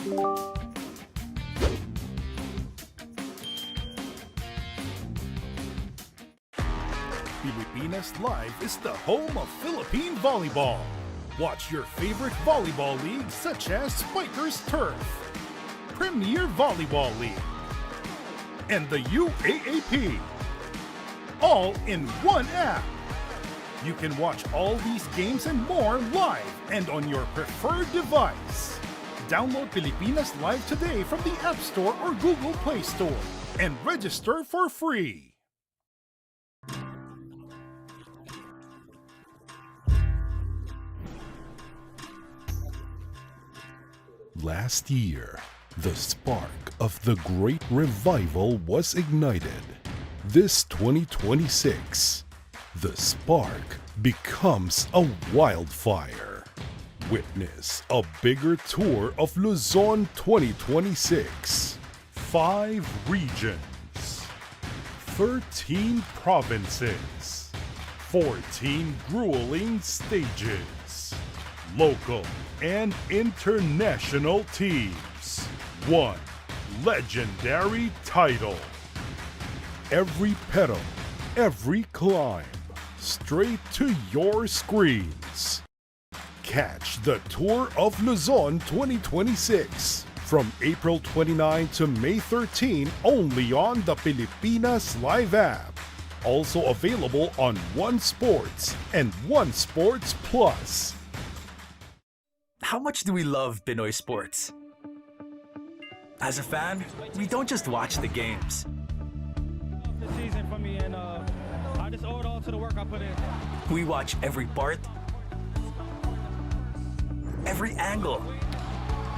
Pilipinas Live is the home of Philippine volleyball. Watch your favorite volleyball leagues such as Spikers Turf, Premier Volleyball League, and the UAAP, all in one app. You can watch all these games and more live and on your preferred device. Download Pilipinas Live today from the App Store or Google Play Store and register for free. Last year, the spark of the Great Revival was ignited. This 2026, the spark becomes a wildfire. Witness a bigger tour of Luzon 2026. 5 regions, 13 provinces, 14 grueling stages, local and international teams. 1 legendary title. Every pedal, every climb, straight to your screens. Catch the Tour of Luzon 2026 from April 29 to May 13 only on the Pilipinas Live app. Also available on One Sports and One Sports Plus. How much do we love Pinoy sports? As a fan, we don't just watch the games. The season for me, and I just owe it all to the work I put in. We watch every part, every angle,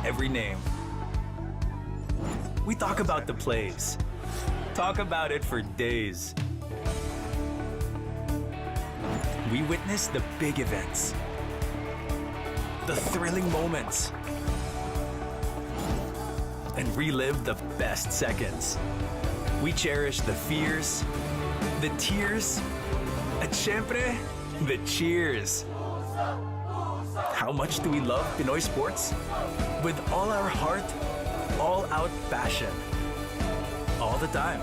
every name. We talk about the plays, talk about it for days. We witness the big events, the thrilling moments, and relive the best seconds. We cherish the fears, the tears, at syempre, the cheers. How much do we love Pinoy sports? With all our heart, all-out passion. All the time.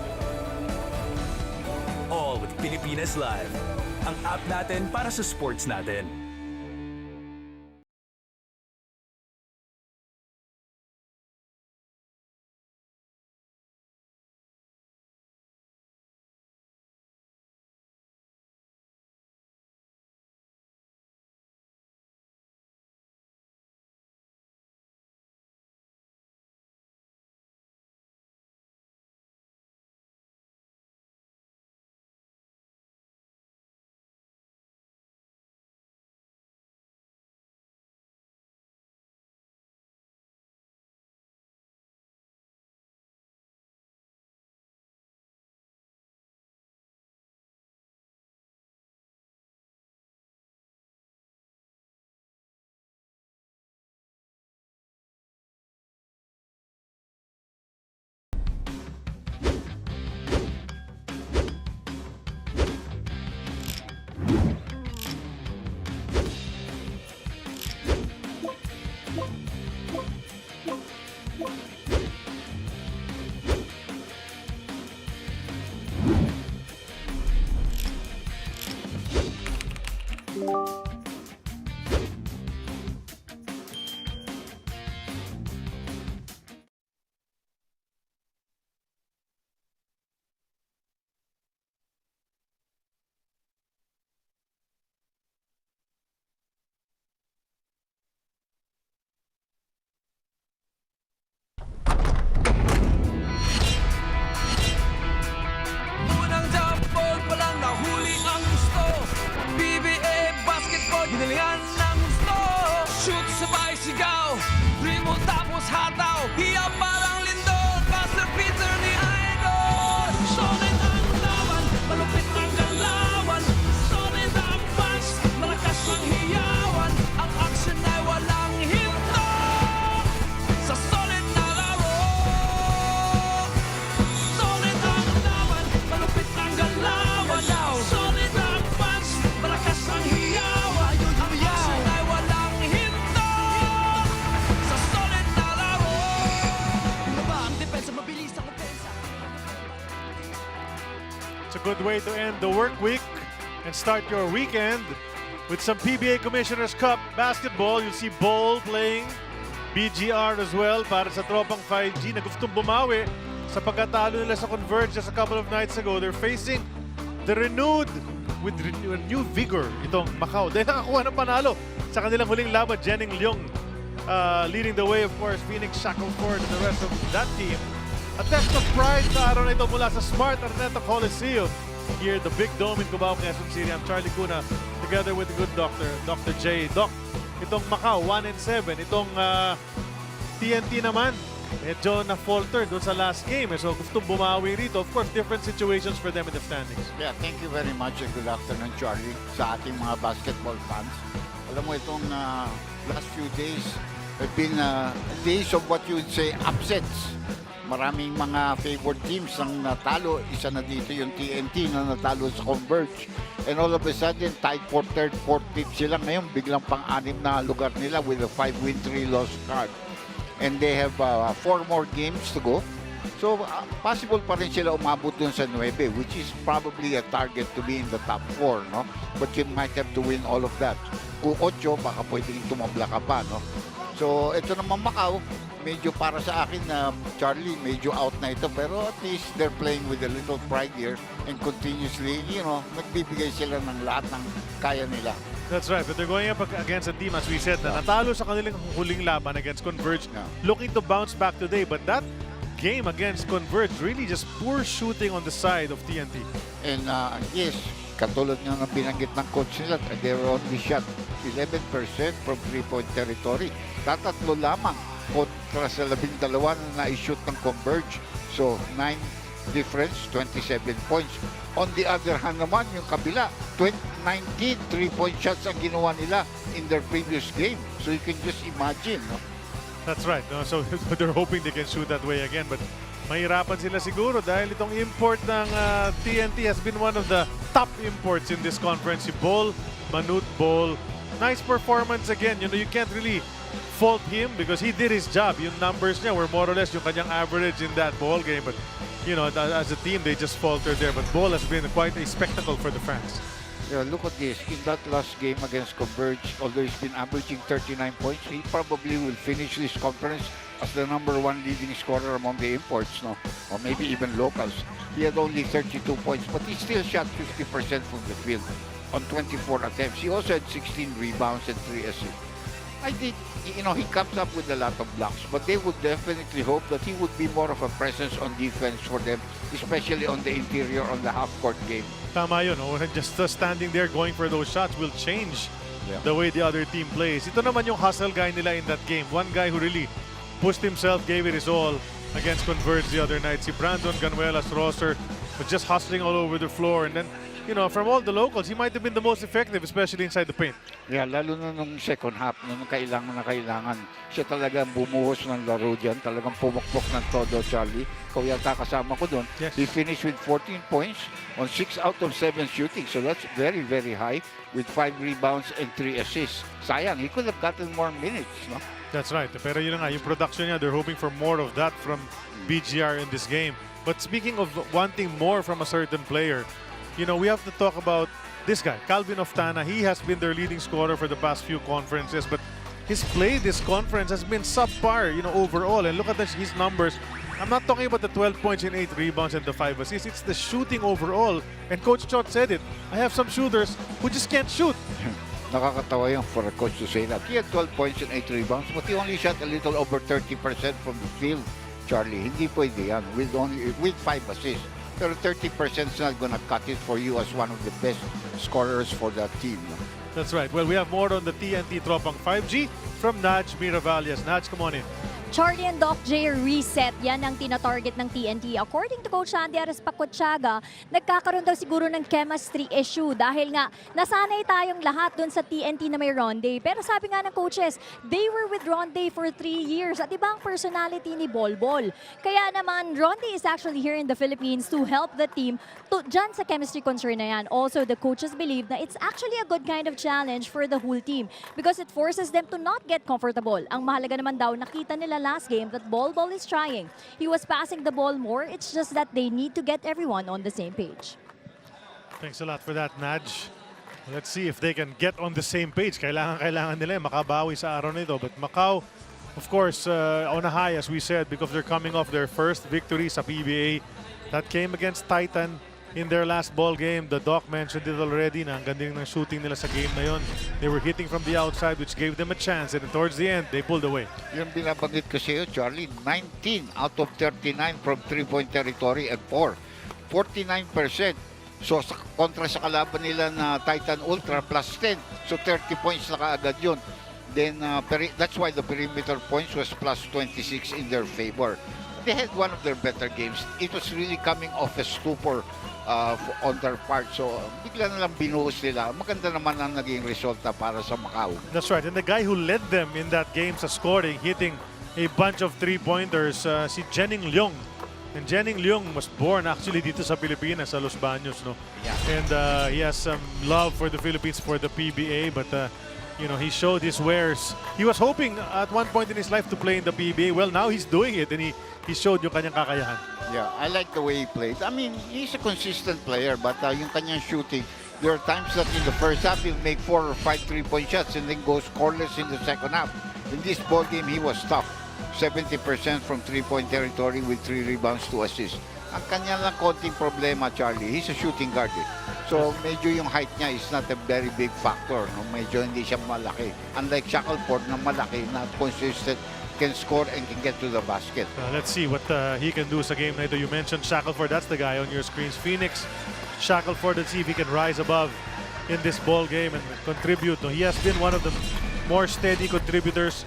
All with Pilipinas Live. Ang app natin para sa sports natin. Binilihan ng gusto. Shoot, sabay sigaw. Dream mo tapos hataw. Hiya parang lindol. Master Peter ni Idol. Solid ang laban, malupit ang galawan. Solid ang punch, malakas ang hiyawan. Ang action ay walang hinto. Sa solid na laro. Solid ang laban, malupit ang galawan. Solid ang punch, malakas ang hiyawan. Ang action ay walang hinto. Sa solid na laro. good way to end the work week and start your weekend with some PBA Commissioner's Cup basketball. You'll see Bol playing BGR as well para sa Tropang 5G na gustong bumawi sa pagkatalo nila sa Converge just a couple of nights ago. They're facing the with new vigor itong Macau. Dahil nakakuha ng panalo sa kanilang huling laban. Jenning Leong leading the way, of course. Phoenix Shackelford and the rest of that team. A test of pride sa araw na ito mula sa Smart Araneta Coliseum. Here, the Big Dome in Cubao, Quezon City. I'm Charlie Cuna, together with the good doctor, Dr. J. Doc, itong Macau, 1-7. Itong TNT naman, medyo na-falter doon sa last game. So, gustong bumawi rito. Of course, different situations for them in the standings. Yeah, thank you very much and good afternoon, Charlie, sa ating mga basketball fans. Alam mo, itong last few days have been days of what you would say upsets. Maraming mga favored teams ang natalo. Isa na dito yung TNT na natalo sa Converge. And all of a sudden, tied for third, fourth, fifth sila ngayon. Biglang pang-anim na lugar nila with a 5-win, 3-loss card. And they have 4 more games to go. So, possible pa rin sila umabot dun sa 9, which is probably a target to be in the top 4, no? But you might have to win all of that. Kung 8, baka pwedeng tumabla ka pa, no? So, ito naman Macau, medyo para sa akin na Charlie, medyo out na ito. Pero at least they're playing with a little pride here and continuously, nagbibigay sila ng lahat ng kaya nila. That's right, but they're going up against a team, as we said, na natalo sa kanilang huling laban against Converge. Looking to bounce back today, but that game against Converge, really just poor shooting on the side of TNT. And yes, katulad nga ng binanggit ng coach nila, they only shot 11% from 3-point territory. Tatatlo lamang kontra sa 12 na na-shoot ng Converge. So, 9 difference, 27 points. On the other hand naman, yung kabila, 19 3-point shots ang ginawa nila in their previous game. So, you can just imagine, no? That's right. No? So, they're hoping they can shoot that way again. But mahirapan sila siguro dahil itong import ng TNT has been one of the top imports in this conference. Si Bol, Manute Bol. Nice performance again. You can't really fault him because he did his job. Yung numbers niya were more or less yung kanyang average in that ball game. But, as a team, they just faltered there. But Bol has been quite a spectacle for the fans. Yeah, look at this. In that last game against Converge, although he's been averaging 39 points, he probably will finish this conference as the #1 leading scorer among the imports, no? Or maybe even locals. He had only 32 points, but he still shot 50% from the field on 24 attempts. He also had 16 rebounds and 3 assists. I think, he comes up with a lot of blocks, but they would definitely hope that he would be more of a presence on defense for them, especially on the interior, on the half-court game. Tama yun. Just standing there going for those shots will change the way the other team plays. Ito naman yung hustle guy nila in that game. One guy who really pushed himself, gave it his all against Converge the other night. Si Brandon Ganuelas Rosser was just hustling all over the floor. And then, from all the locals, he might have been the most effective, especially inside the paint. Yeah, lalo na nung second half, nung kailangan, siya talagang bumuhos ng laro dyan. Talagang pumukpok ng todo, Charlie. Ikaw yata kasama ko doon. Yes. He finished with 14 points on 6 out of 7 shooting. So that's very, very high with 5 rebounds and 3 assists. Sayang, he could have gotten more minutes, no? That's right. Pero yun nga, yung production niya, they're hoping for more of that from BGR in this game. But speaking of wanting more from a certain player, we have to talk about this guy, Calvin Oftana. He has been their leading scorer for the past few conferences, but his play this conference has been subpar, overall. And look at his numbers. I'm not talking about the 12 points and 8 rebounds and the 5 assists. It's the shooting overall. And Coach Chot said it. I have some shooters who just can't shoot. Nakakatawa yung for a coach to say that. He had 12 points and 8 rebounds, but he only shot a little over 30% from the field, Charlie. Hindi pwede yan with 5 assists. Pero 30% is not gonna cut it for you as one of the best scorers for that team. That's right. Well, we have more on the TNT Tropang 5G from Naj Miravalles. Naj, come on in. Charlie and Doc J, reset. Yan ang tina-target ng TNT. According to Coach Andy Ares-Pacottiaga, nagkakaroon daw siguro ng chemistry issue dahil nga nasanay tayong lahat dun sa TNT na may Ronde. Pero sabi nga ng coaches, they were with Ronde for 3 years at ibang personality ni Bol. Kaya naman, Ronde is actually here in the Philippines to help the team dyan sa chemistry concern na yan. Also, the coaches believe na it's actually a good kind of challenge for the whole team because it forces them to not get comfortable. Ang mahalaga naman daw, nakita nila last game that Bol is trying. He was passing the ball more. It's just that they need to get everyone on the same page. Thanks a lot for that, Naj. Let's see if they can get on the same page. Kailangan nila makabawi sa araw nito. But Macau, of course, on a high, as we said, because they're coming off their first victory sa PBA. That came against Titan in their last ball game. The Doc mentioned it already na ang ganda ng shooting nila sa game na yon. They were hitting from the outside, which gave them a chance. And towards the end, they pulled away. Yung binabanggit ko sa'yo, Charlie, 19 out of 39 from 3-point territory and 49%. So sa kontra sa kalaban nila na Titan Ultra plus 10. So 30 points na kaagad yun. Then that's why the perimeter points was plus 26 in their favor. They had one of their better games. It was really coming off a stupor on their part. So bigla na lang binuhos nila. Maganda naman ang naging resulta para sa Macau. That's right. And the guy who led them in that game sa scoring, hitting a bunch of three-pointers, si Jenning Leong. And Jenning Leong was born actually dito sa Pilipinas, sa Los Baños, no? Yeah. And he has some love for the Philippines, for the PBA, but you know, he showed his wares. He was hoping at one point in his life to play in the PBA. Well, now he's doing it, and he showed yung kanyang kakayahan. Yeah, I like the way he played. I mean, he's a consistent player, but yung kanyang shooting, there are times that in the first half he'll make 4 or 5 3-point shots and then go scoreless in the second half. In this ball game, he was tough. 70% from 3-point territory with 3 rebounds, 2 assists. Ang kanya lang konting problema, Charlie, he's a shooting guard. So medyo yung height niya is not a very big factor. No? Medyo hindi siya malaki. Unlike Shackelford na malaki, na consistent, can score and can get to the basket. Let's see what he can do sa game na ito. You mentioned Shackelford. That's the guy on your screens. Phoenix, Shackelford. Let's see if he can rise above in this ball game and contribute. No? He has been one of the more steady contributors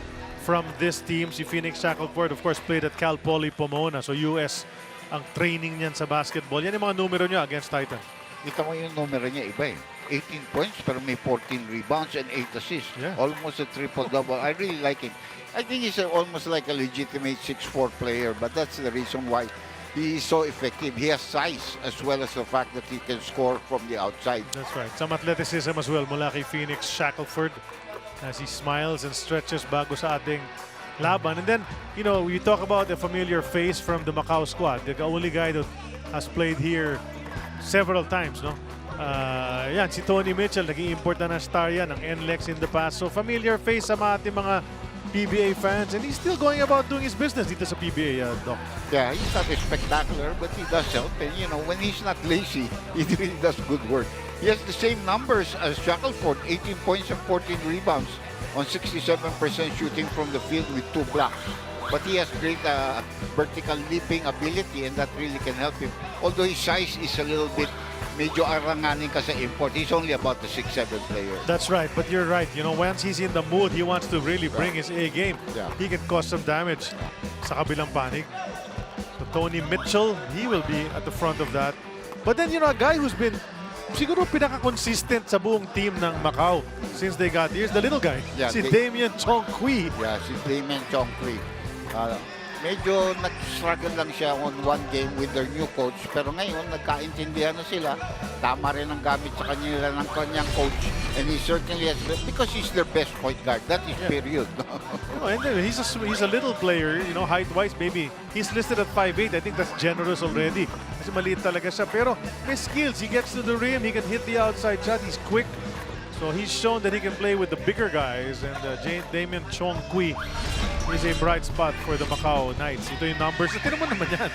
from this team. Si Phoenix Shackelford, of course, played at Cal Poly Pomona. So US ang training niyan sa basketball. Yan yung mga numero niya against Titan. Kita mo yung numero niya, iba eh. 18 points pero may 14 rebounds and 8 assists. Yeah. Almost a triple-double. I really like him. I think he's almost like a legitimate 6'4 player, but that's the reason why he is so effective. He has size as well as the fact that he can score from the outside. That's right. Some athleticism as well mula kay Phoenix Shackelford as he smiles and stretches bago sa ating laban. And then, you know, we talk about a familiar face from the Macau squad. The only guy that has played here several times, no? Yan, si Tony Mitchell, naging important na star yan ng NLEX in the past. So familiar face sa mga ating mga PBA fans, and he's still going about doing his business dito sa PBA, Doc. Yeah, he's not spectacular, but he does help. And, you know, when he's not lazy, he really does good work. He has the same numbers as Shackelford, 18 points and 14 rebounds on 67% shooting from the field with 2 blocks. But he has great vertical leaping ability, and that really can help him. Although his size is a little bit medyo aranganin ka sa import. He's only about the 6'7" player. That's right, but you're right. You know, once he's in the mood, he wants to really bring his A game. Yeah. He can cause some damage sa kabilang panig. So Tony Mitchell, he will be at the front of that. But then, you know, a guy who's been siguro pinaka-consistent sa buong team ng Macau since they got here is the little guy, Yeah, si Damian Chongqui. Yeah, si Damian Chongqui. Medyo nag-struggle lang siya on one game with their new coach. Pero ngayon, nagkaintindihan na sila. Tama rin ang gamit sa kanila ng kanyang coach. And he certainly has, because he's their best point guard. That is period. And then he's a little player, you know, height-wise, maybe. He's listed at 5'8". I think that's generous already. Kasi maliit talaga siya. Pero may skills. He gets to the rim. He can hit the outside shot. He's quick. So he's shown that he can play with the bigger guys. And Damian Chongqui is a bright spot for the Macau Knights. Ito yung numbers. Ito naman yan.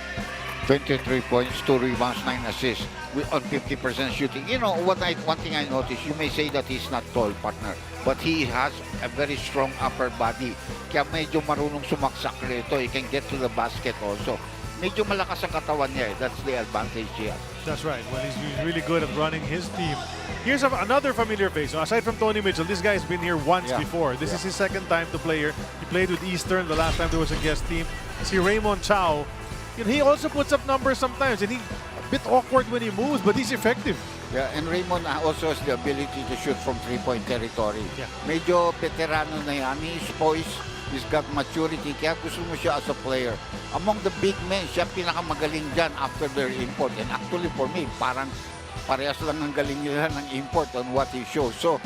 23 points, 2 rebounds, 9 assists on 50% shooting. You know, one thing I noticed, you may say that he's not tall, partner, but he has a very strong upper body. Kaya medyo marunong sumaksak rito. He can get to the basket also. Medyo malakas ang katawan niya. That's the advantage here. That's right. Well, he's really good at running his team. Here's another familiar face. So aside from Tony Mitchell, this guy's been here once before. This is his second time to play here. He played with Eastern the last time there was a guest team. Si Raymond Chow, you know, he also puts up numbers sometimes, and he's a bit awkward when he moves, but he's effective. Yeah, and Raymond also has the ability to shoot from 3-point territory. Yeah. Medyo veterano na yan. He's poised. He's got maturity. Kaya gusto mo siya as a player. Among the big men, siya pinakamagaling dyan after their import. And actually for me, parang parehas lang ang galing nila ng import on what he shows. So,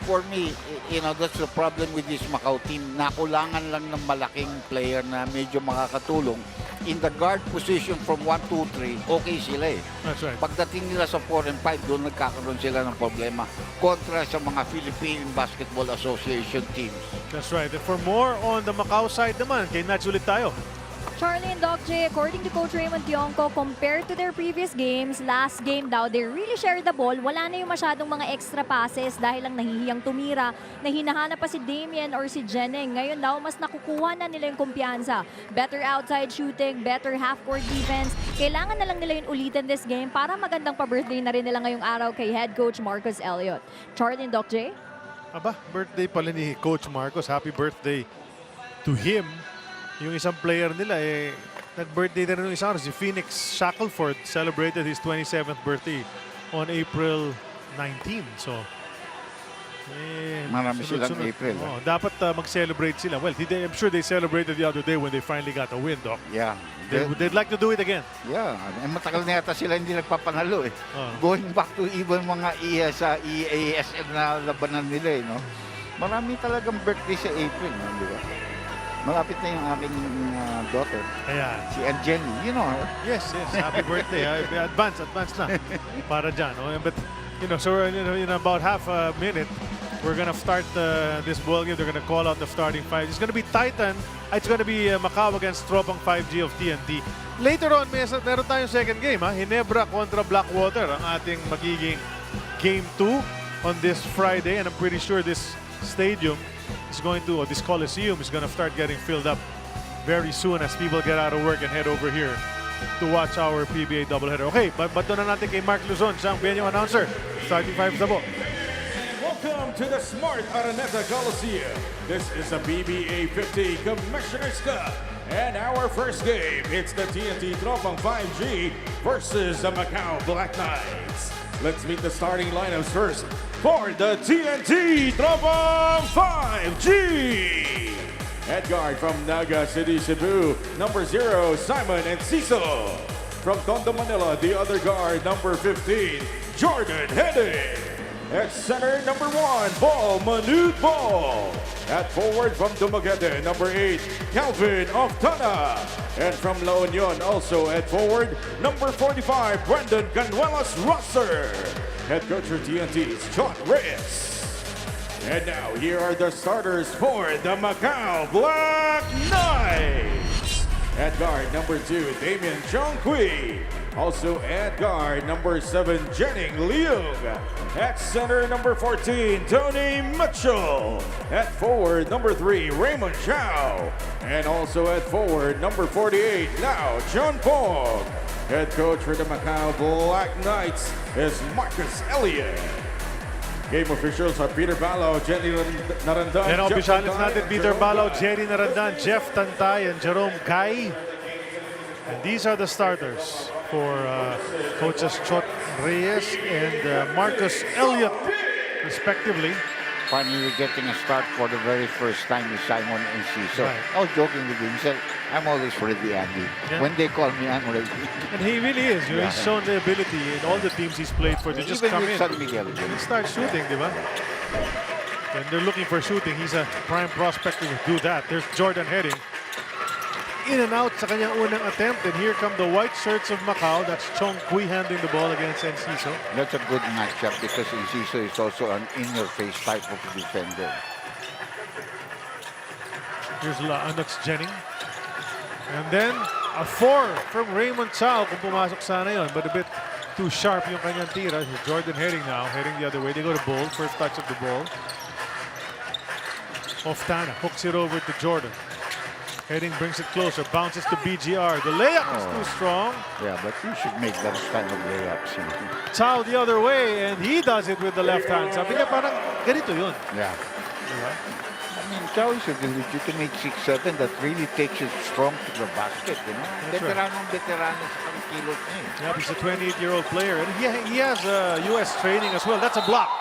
for me, you know, that's the problem with this Macau team. Nakulangan lang ng malaking player na medyo makakatulong. in the guard position from 1, 2, 3, okay sila eh. That's right. Pagdating nila sa 4 and 5, doon nagkakaroon sila ng problema kontra sa mga Philippine Basketball Association teams. That's right. And for more on the Macau side naman, kay Nats ulit tayo. Charlie and Doc J, according to Coach Raymond Tionco, compared to their previous games, last game daw, they really shared the ball. Wala na yung masyadong mga extra passes dahil lang nahihiyang tumira, na hinahanap pa si Damien or si Jennings. Ngayon daw, mas nakukuha na nila yung kumpiyansa. Better outside shooting, better half-court defense. Kailangan na lang nila yung ulitin this game para magandang pa-birthday na rin nila ngayong araw kay head coach Marcus Elliott. Charlie and Doc J? Aba, birthday pala ni Coach Marcos. Happy birthday to him. Yung isang player nila, nag-birthday na rin yung isang si Phoenix Shackelford celebrated his 27th birthday on April 19. So, Marami silang sunod-sunod. April. Oh, dapat mag-celebrate sila. Well, I'm sure they celebrated the other day when they finally got a win, Doc. Yeah. They'd like to do it again. Yeah. Matagal na yata sila hindi nagpapanalo eh. Oh. Going back to even mga sa EASL na labanan nila eh, no? Marami talagang birthday sa April, no? Di ba? Malapit na yung aking daughter. Ayan. Si Angeli, you know her. Yes. Happy birthday. Advance na. Para dyan. Oh. But, so in about half a minute, we're gonna start this ball game. They're gonna call out the starting five. It's gonna be Titan. It's gonna be Macau against Tropang 5G of TNT. Later on, meron tayong second game. Ginebra kontra Blackwater ang ating magiging game 2 on this Friday. And I'm pretty sure this stadium is going to, or this Coliseum is going to start getting filled up very soon as people get out of work and head over here to watch our PBA doubleheader. Okay, bato na natin kay Mark Luzon, siyang PNU announcer. Starting five sa po. Welcome to the Smart Araneta Coliseum. This is a PBA 50 Commissioner's Cup. And our first game, it's the TNT Tropang 5G versus the Macau Black Knights. Let's meet the starting lineups first for the TNT Tropang 5G. Head guard from Naga City, Cebu, number 0, Simon Enciso. From Tondo, Manila, the other guard, number 15, Jordan Heading. At center, number 1, Ball Manud Ball. At forward from Dumaguete, number 8, Calvin Oftana. And from La Union, also at forward, number 45, Brandon Canuelas Rosser. Head coach for TNT is John Reyes. And now, here are the starters for the Macau Black Knights. At guard, number 2, Damien Chongqui. Also at guard, number 7, Jennings Leung. At center, number 14, Tony Mitchell. At forward, number 3, Raymond Chow. And also at forward, number 48, now John Pong. Head coach for the Macau Black Knights is Marcus Elliott. Game officials are Peter Balaw, Jenny Narandan, Yan ang Jeff opisyalis Tantay, natin, and Peter Jerome Balaw, Kai. Jerry Narandan, Jeff Tantay, and Jerome Kai. And these are the starters for coaches Chot Reyes and Marcus Elliott, respectively. Finally getting a start for the very first time with Simon Enciso. Right. I was joking with him. He said, I'm always ready, Andy. Yeah. When they call me, I'm ready. And he really is. He's shown the ability in all the teams he's played for to just Even come with in San Miguel. and start shooting, di ba? When they're looking for shooting, he's a prime prospect to do that. There's Jordan Heading. In and out sa kanyang unang attempt. And here come the white shirts of Macau. That's Chong Kui handling the ball against Enciso. That's a good matchup because Enciso is also an in-your-face type of defender. Here's Alex Jennings. And then a 4 from Raymond Chow kung pumasok sana yun. But a bit too sharp yung kanyang tira. Jordan Heading now, heading the other way. They go to Bull, first touch of the ball. Oftana hooks it over to Jordan. Heading brings it closer, bounces to BGR. The layup is too strong. Yeah, but you should make that kind of layups. Chow the other way, and he does it with the left hand. Sabi niya parang ganito yun. Yeah. Diba? I mean, Chow is a legitimate 6'7" that really takes it strong to the basket, you know? That's right. Veteranong sa kilot niya eh. Yep, he's a 28-year-old player, and he has U.S. training as well. That's a block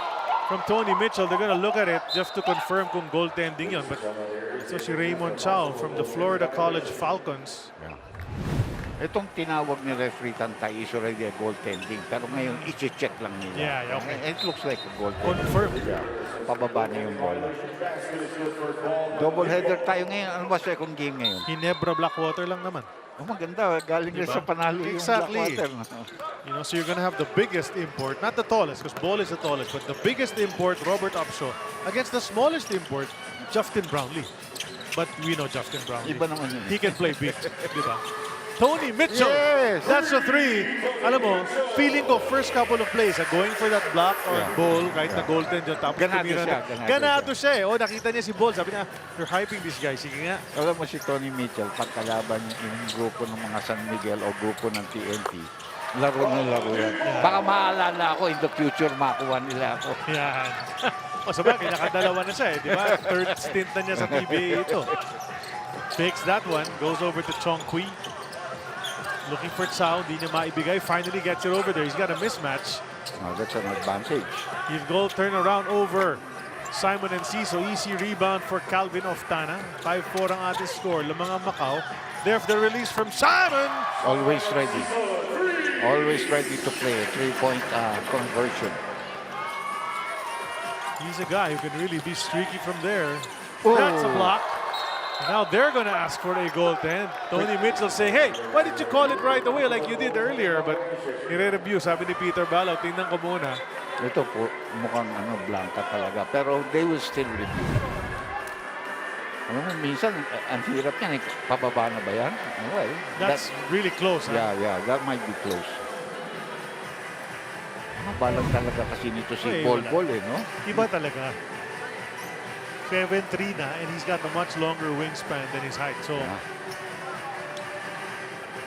from Tony Mitchell. They're gonna look at it just to confirm kung goaltending yun. But so si Raymond Chow from the Florida College Falcons. Yeah. Itong tinawag ni referee Tantay is already a goaltending. Pero ngayon, i-check lang nila. Yeah, okay. It looks like a goaltending. Confirmed. Yeah. Pababa na yung bola. Double header tayo ngayon. Ano ba second game ngayon? Ginebra Blackwater lang naman. Oh, maganda. Galing rin Diba? sa panalo yung Exactly. Blackwater. You know, so you're gonna have the biggest import, not the tallest, because Ball is the tallest, but the biggest import, Robert Upshaw, against the smallest import, Justin Brownlee. But we know Justin Brownlee. Iba naman yun. He can play big, di ba? Tony Mitchell. Yes! That's a 3. Alam mo, feeling ko first couple of plays, going for that block or ball, kahit na goaltend yun, tapos Ganado tumira siya, na. ganado Ganado siya eh. Oh, nakita niya si Ball. Sabi niya, you're hyping this guy. Sige nga. Alam mo si Tony Mitchell, pagkalaban yung grupo ng mga San Miguel o grupo ng TNT, laro na laro yan. Baka maalala ako in the future, makuha nila ako. Yan. O sabagay, nakadalawa na siya eh. Di ba? Third stint na niya sa PBA ito. Fakes that one. Goes over to Chong Kui. Looking for Tsao. Di niya maibigay. Finally gets it over there. He's got a mismatch. Oh, that's an advantage. He's goal turnaround over Simon and Ciso. Easy rebound for Calvin Oftana. 5-4 ang ating score. Lamang ang Macau. There for the release from Simon. Always ready. Always ready to play a three-point conversion. He's a guy who can really be streaky from there. Oh. That's a block. And now they're going to ask for a goaltend. Tony Mitchell saying, hey, why did you call it right away like you did earlier? But nire-review, sabi ni Peter Balaw, tingnan ko muna. Ito po, mukhang blanca talaga. Pero they will still review. Ano mo, minsan, ang hirap yan. Pababa na ba yan? Well, That's really close. Huh? yeah, that might be close. Balang talaga kasi nito si Ay, Bol eh, no? Iba talaga. 7'3" na, and he's got a much longer wingspan than his height. So,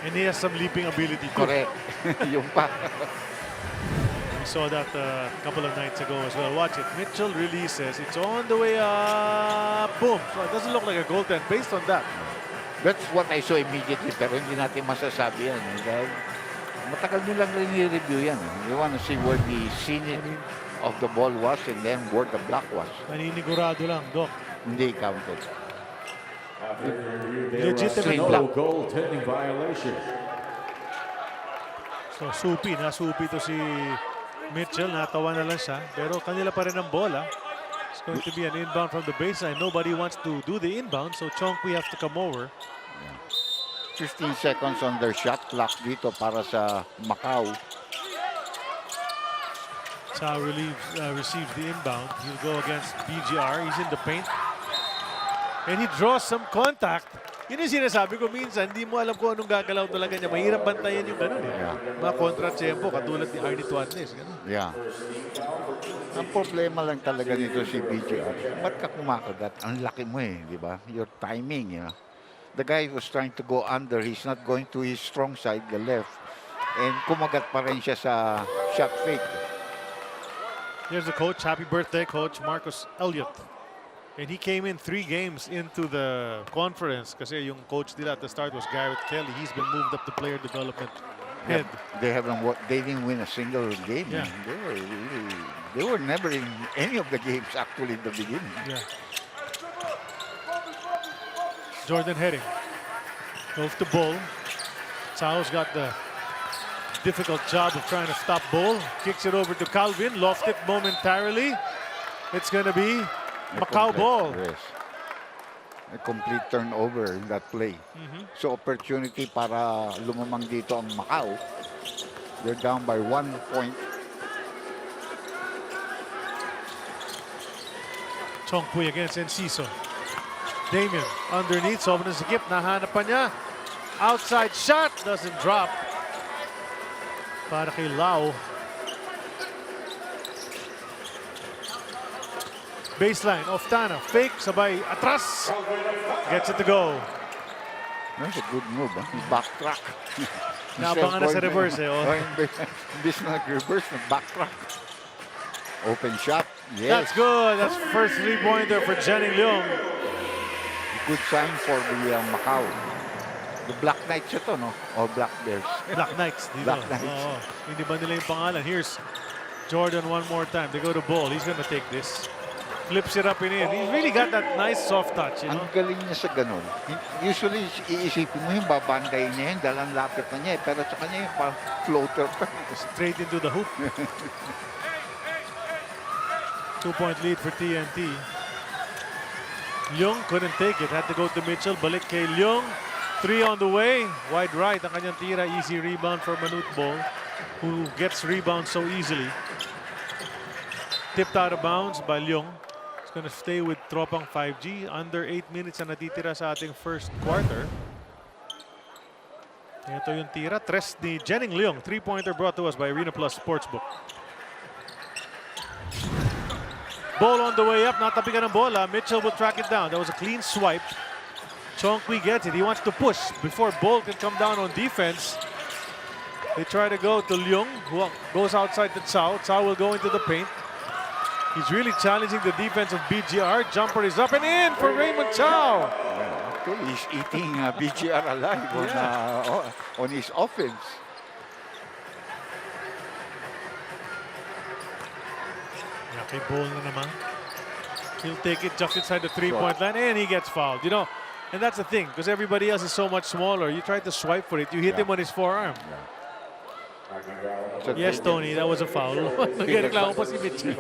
and he has some leaping ability too. Correct. Yung pa. We saw that a couple of nights ago as well. Watch it. Mitchell releases. It's on the way up. Boom. So it doesn't look like a goaltend based on that. That's what I saw immediately, pero hindi natin masasabi yan. Dahil matagal nilang rin i-review yan. You want to see where the scene of the ball was and then where the block was. Naninigurado lang, Doc. Hindi counted. Legitimate No block. goaltending violation. So, nasupi to si Mitchell. Natawa na lang siya. Pero kanila pa rin ang bola. It's going to be an inbound from the baseline. Nobody wants to do the inbound, so Chong Kui has to come over. 15 seconds on their shot clock dito para sa Macau. Tsao receives the inbound. He'll go against BGR. He's in the paint. And he draws some contact. Yun yung sinasabi ko minsan, hindi mo alam kung anong gagalaw talaga niya. Mahirap bantayan yung gano'n eh. Mga kontra-tsempo, katulad ni Arnie Tuanes. Yeah. Ang problema lang talaga nito si BGR. Ba't ka kumakagat? Ang laki mo eh, di ba? Your timing, you know. The guy was trying to go under. He's not going to his strong side, the left. And kumagat pa rin siya sa shot fake. Here's the coach. Happy birthday, Coach Marcus Elliott. And he came in 3 games into the conference kasi yung coach nila at the start was Garrett Kelly. He's been moved up to player development head. They didn't win a single game. Yeah. They were never in any of the games actually in the beginning. Yeah. Jordan heading. Goes to Bull. Tsao's got the difficult job of trying to stop Bull. Kicks it over to Calvin. Lofted momentarily. It's going to be Macau ball. Yes. A complete turnover in that play. So opportunity para lumamang dito ang Macau. They're down by 1 point. Chong Kui against Enciso. Damien underneath. Sobrang sikip. Nahanap pa niya. Outside shot. Doesn't drop. Para kay Lau. Baseline. Oftana. Fake. Sabay. Atras. Gets it to go. That's a good move. He backtrack. Naabangan na sa reverse eh. Oh. Imbis na nag-reverse, nag-backtrack. Open shot. Yes. That's good. That's first 3-pointer for Jenning Leong. Good sign for the Macau. The Black Knights ito, no? Or Black Bears. Black Knights. Dito. Black Knights. Oo. Hindi ba nila yung pangalan? Here's Jordan one more time. They go to Bull. He's gonna take this. flips it up and in. He's really got that nice soft touch, you Ang know. galing niya sa ganun. Usually, iisipin mo yung babanday niya yun dahil ang lapit na niya. Pero sa kanya yung floater pa. Straight into the hoop. 2-point lead for TNT. Leung couldn't take it. Had to go to Mitchell. Balik kay Leung. 3 on the way. Wide right ang kanyang tira. Easy rebound for Manute Bol, who gets rebounds so easily. Tipped out of bounds by Leung. It's going to stay with Tropang 5G. Under 8 minutes na natitira sa ating first quarter. Ito yung tira. Tres ni Jenning Leung. 3-pointer brought to us by Arena Plus Sportsbook. Ball on the way up. Natapigan ng bola. Mitchell will track it down. That was a clean swipe. Chongqui gets it. He wants to push before Bol can come down on defense. They try to go to Leung, who goes outside to Cao. Cao will go into the paint. He's really challenging the defense of BGR. Jumper is up and in for Raymond Cao. Actually, he's eating BGR alive on his offense. Okay, Bol na naman. He'll take it just inside the 3-point line and he gets fouled. You know, and that's the thing, because everybody else is so much smaller. You try to swipe for it, you hit him on his forearm. Yes, Tony, that was a foul. Nagreklamo pa si Mitchell.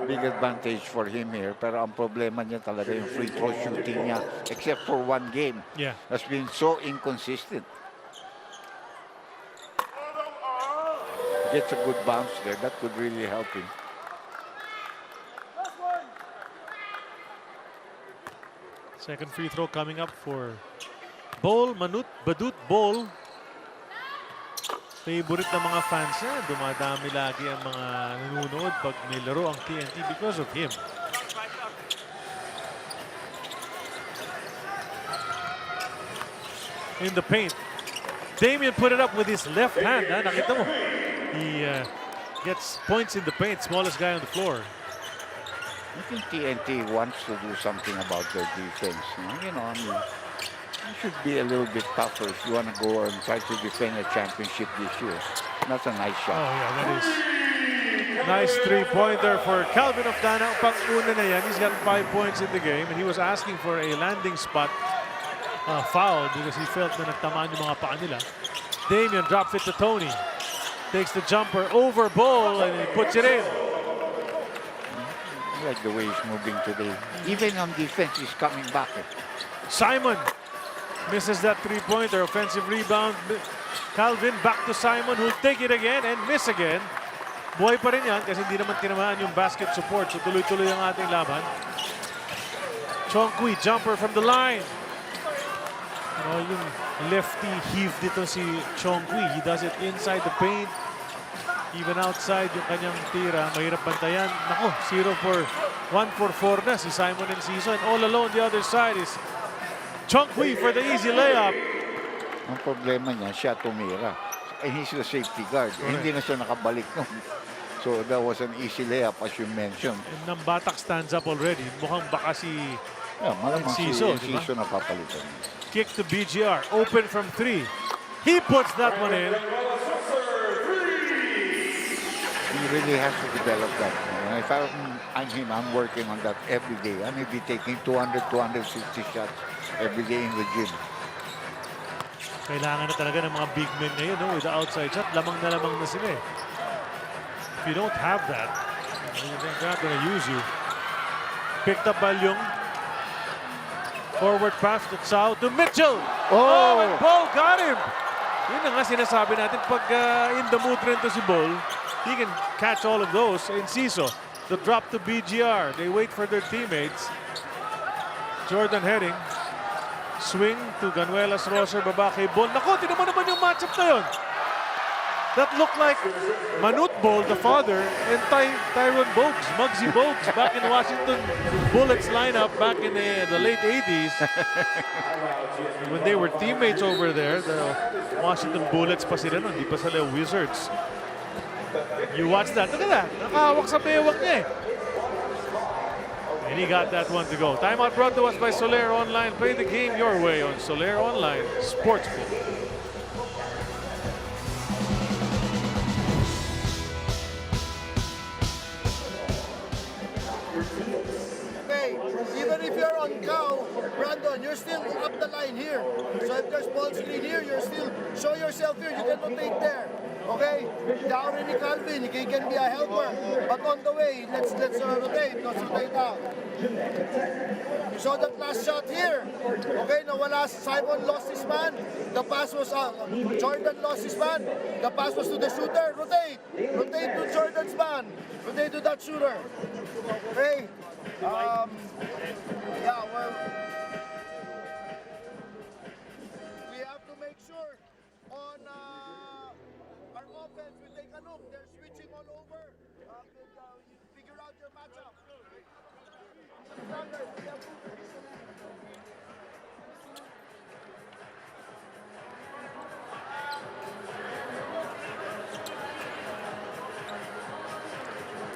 Big advantage for him here. Pero ang problema niya talaga yung free throw shooting niya. Except for one game. Yeah. Has been so inconsistent. Gets a good bounce there. That could really help him. Second free throw coming up for Bol, Badut Bol. Favorite ng mga fans niya. Dumadami lagi ang mga nanonood pag may laro ang TNT because of him. In the paint. Damian put it up with his left hand. Ha? Nakita mo. He gets points in the paint. Smallest guy on the floor. I think TNT wants to do something about their defense. You know, I mean, you should be a little bit tougher if you want to go and try to defend a championship this year. That's a nice shot. Oh, yeah, that is. Nice three-pointer for Calvin Oftana. Pang-una na yan. He's got 5 points in the game, and he was asking for a landing spot foul because he felt na nagtamaan yung mga paa nila. Damian drops it to Tony. Takes the jumper over Bol, and he puts it in. I like the way he's moving today. Even on defense, he's coming back. Simon misses that three-pointer. Offensive rebound. Calvin back to Simon, who'll take it again and miss again. Buhay pa rin yan kasi hindi naman tinamaan yung basket support. So tuloy-tuloy ang ating laban. Chongqui, jumper from the line. You know, yung lefty heave dito si Chongqui. He does it inside the paint. Even outside yung kanyang tira, mahirap bantayan. Nako, 1 for 4 na si Simon Enciso. And all alone the other side is Chongqui for the easy layup. Ang problema niya, siya tumira. And he's the safety guard. Hindi na siya nakabalik nun. So that was an easy layup as you mentioned. And Nambatak stands up already. Mukhang baka si Malamang Enciso, si Enciso napapalitan. Kick to BGR. Open from 3. He puts that one in. He really has to develop that. And if I'm him, I'm working on that every day. I may be taking 200, 260 shots every day in the gym. Kailangan na talaga ng mga big men ngayon, no? With the outside shot, lamang na sila eh. If you don't have that, they're not gonna use you. Picked up by Leung. Forward pass to Cao to Mitchell. Oh, and Bol got him. Yun na nga sinasabi natin, pag in the mood rin to si Bol, he can catch all of those. Enciso, the drop to BGR. They wait for their teammates. Jordan heading. Swing to Ganuelas Roser, baba kay Bol. Naku, tinan mo naman yung matchup na yun. That looked like Manute Bol, the father, and Tyrone Bogues, Muggsy Bogues, back in Washington Bullets lineup back in the late 80s. When they were teammates over there, the Washington Bullets pa sila nun, di pa sila Wizards. You watch that, look at that. Nakahawak sa bewak niya eh. And he got that one to go. Timeout brought to us by Soler Online. Play the game your way on Soler Online Sportsbook. Macau, Brandon, you're still up the line here. So if there's ball screen here, you're still, show yourself here. You can rotate there. Okay? Down in Calvin, he can be a helper. But on the way, let's rotate. Let's rotate out. You saw that last shot here. Okay, nawala. Simon lost his man. The pass was Jordan lost his man. The pass was to the shooter. Rotate. Rotate to Jordan's man. Rotate to that shooter. Okay. Yeah, well, we have to make sure on our offense, we take a look. They're switching all over. You figure out your matchup.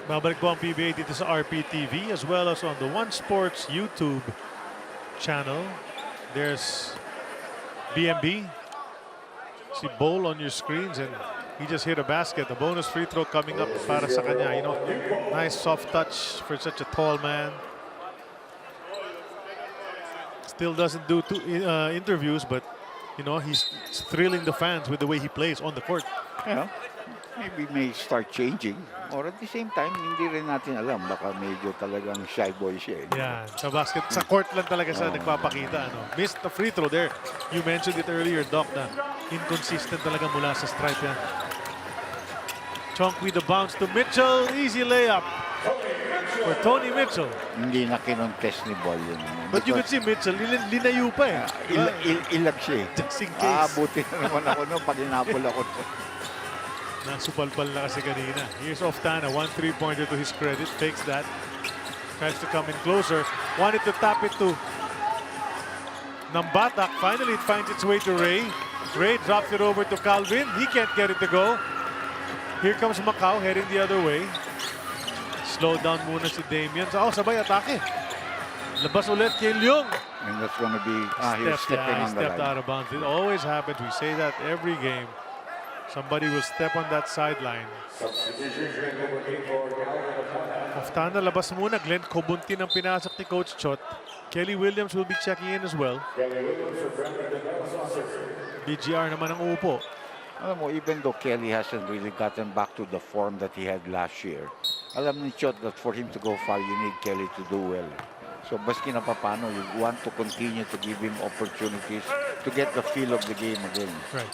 Babalik po ang PBA dito sa RPTV as well as on the One Sports YouTube channel. There's BMB. See Bowl on your screens and he just hit a basket. The bonus free throw coming up para sa kanya. You know, nice soft touch for such a tall man. Still doesn't do interviews, but you know, he's thrilling the fans with the way he plays on the court. Yeah. Maybe may start changing. Or at the same time, hindi rin natin alam. Baka medyo talagang shy boy siya. Yeah, sa court lang talaga siya nagpapakita. Ano. Missed the free throw there. You mentioned it earlier, Doc, na inconsistent talaga mula sa stripe yan. Chonk with the bounce to Mitchell. Easy layup for Tony Mitchell. Hindi na kinontest ni Ball yun. But you can see Mitchell, linayo pa eh. Ilag siya eh. Just in case. Buti na naman ako no, pag inapol ako. Nasupalpal na kasi kanina. Here's Oftana, 1 3-pointer to his credit. Fakes that. Tries to come in closer. Wanted to tap it to Nambatak. Finally, it finds its way to Ray. Ray drops it over to Calvin. He can't get it to go. Here comes Macau heading the other way. Slow down muna si Damian. Sabay atake. Labas ulit kay Leung. And that's gonna be, he's stepping on the line. Stepped out of bounds. It always happens. We say that every game. Somebody will step on that sideline. Oftana labas muna. Glenn Cobuntin ang pinasok ni Coach Chot. Kelly Williams will be checking in as well. BGR naman ang upo. Alam mo, even though Kelly hasn't really gotten back to the form that he had last year, alam ni Chot that for him to go far, you need Kelly to do well. So, baski na papano, you want to continue to give him opportunities to get the feel of the game again. Right.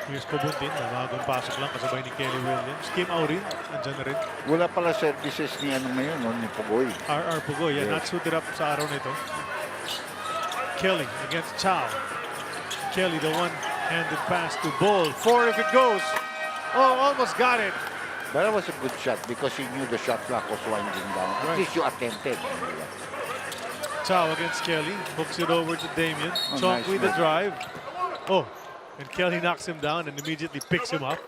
Here's Cobuntin. Bagong pasok lang kasabay ni Kelly Williams. Kim Aurin, andyan na rin. Wala pala services ni ano ngayon, no, ni Pugoy. RR Pugoy, yeah, not suited up sa araw nito. Kelly against Chow. Kelly, the one-handed pass to Bull. 4 if it goes. Oh, almost got it. But that was a good shot because he knew the shot clock was winding down. At least you attempted. Chow against Kelly. Hooks it over to Damian. Chonk Nice with the move. drive. Oh, and Kelly knocks him down and immediately picks him up.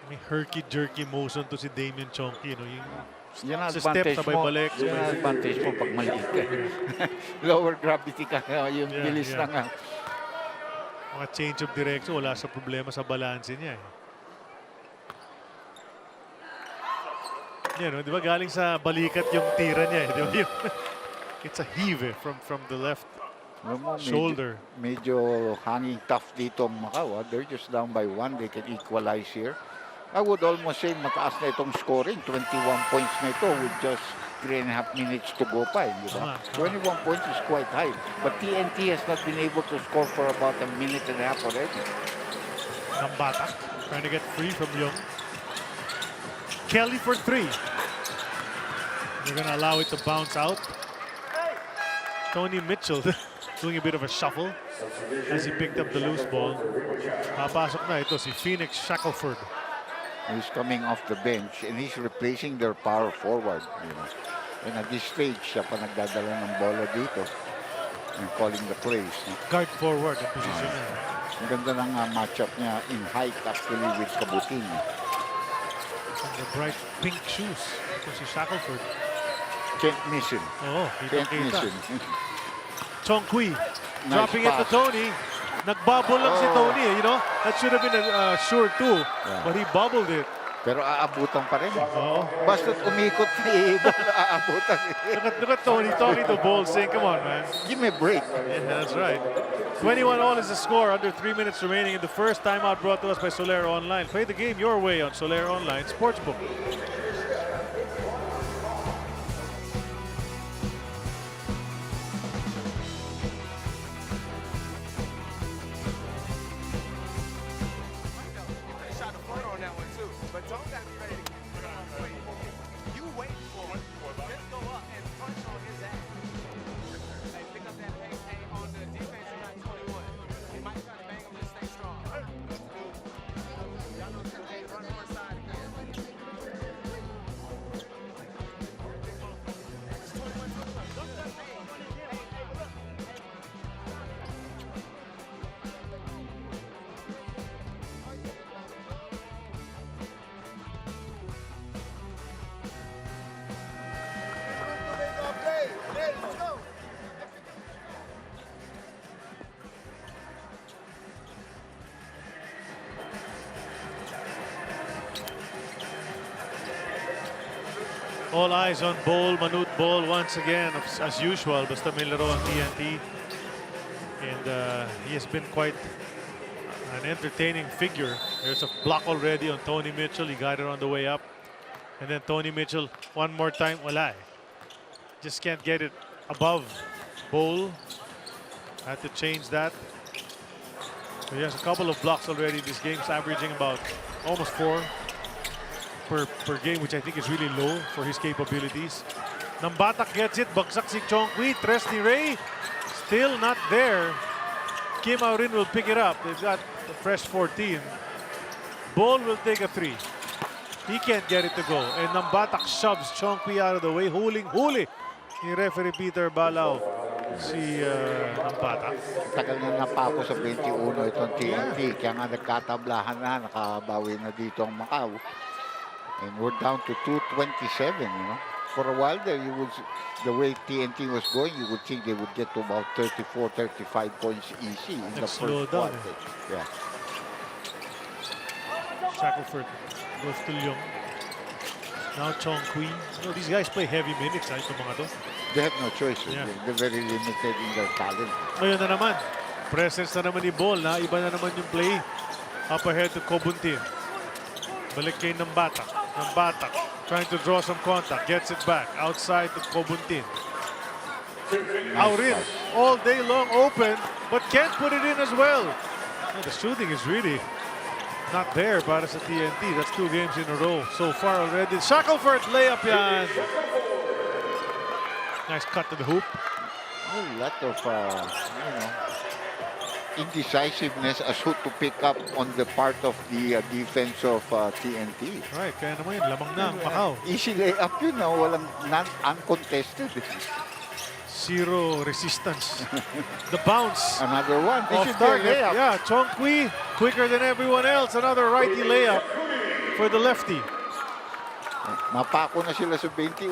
May herky-jerky motion to si Damian Chonky. No? Yan ang sa step, advantage sabay mo. balik. Yan ang advantage mo pag maliit ka. Lower gravity ka. Yung bilis yeah. lang. Mga change of direction, wala sa problema sa balance niya. Yan, no? Di ba galing sa balikat yung tira niya. Di ba? It's a heave from the left shoulder. Medyo hanging tough dito ang Macau. They're just down by 1. They can equalize here. I would almost say mataas na itong scoring. 21 points na ito with just 3.5 minutes to go pa. Diba? 21 points is quite high. But TNT has not been able to score for about a minute and a half already. Nambatak trying to get free from Young. Kelly for 3. They're going to allow it to bounce out. Tony Mitchell doing a bit of a shuffle as he picked up the loose ball. Papasok na ito si Phoenix Shackelford. He's coming off the bench and he's replacing their power forward. You know. And at this stage, siya pa nagdadala ng bola dito and calling the plays. Guard forward ang position niya. Ang ganda ng matchup niya in height actually with Kabutin. And the bright pink shoes. Ito si Shackelford. Can't miss him. Oh, Can't miss him. Chongqui Nice dropping it to pass. Tony. Nagbubble lang si Tony, you know? That should have been a sure two, but he bubbled it. Pero aabutan pa rin. Oo. Basta't umikot ni Ball, aabutan. Look at Tony talking to Ball, saying, come on, man. Give me a break. Yeah, that's right. 21 all is the score, under 3 minutes remaining in the first timeout brought to us by Solera Online. Play the game your way on Solera Online Sportsbook. Shot the front on that one too, but Tone got to be ready to wait. You wait for it. Just go up and punch on his ass. Hey, pick up that pace. Hey, on the defense, you got 21. He might try to bang him, just stay strong. Y'all know, hey, run one side again. It's 21. Play. Hey, let's go. All eyes on Ball, Manute Ball once again, as usual. Basta may laro ang TNT. And he has been quite an entertaining figure. There's a block already on Tony Mitchell. He got it on the way up. And then Tony Mitchell, one more time, wala eh. Just can't get it above Ball. Had to change that. So he has a couple of blocks already. This game's averaging about almost 4 per game, which I think is really low for his capabilities. Nambatak gets it. Bagsak si Chongqui. Tres ni Ray. Still not there. Kim Aurin will pick it up. They've got a fresh 14. Ball will take a 3. He can't get it to go. And Nambatak shoves Chongqui out of the way. Huli ni referee Peter Balao si Nambatak. Tagal na napako sa 21 itong TNT. Kaya nga nagkatablahan na, nakabawi na dito ang Macau. And we're down to 227, you know. For a while there, the way TNT was going, you would think they would get to about 34, 35 points easy in the Slow first down, quarter. Yeah. Shackelford goes to Leung. Now Chongqui. You know, these guys play heavy minutes, itong mga to. They have no choice. Yeah. They're very limited in their talent. Ngayon na naman. Presence na naman ni Ball na iba na naman yung play. Up ahead to Kobuntin. Balik kay Nambatak. Nambatak trying to draw some contact. Gets it back. Outside to Kobuntin. Aurin all day long open, but can't put it in as well. Oh, the shooting is really not there para sa TNT. That's 2 games in a row so far already. Shackelford layup yan. Nice cut to the hoop. A lot of, you know, indecisiveness as who to pick up on the part of the defense of TNT. Right, kaya naman yun, lamang na ang Macau. Easy layup yun, no? Walang uncontested. Zero resistance. The bounce. Another one. This Off is their target. layup. Yeah, Chongqui quicker than everyone else. Another righty layup for the lefty. Mapako na sila sa 21.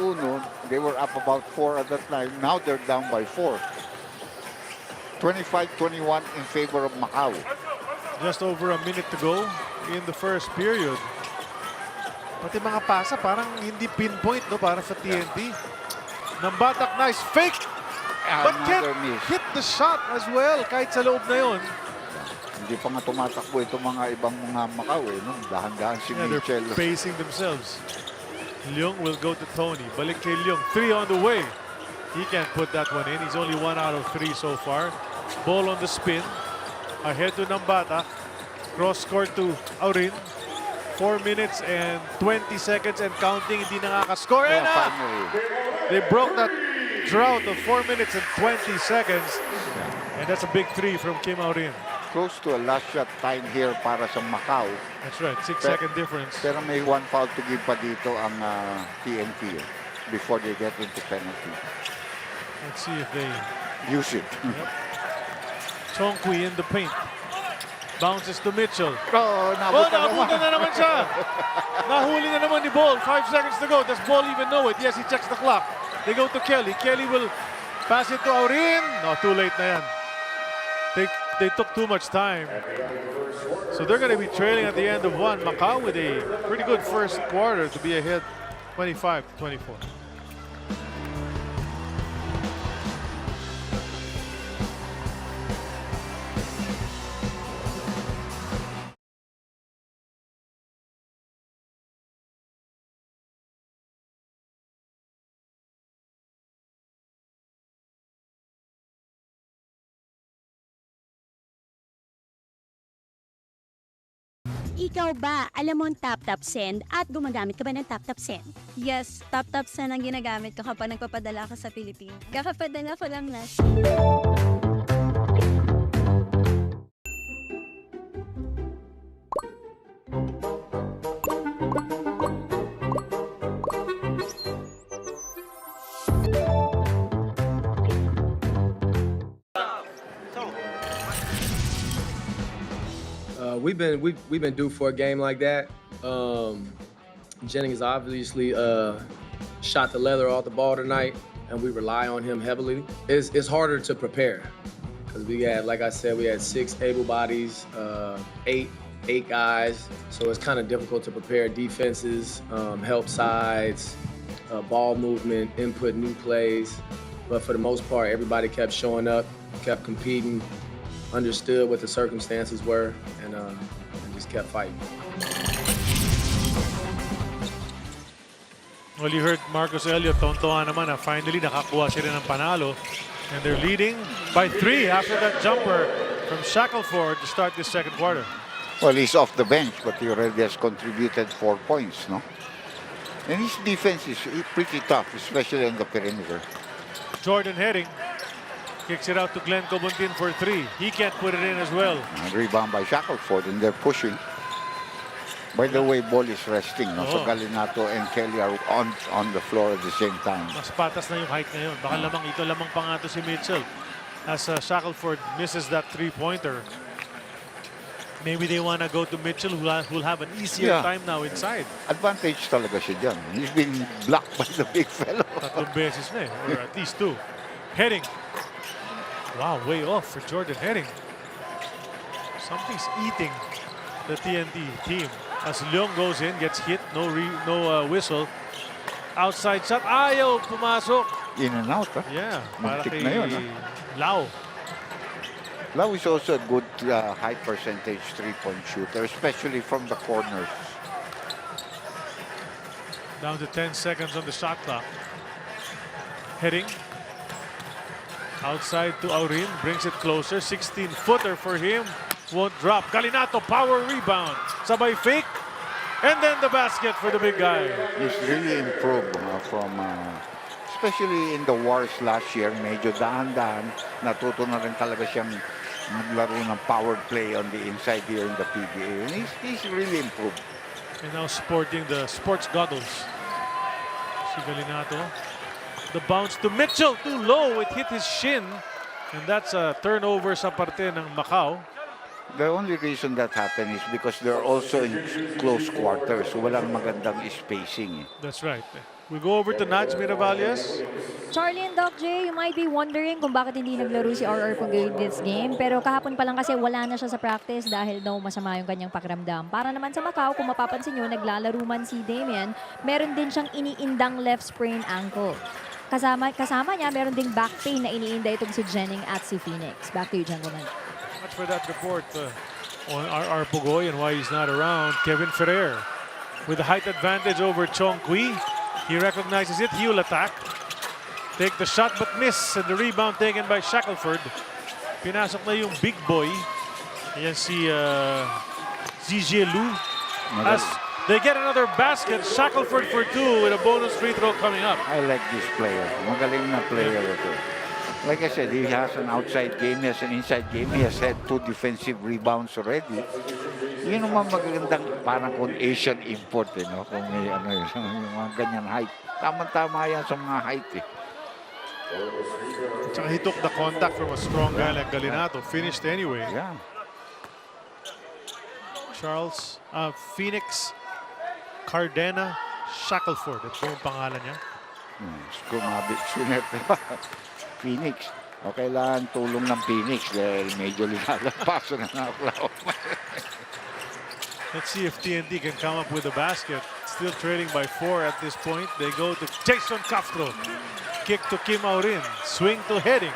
They were up about 4 at that time. Now they're down by 4. 25-21 in favor of Macau. Just over a minute to go in the first period. Pati mga pasa parang hindi pinpoint no para sa TNT. Nambatak, nice fake. But can't Another miss. hit the shot as well kahit sa loob na yun. Hindi pa nga tumatakbo itong mga ibang mga Macau eh. No? Dahan-dahan si Yeah, Mitchell. they're pacing themselves. Leung will go to Tony. Balik kay Leung. 3 on the way. He can't put that one in. He's only 1 out of 3 so far. Ball on the spin. Ahead to Nambata. Cross court to Aurin. 4 minutes and 20 seconds and counting. Hindi nakakascore. Yeah, And finally. they broke that drought of 4 minutes and 20 seconds. And that's a big 3 from Kim Aurin. Close to a last shot time here para sa Macau. That's right. 6-second difference. Pero may 1 foul to give pa dito ang TNT before they get into penalty. Let's see if they Use it. Chongqui in the paint. Bounces to Mitchell. Oh, Oh, naabutan na naman siya. Nahuli na naman ni Ball. 5 seconds to go. Does Ball even know it? Yes, he checks the clock. They go to Kelly. Kelly will pass it to Aurin. No, too late na yan. they took too much time. So they're going to be trailing at the end of one. Macau with a pretty good first quarter to be ahead 25-24. Ikaw ba, alam mo ang tap-tap send at gumagamit ka ba ng tap-tap send? Yes, tap-tap send ang ginagamit ko kapag nagpapadala ako sa Pilipinas. Kakapadala ko lang last. We've been due for a game like that. Jennings obviously shot the leather off the ball tonight, and we rely on him heavily. It's harder to prepare because we had, like I said, we had 6 able bodies, 8 guys, so it's kind of difficult to prepare defenses, help sides, ball movement, input new plays. But for the most part, everybody kept showing up, kept competing, understood what the circumstances were, and just kept fighting. Well, you heard Marcus Elliott, tontoan naman na finally nakakuha sila ng panalo. And they're leading by 3 after that jumper from Shackelford to start this second quarter. Well, he's off the bench, but he already has contributed 4 points, no? And his defense is pretty tough, especially on the perimeter. Jordan Herring kicks it out to Glenn Cobuntin for 3. He can't put it in as well. And rebound by Shackelford, and they're pushing. By the way, ball is resting, no? So Galinato and Kelly are on the floor at the same time. Mas patas na yung height ngayon. Baka lamang pa nga to si Mitchell. As Shackelford misses that 3-pointer. Maybe they want to go to Mitchell, who'll have an easier time now inside. Advantage talaga siya dyan. He's been blocked by the big fellow. Tatlong beses na eh, or at least 2. Herring. Wow, way off for Jordan Herring. Something's eating the TNT team. As Leong goes in, gets hit, no whistle. Outside shot, ayaw pumasok. In and out, huh? Yeah, para Muntik kay na yun, Lau. Lau is also a good high percentage three-point shooter, especially from the corners. Down to 10 seconds on the shot clock. Heading. Outside to Aurin, brings it closer. 16-footer for him. Won't drop. Galinato, power rebound. Sabay fake. And then the basket for the big guy. He's really improved from, especially in the wars last year. Medyo dahan-dahan. Natuto na rin talaga siyang maglaro ng power play on the inside here in the PBA. And he's really improved. And now sporting the sports goggles. Si Galinato. The bounce to Mitchell, too low. It hit his shin. And that's a turnover sa parte ng Macau. The only reason that happened is because they're also in close quarters. So walang magandang spacing. That's right. We go over to Naj Miravalles. Charlie and Doc J, you might be wondering kung bakit hindi naglaro si RR Pugoy this game. Pero kahapon pa lang kasi wala na siya sa practice dahil daw masama yung kanyang pakiramdam. Para naman sa Macau, kung mapapansin nyo, naglalaro man si Damian, meron din siyang iniindang left sprain ankle. Kasama niya, meron ding back pain na iniinda itong si Jennings at si Phoenix. Back to you, gentlemen. Much for that report on RR Pugoy and why he's not around. Kevin Ferrer with the height advantage over Chong Kui. He recognizes it. He will attack. Take the shot but miss. And the rebound taken by Shackelford. Pinasok na yung big boy. Ayan si Zijie Lu. As they get another basket. Shackelford for 2 with a bonus free throw coming up. I like this player. Magaling na player ito. Like I said, he has an outside game, he has an inside game. He has had 2 defensive rebounds already. Yun naman magagandang parang kung Asian import, no? Kung may yung mga ganyan height. Tama-tama yan sa mga height, Tsaka he took the contact from a strong guy like Galinato. Finished anyway. Yeah. Charles, Phoenix, Cardena, Shackelford. Ito yung pangalan niya. Sumabit, Phoenix. O kailangan tulong ng Phoenix dahil medyo linalapaso na ng Oklahoma. Let's see if TNT can come up with a basket. Still trailing by 4 at this point. They go to Jason Castro. Kick to Kim Aurin. Swing to Heading.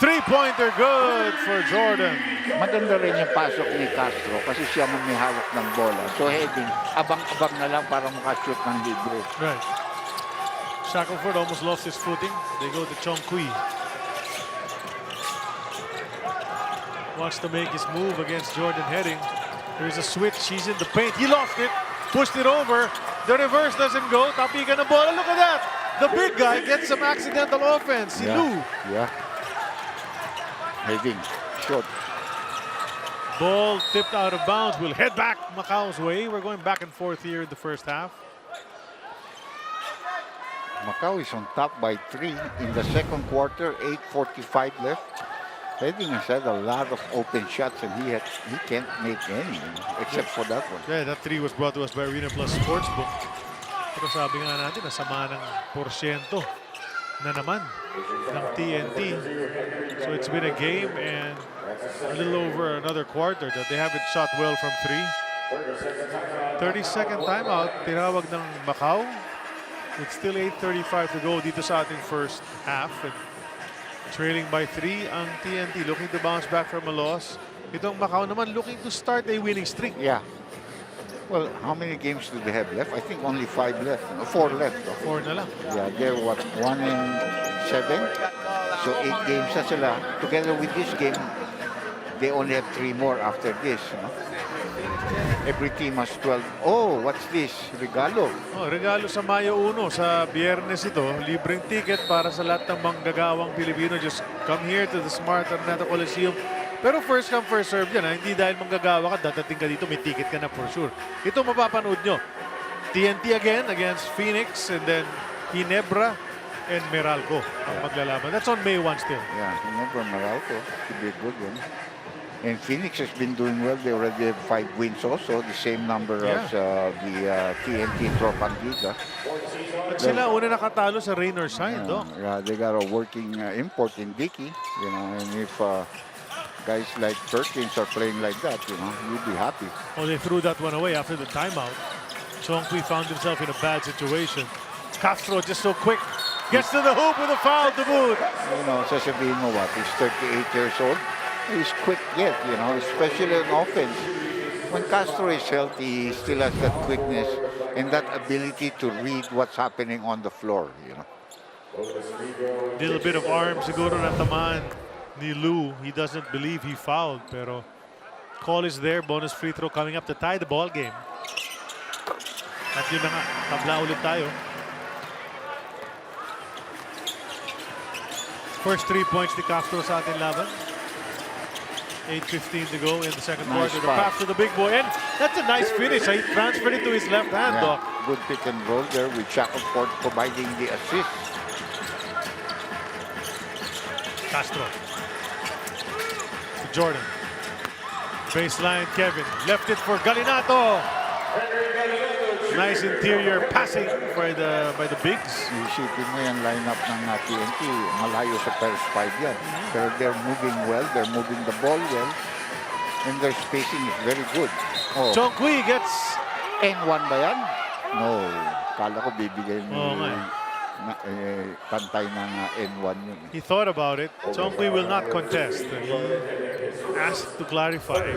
Three-pointer good for Jordan. Maganda rin yung pasok ni Castro kasi siya man may hawak ng bola. So Heading, abang-abang na lang para makashoot ng libre. Right. Shackelford almost lost his footing. They go to Chong Kui. Wants to make his move against Jordan Heading. There's a switch. He's in the paint. He lost it. Pushed it over. The reverse doesn't go. Tapikan ng bola. Look at that. The big guy gets some accidental offense. Si Lou. Yeah. Heading. Short. Ball tipped out of bounds. Will head back Macau's way. We're going back and forth here in the first half. Macau is on top by 3 in the second quarter. 8:45 left. Heading has had a lot of open shots and he can't make any except for that one. Yeah, that 3 was brought to us by Arena Plus Sportsbook. Pero sabi nga natin, nasama ng porsyento na naman ng TNT. So it's been a game and a little over another quarter that they haven't shot well from 3. 30-second timeout, tinawag ng Macau. It's still 8:35 to go dito sa ating first half. And trailing by 3 ang TNT, looking to bounce back from a loss. Itong Macau naman looking to start a winning streak. Yeah. Well, how many games do they have left? I think only 5 left. 4 left. 4 na lang. Yeah, they're what, 1-7? So 8 games na sila. Together with this game, they only have 3 more after this. You know? Every team has 12. Oh, what's this? Regalo. Oh, regalo sa Mayo 1 sa Biyernes ito. Libreng ticket para sa lahat ng manggagawang Pilipino. Just come here to the Smart Araneta Coliseum. Pero first come, first serve yan. Hindi dahil manggagawa ka, dadating ka dito, may ticket ka na for sure. Ito mapapanood nyo. TNT again against Phoenix and then Ginebra and Meralco ang maglalaban. That's on May 1 still. Yeah, Ginebra, Meralco. Could be a good one. And Phoenix has been doing well. They already have 5 wins also, the same number as the TNT Tropang Liga. At sila una nakatalo sa rain or shine, Doc. Yeah, they got a working import in Dickey, you know, and if guys like Perkins are playing like that, you know, you'd be happy. Oh, they threw that one away after the timeout. Chong Kui found himself in a bad situation. Castro just so quick. Gets to the hoop with a foul to boot. You know, sasabihin mo what, he's 38 years old. He's quick yet, you know, especially on offense. When Castro is healthy, he still has that quickness and that ability to read what's happening on the floor, you know. Little bit of arm siguro na tamaan ni Lou. He doesn't believe he fouled, pero call is there. Bonus free throw coming up to tie the ball game. At yun na nga, tabla ulit tayo. First 3 points ni Castro sa ating laban. 8:15 to go in the second quarter. The pass to the big boy. And that's a nice finish. He transferred it to his left hand, Doc. Good pick and roll there with Shackelford providing the assist. Castro. To Jordan. Baseline, Kevin. Left it for Galinato. Nice interior passing by the bigs. Isipin mo yung lineup ng TNT, malayo sa first 5 yan. Pero they're moving well, they're moving the ball well, and their spacing is very good. Oh. Chong Kui gets... N1 ba yan? No. Kala ko bibigay mo pantay ng N1 yun. He thought about it. Chong Kui will not contest. He asked to clarify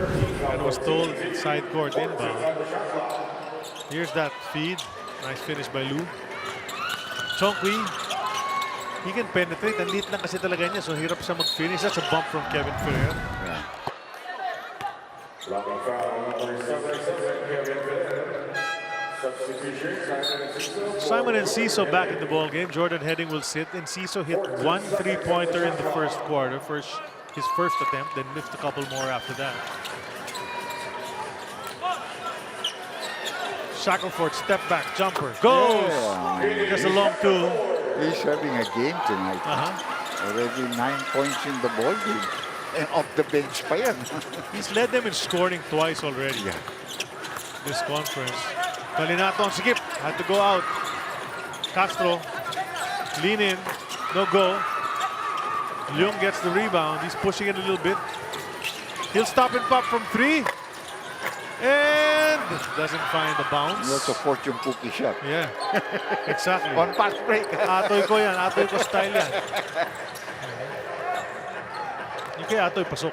and was told side court inbound. Here's that feed. Nice finish by Lou. Chong Kui, he can penetrate. Ang liit lang kasi talaga niya, so hirap siya mag-finish. That's a bump from Kevin Ferrer. Yeah. Simon and Ciso back in the ball game. Jordan Heading will sit, and Ciso hit 1 3-pointer in the first quarter. His first attempt, then missed a couple more after that. Shackelford, step back, jumper, goes! Yeah. Just a long 2. He's having a game tonight. Already 9 points in the ball game. And off the bench pa yan. He's led them in scoring twice already. Yeah. This conference. Galinato on skip, had to go out. Castro, lean in, no go. Leung gets the rebound. He's pushing it a little bit. He'll stop and pop from 3. And doesn't find the bounce. That's a fortune cookie shot. Yeah, exactly. On fast break. Atoy ko yan. Atoy ko style yan. Yung kay Atoy pasok.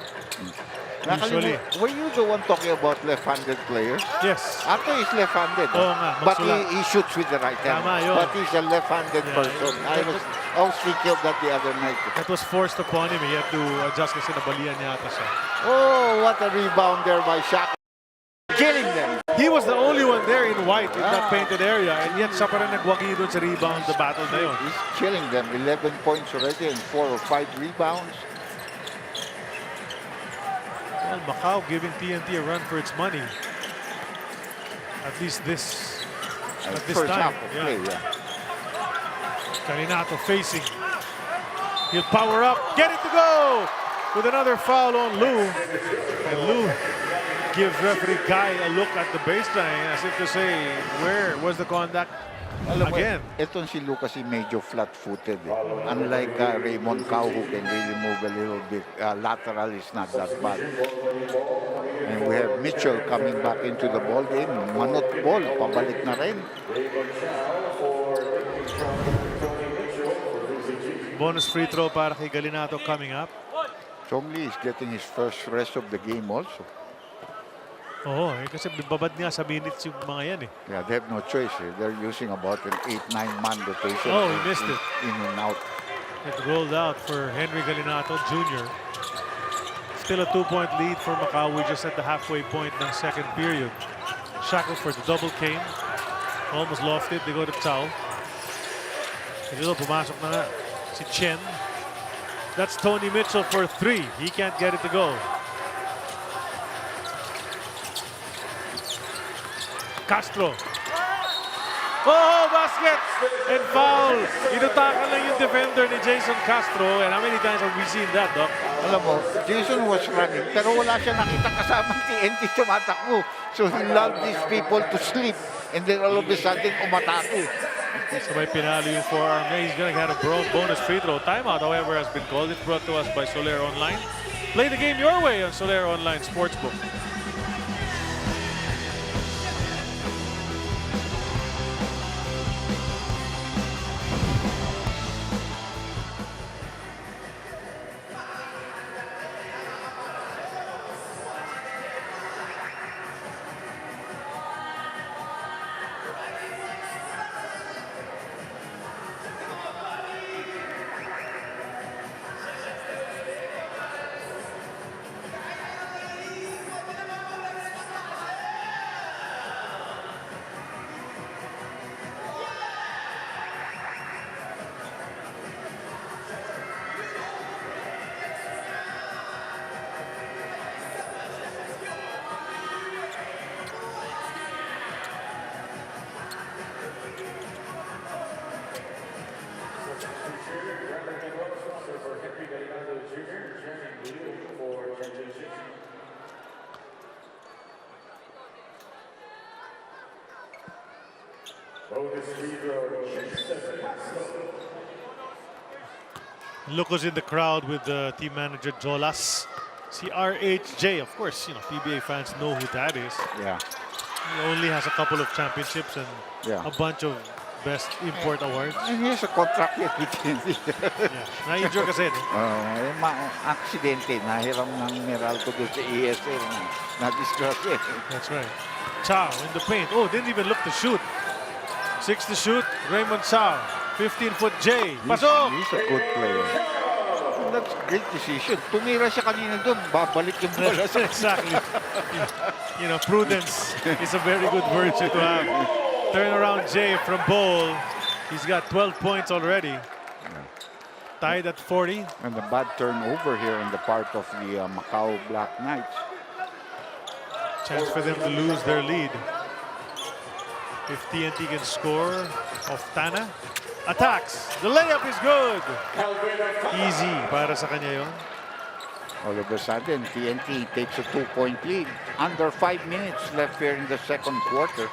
Usually. Were you the one talking about left-handed players? Yes. Ato is left-handed. Oo nga, But magsulat. he shoots with the right hand. Tama yun. But he's a left-handed person. I was thinking of that the other night. That was forced upon him. He had to adjust kasi nabalian niya ata siya. Oh, what a rebound there by Shaq. Killing them. He was the only one there in white in that painted area, and yet siya pa rin nagwagi doon sa rebound, the battle na yun. He's killing them. 11 points already and 4 or 5 rebounds. Well, Macau giving TNT a run for its money. At least this First time. half of play, yeah. Calinato facing. He'll power up, get it to go! With another foul on Lou. And Lou gives referee Guy a look at the baseline as if to say, where was the contact? Alam mo, Again. itong si Lucas is medyo flat-footed. Unlike Raymond Cao, who can really move a little bit. Lateral is not that bad. And we have Mitchell coming back into the ball game. Manot ball, pabalik na rin. Bonus free throw para kay Galinato coming up. Chongli is getting his first rest of the game also. Oo, kasi babad nga sa minutes yung mga yan eh. Yeah, they have no choice. They're using about an 8-9 man rotation. Oh, he missed it. In and out. It rolled out for Henry Galinato Jr. Still a 2-point lead for Macau. We're just at the halfway point ng second period. Shackelford, the double came. Almost lost it. They go to Chow. Dito pumasok na nga si Chen. That's Tony Mitchell for 3. He can't get it to go. Castro. Oh, basket! And foul! Inutakan lang yung defender ni Jason Castro. And how many times have we seen that, Doc? Alam mo, Jason was running, pero wala siya nakita kasama TNT tumatakbo. So he allowed these people to sleep. And then all of a sudden, umatake. Sabay pinalo yung forearm niya. He's gonna get a bonus free throw. Timeout, however, has been called. It's brought to us by Soler Online. Play the game your way on Soler Online Sportsbook. Look who's in the crowd with the team manager Jolas. See RHJ, of course, you know, PBA fans know who that is. Yeah. He only has a couple of championships and a bunch of best import awards. And he has a contract yet with TNT. Na-injure kasi. Aksidente, nahiram ng Meralco doon sa ESL na disgrasya. That's right. Chow in the paint. Oh, didn't even look to shoot. 6 to shoot, Raymond Chow. 15-foot J. Pasok! He's a good player. And that's a great decision. Tumira siya kanina doon, babalik yung bola. Exactly. You know, prudence is a very good virtue to have. Turnaround J from Bowl. He's got 12 points already. Tied at 40. And a bad turnover here on the part of the Macau Black Knights. Chance for them to lose their lead. If TNT can score off Tana. Attacks. The layup is good. Easy para sa kanya yun. All of a sudden, TNT takes a 2-point lead. Under 5 minutes left here in the second quarter.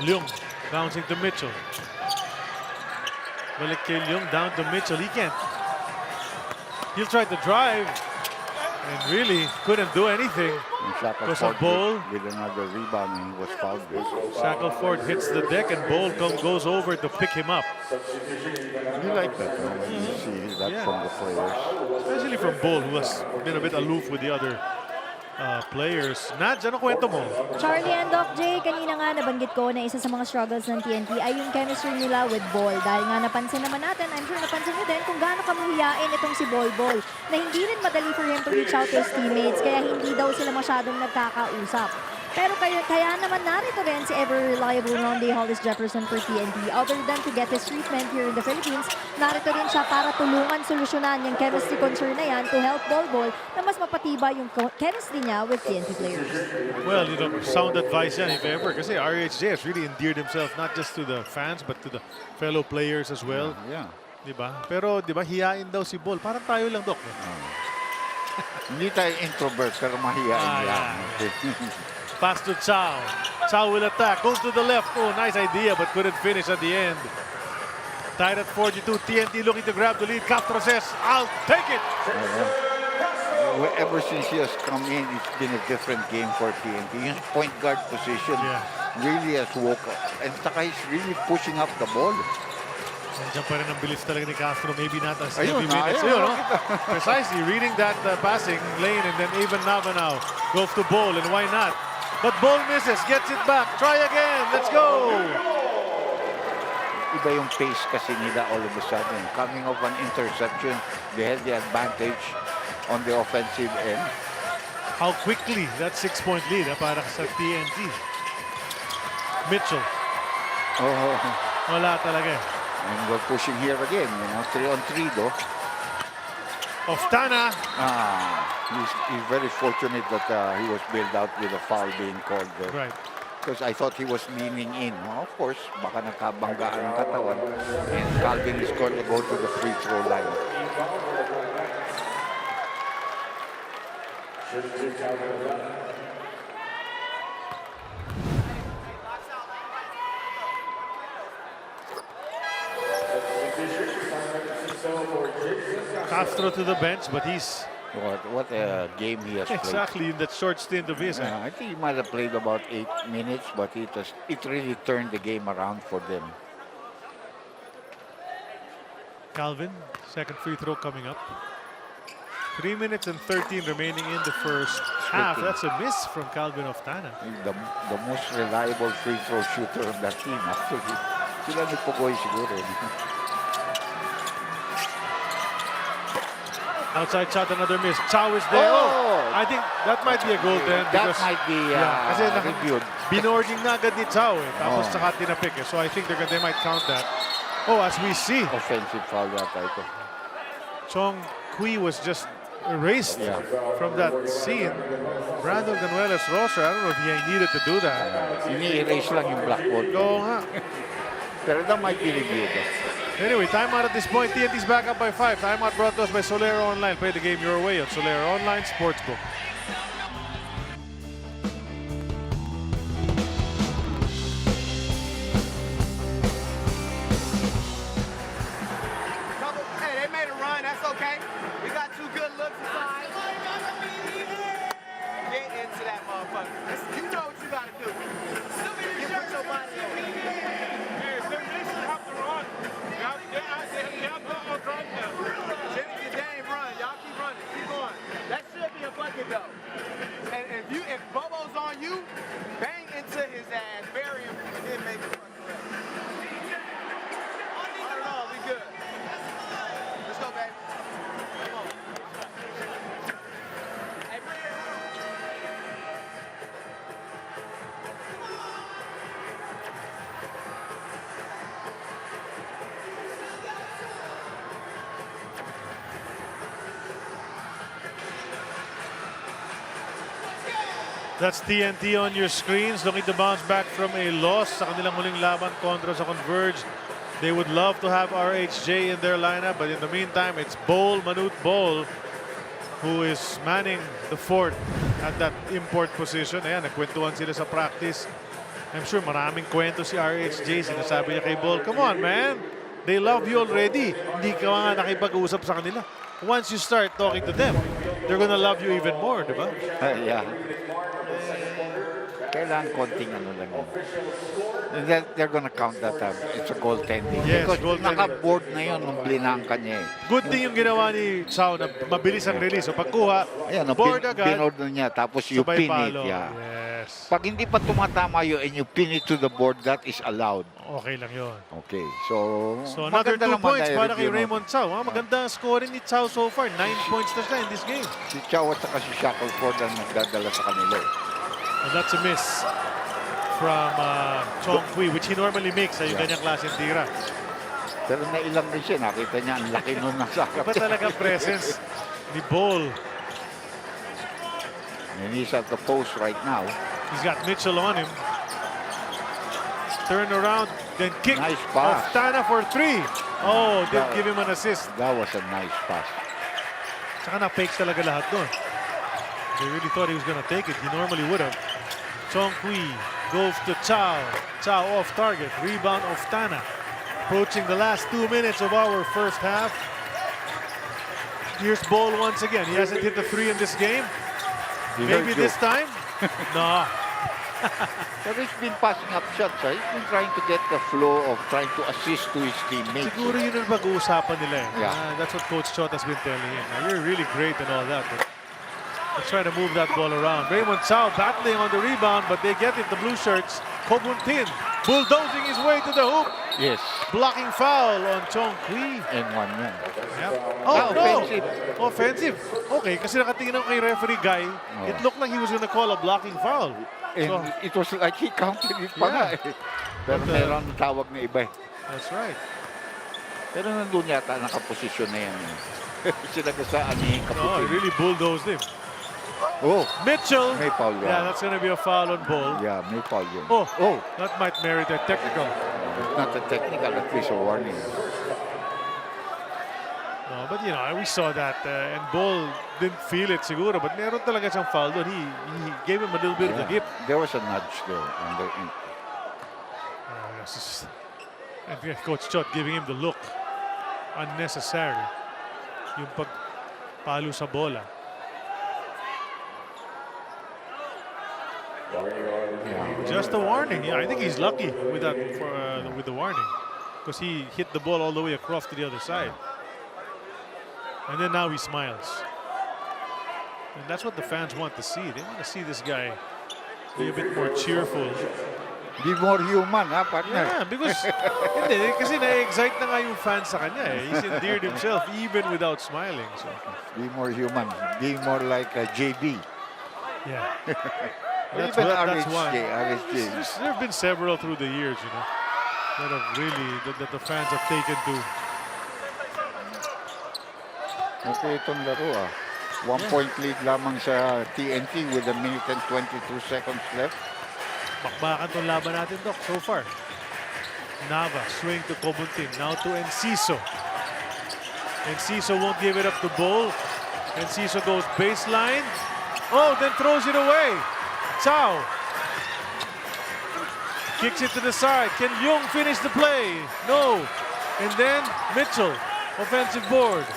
Leung bouncing to Mitchell. Balik kay Leung down to Mitchell. He can't. He'll try to drive and really couldn't do anything. Because of Bowl. With another rebound and he was fouled. Shackelford hits the deck and Bowl goes over to pick him up. You like that, no? When you see that from the players. Especially from Bowl, who has been a bit aloof with the other players. Nadj, ano kwento mo? Charlie and Doc J, kanina nga nabanggit ko na isa sa mga struggles ng TNT ay yung chemistry nila with Ball. Dahil nga napansin naman natin, I'm sure napansin nyo din kung gaano kamahiyain itong si Ball na hindi rin madali for him to reach out to his teammates, kaya hindi daw sila masyadong nagkakausap. Pero kaya naman narito rin si ever-reliable Ronde Hollis Jefferson for TNT. Other than to get his treatment here in the Philippines, narito rin siya para tulungan solusyonan yung chemistry concern na yan to help Ball na mas mapatiba yung chemistry niya with TNT players. Well, you know, sound advice yan if ever. Kasi RHJ has really endeared himself not just to the fans but to the fellow players as well. Yeah. Diba? Pero diba, hiyain daw si Ball. Parang tayo lang, Doc. Hindi tayo introvert pero mahihain lang. Pass to Chow. Chow will attack. Goes to the left. Oh, nice idea, but couldn't finish at the end. Tied at 42. TNT looking to grab the lead. Castro says, I'll take it. Ever since he has come in, it's been a different game for TNT. His point guard position really has woke up. And saka he's really pushing up the ball. Nandiyan pa rin ang bilis talaga ni Castro. Maybe not as heavy minutes. Ayun, no? Precisely, reading that passing lane, and then even Nava now goes to Ball, and why not? But Ball misses, gets it back. Try again. Let's go. Iba yung pace kasi nila all of a sudden. Coming off an interception, they had the advantage on the offensive end. How quickly that 6-point lead para sa TNT. Mitchell. Wala talaga. And we're pushing here again, you know, 3-on-3 though. Oftana. He's very fortunate that he was bailed out with a foul being called there. Right. Because I thought he was leaning in. Well, of course, baka nakabanggaan ang katawan. And Calvin is going to go to the free throw line. Castro to the bench, but he's... What a game he has played. Exactly, in that short stint of his. I think he might have played about 8 minutes, but it really turned the game around for them. Calvin, second free throw coming up. 3 minutes and 13 remaining in the first half. That's a miss from Calvin Oftana. The most reliable free throw shooter of that team, actually. Sila ni Pugoy siguro. Outside shot, another miss. Chow is there. Oh! I think that might be a goal then. That might be kasi reviewed. Binording na agad ni Chow eh. Tapos saka tinapik eh. So I think they might count that. Oh, as we see. Offensive foul yata ito. Chong Kui was just erased from that scene. Brandon Ganuelas Rosa, I don't know if he needed to do that. Ini-erase lang yung blackboard. Oo nga. Pero that might be reviewed. Anyway, timeout at this point. TNT's back up by 5. Timeout brought to us by Solero Online. Play the game your way on Solero Online Sportsbook. Hey, they made a run. That's okay. We got 2 good looks aside. Get into that motherfucker. You know what you got to do. You put your body on it. That should be a bucket though. And if Bobo's on you, bang into his ass, bury him, and then make it fucking right. All in all, we good. Let's go, baby. Come on. Hey, That's TNT on your screens. Looking to bounce back from a loss sa kanilang huling laban kontra sa Converge. They would love to have RHJ in their lineup, but in the meantime, it's Manute Bol, who is manning the fort at that import position. Ayan, nagkwentuhan sila sa practice. I'm sure maraming kwento si RHJ. Sinasabi niya kay Bol, come on, man. They love you already. Hindi ka nga nakipag-usap sa kanila. Once you start talking to them, they're gonna love you even more, di ba? Yeah. Kailangan konting ano lang yun. They're gonna count that it's a goaltending. Yes, because goaltending. naka-board na yun nung blinang kanya eh. Good thing yung ginawa ni Chow na mabilis ang release. So pagkuha, Ayan, board agad, binorder niya, tapos you sabay pin it. palo. Yeah. Yes. Pag hindi pa tumatama yun and you pin it to the board, that is allowed. Okay lang yun. Okay, so Another 2 maganda naman points dahil para kay yun, no? Raymond Chow. Maganda ang scoring ni Chow so far. 9 points na siya in this game. Si Chow at saka si Shackelford ang nagdadala sa kanila. And that's a miss from Chong Kui, which he normally makes sa yung ganyang klaseng tira. Pero nailang din siya. Nakita niya, ang laki nun nasa harap. Iba talaga presence ni Ball. And he's at the post right now. He's got Mitchell on him. Turn around, then kick. Nice pass. Of Tana for 3. Oh, didn't give him an assist. That was a nice pass. Tsaka na-fakes talaga lahat doon. They really thought he was gonna take it. He normally would have. Chong Kui goes to Chow. Chow off target. Rebound of Tana. Approaching the last 2 minutes of our first half. Here's Ball once again. He hasn't hit the 3 in this game. Maybe this time? No. But he's been passing up shots. He's been trying to get the flow of trying to assist to his teammates. Siguro yun ang pag-uusapan nila eh. Yeah. That's what Coach Chot has been telling him. You're really great and all that, but let's try to move that ball around. Raymond Chow battling on the rebound, but they get it, the blue shirts. Kobuntin bulldozing his way to the hoop. Yes. Blocking foul on Chong Kui. And one yan. Yep. Oh, no. Offensive. Offensive. Okay, kasi nakatingin ako kay referee Guy. It looked like he was gonna call a blocking foul. And So, it was like he counted it pa nga eh. Pero But, meron tawag na iba eh. that's right. Pero nandun yata nakaposisyon na yan. Sinagasaan ni No, he Kaputin. really bulldozed him. Oh, Mitchell. may foul yan. Yeah, that's gonna be a foul on Ball. Yeah, may foul yun. Oh, Oh, that might merit a technical. not a technical, at least a warning. No, but you know, we saw that and Ball didn't feel it siguro, but meron talaga siyang foul doon. He gave him a little bit of the gift. There was a nudge there. And Coach Chot giving him the look. Unnecessary. Yung pagpalo sa bola. Just a warning. Yeah, I think he's lucky with that with the warning, because he hit the ball all the way across to the other side. And then now he smiles. And that's what the fans want to see. They want to see this guy be a bit more cheerful. Be more human, ha, partner? Yeah, because hindi, kasi na-excite na nga yung fans sa kanya eh. He's endeared himself even without smiling. So. Be more human. Be more like JB. Yeah. That's one. RHJ. There have been several through the years, you know, that have really, that the fans have taken to. Okay, itong laro 1 point lead lamang sa TNT with 1 minute and 22 seconds left. Bakbakan tong laban natin, Doc, so far. Nava, swing to Kobuntin. Now to Enciso. Enciso won't give it up to Bol. Enciso goes baseline. Oh, then throws it away. Chow. Kicks it to the side. Can Young finish the play? No. And then Mitchell, offensive board.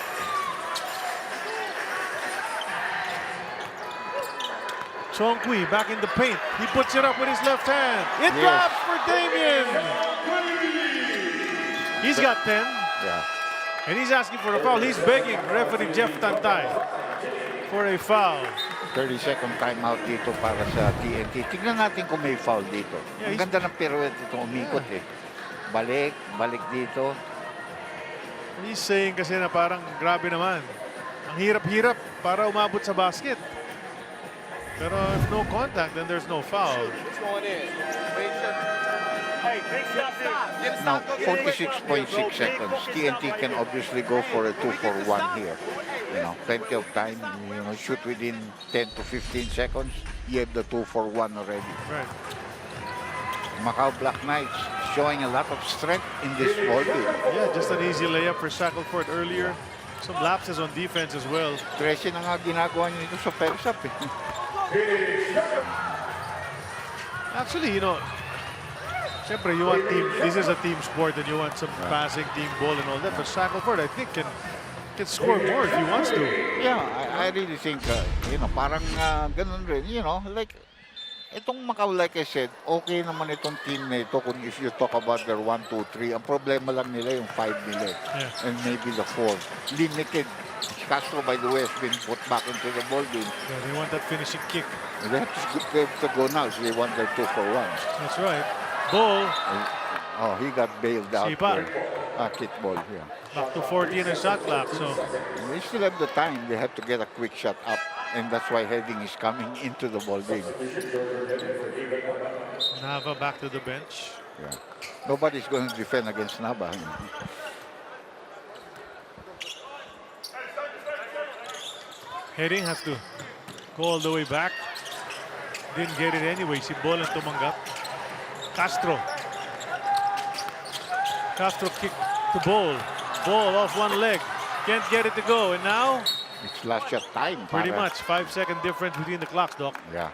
Chong Kui back in the paint. He puts it up with his left hand. It drops for Damien. He's got 10. Yeah. And he's asking for a foul. He's begging referee Jeff Tantay for a foul. 30-second timeout dito para sa TNT. Tignan natin kung may foul dito. Yeah, Ang ganda ng pirouette ito, umikot eh. Balik, balik dito. He's saying kasi na parang grabe naman. Ang hirap-hirap para umabot sa basket. Pero if no contact, then there's no foul. What's going in? Now, 46.6 seconds. TNT can obviously go for a 2-for-1 here. You know, plenty of time. You know, shoot within 10 to 15 seconds. You have the 2-for-1 already. Right. Macau Black Knights showing a lot of strength in this ball game. Yeah, just an easy layup for Shackelford earlier. Some lapses on defense as well. 13 na nga ginagawa niyo dito sa first half eh. Actually, you know, Siyempre, you want team. This is a team sport, and you want some passing, team ball, and all that. But Shackelford, I think, can score more if he wants to. Yeah, I really think, parang ganun rin, like, itong Macau, like I said, okay naman itong team na ito kung if you talk about their 1, 2, 3. Ang problema lang nila yung 5 nila and maybe the 4. Limited. Castro, by the way, has been put back into the ball game. Yeah, they want that finishing kick. They have to go now, so they want their 2 for 1. That's right. Ball. Oh, he got bailed out. Sipa. Kick ball, yeah. Back to 40 and a shot clock, so. They still have the time. They have to get a quick shot up. And that's why heading is coming into the ball game. Nava back to the bench. Yeah. Nobody's going to defend against Nava. Heading has to go all the way back. Didn't get it anyway. Si Ball ang tumanggap. Castro. Castro kick to Ball. Ball off one leg. Can't get it to go. And now? It's last shot time. Pretty much. 5-second difference between the clocks, Doc. Yeah.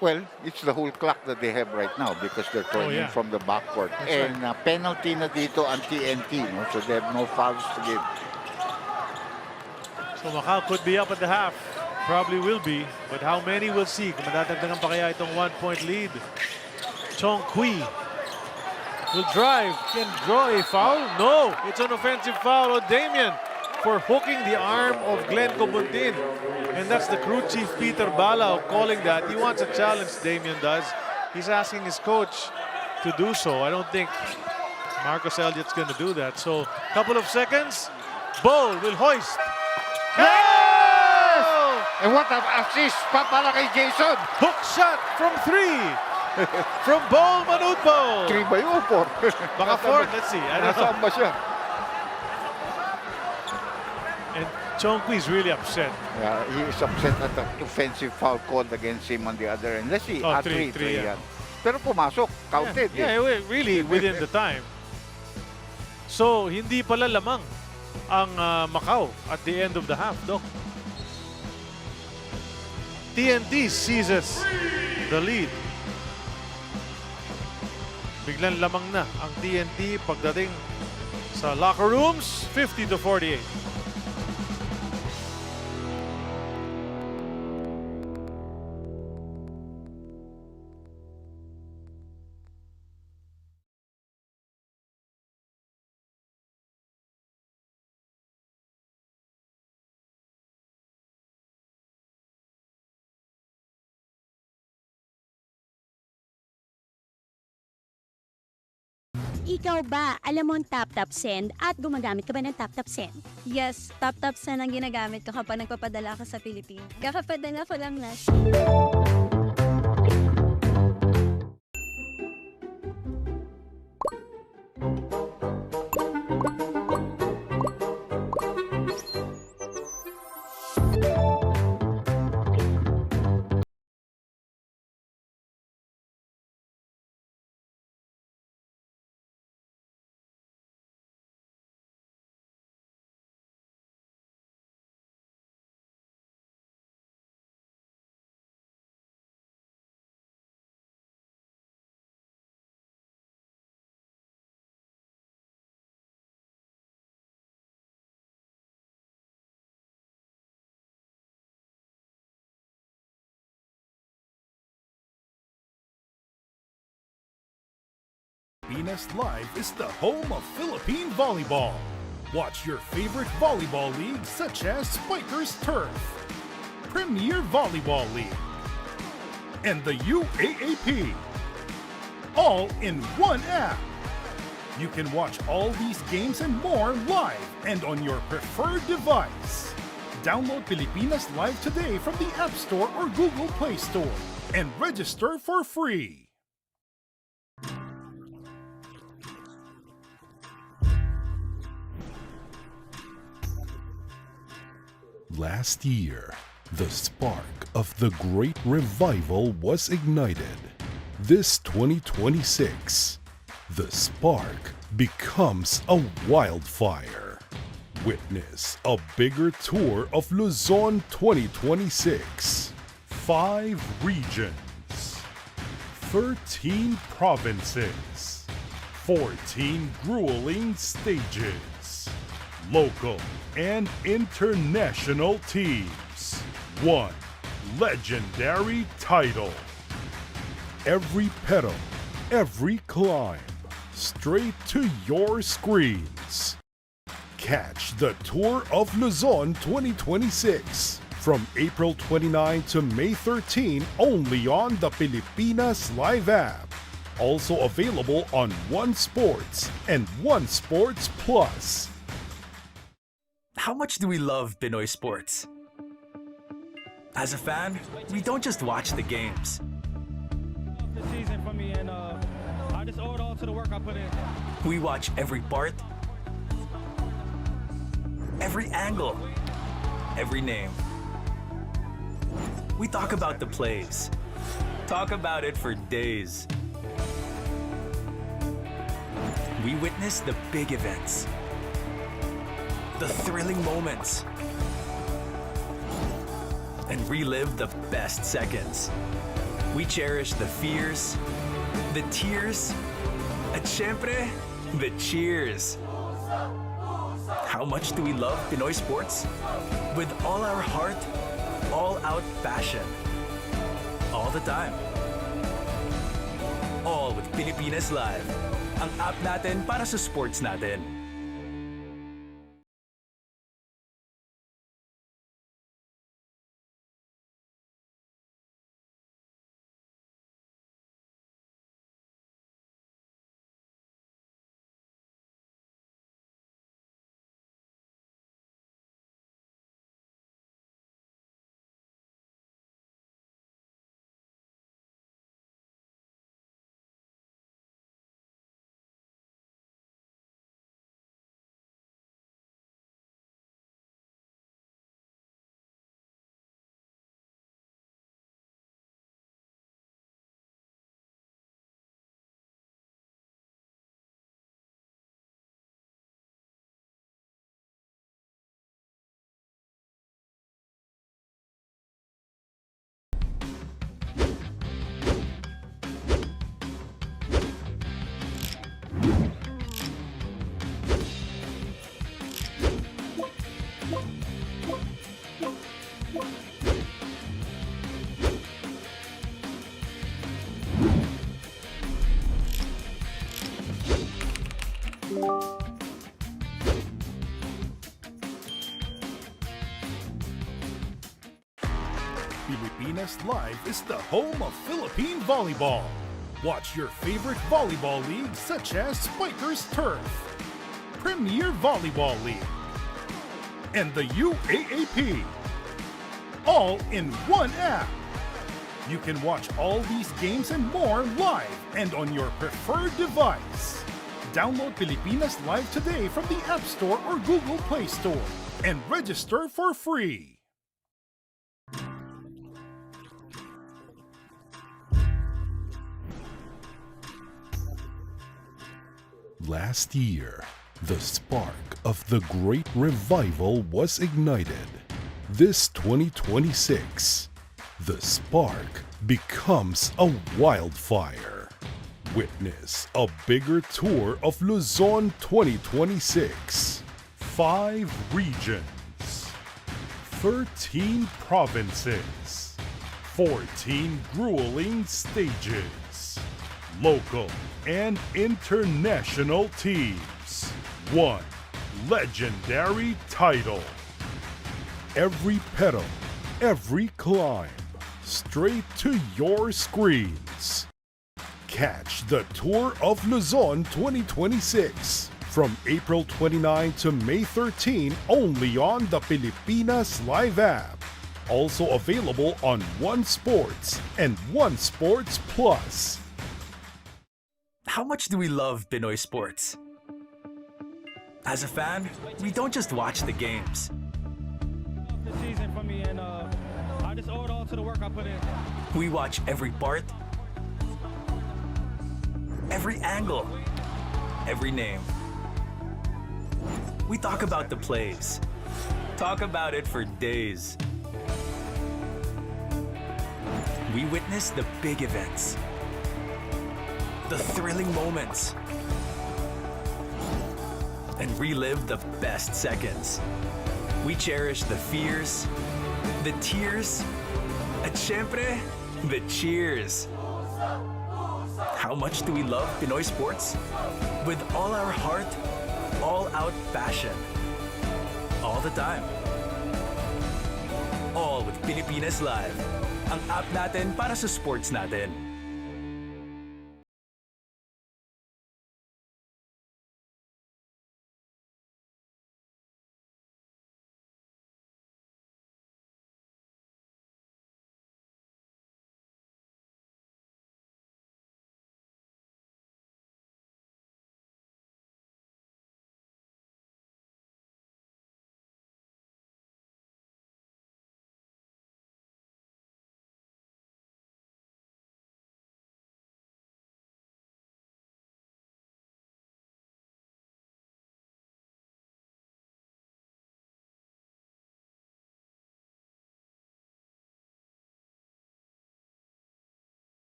Well, it's the whole clock that they have right now because they're throwing in from the backcourt. And penalty na dito ang TNT, no? So they have no fouls to give. So Macau could be up at the half. Probably will be. But how many we'll see? Kung matatagdagan pa kaya itong 1-point lead. Chong Kui will drive. Can draw a foul? No. It's an offensive foul on Damian for hooking the arm of Glenn Cobuntin. And that's the crew chief, Peter Bala, calling that. He wants a challenge, Damian does. He's asking his coach to do so. I don't think Marcos Elliott's going to do that. So, couple of seconds. Ball will hoist. Yes! And what an assist pa para kay Jason. Hook shot from 3. From Ball Manutbo. 3 ba yun? 4. Baka 4. Let's see. I don't know. Nasaan ba siya? And Chong Kui is really upset. Yeah, he is upset at the offensive foul called against him on the other end. Let's see. 3 yan. Pero pumasok. Counted. Yeah, really within the time. So, hindi pala lamang ang Macau at the end of the half, Doc. TNT seizes the lead. Biglang lamang na ang TNT pagdating sa locker rooms, 50-48. Ikaw ba, alam mo ang tap-tap send at gumagamit ka ba ng tap-tap send? Yes, tap-tap send ang ginagamit ko kapag nagpapadala ka sa Pilipinas. Kakapadala ko lang last. Pilipinas Live is the home of Philippine volleyball. Watch your favorite volleyball leagues such as Spikers Turf, Premier Volleyball League, and the UAAP, all in one app. You can watch all these games and more live and on your preferred device. Download Pilipinas Live today from the App Store or Google Play Store and register for free. Last year, the spark of the Great Revival was ignited. This 2026, the spark becomes a wildfire. Witness a bigger tour of Luzon 2026. 5 regions, 13 provinces, 14 grueling stages, local and international teams, one legendary title. Every pedal, every climb, straight to your screens. Catch the Tour of Luzon 2026 from April 29 to May 13 only on the Pilipinas Live app. Also available on One Sports and One Sports Plus. How much do we love Pinoy sports? As a fan, we don't just watch the games. This season for me, and I just owe it all to the work I put in. We watch every part, every angle, every name. We talk about the plays. Talk about it for days. We witness the big events, the thrilling moments, and relive the best seconds. We cherish the fears, the tears, at syempre, the cheers. How much do we love Pinoy sports? With all our heart, all-out passion. All the time. All with Pilipinas Live. Ang app natin para sa sports natin. Pilipinas Live is the home of Philippine volleyball. Watch your favorite volleyball leagues such as Spikers Turf, Premier Volleyball League, and the UAAP. All in one app. You can watch all these games and more live and on your preferred device. Download Pilipinas Live today from the App Store or Google Play Store and register for free. Last year, the spark of the Great Revival was ignited. This 2026, the spark becomes a wildfire. Witness a bigger tour of Luzon 2026. 5 regions, 13 provinces, 14 grueling stages, local and international teams, one legendary title. Every pedal, every climb, straight to your screens. Catch the Tour of Luzon 2026 from April 29 to May 13 only on the Pilipinas Live app. Also available on One Sports and One Sports Plus. How much do we love Pinoy sports? As a fan, we don't just watch the games. This season for me, and I just owe it all to the work I put in. We watch every part, every angle, every name. We talk about the plays. Talk about it for days. We witness the big events, the thrilling moments, and relive the best seconds. We cherish the fears, the tears, at syempre, the cheers. How much do we love Pinoy sports? With all our heart, all-out passion. All the time. All with Pilipinas Live. Ang app natin para sa sports natin.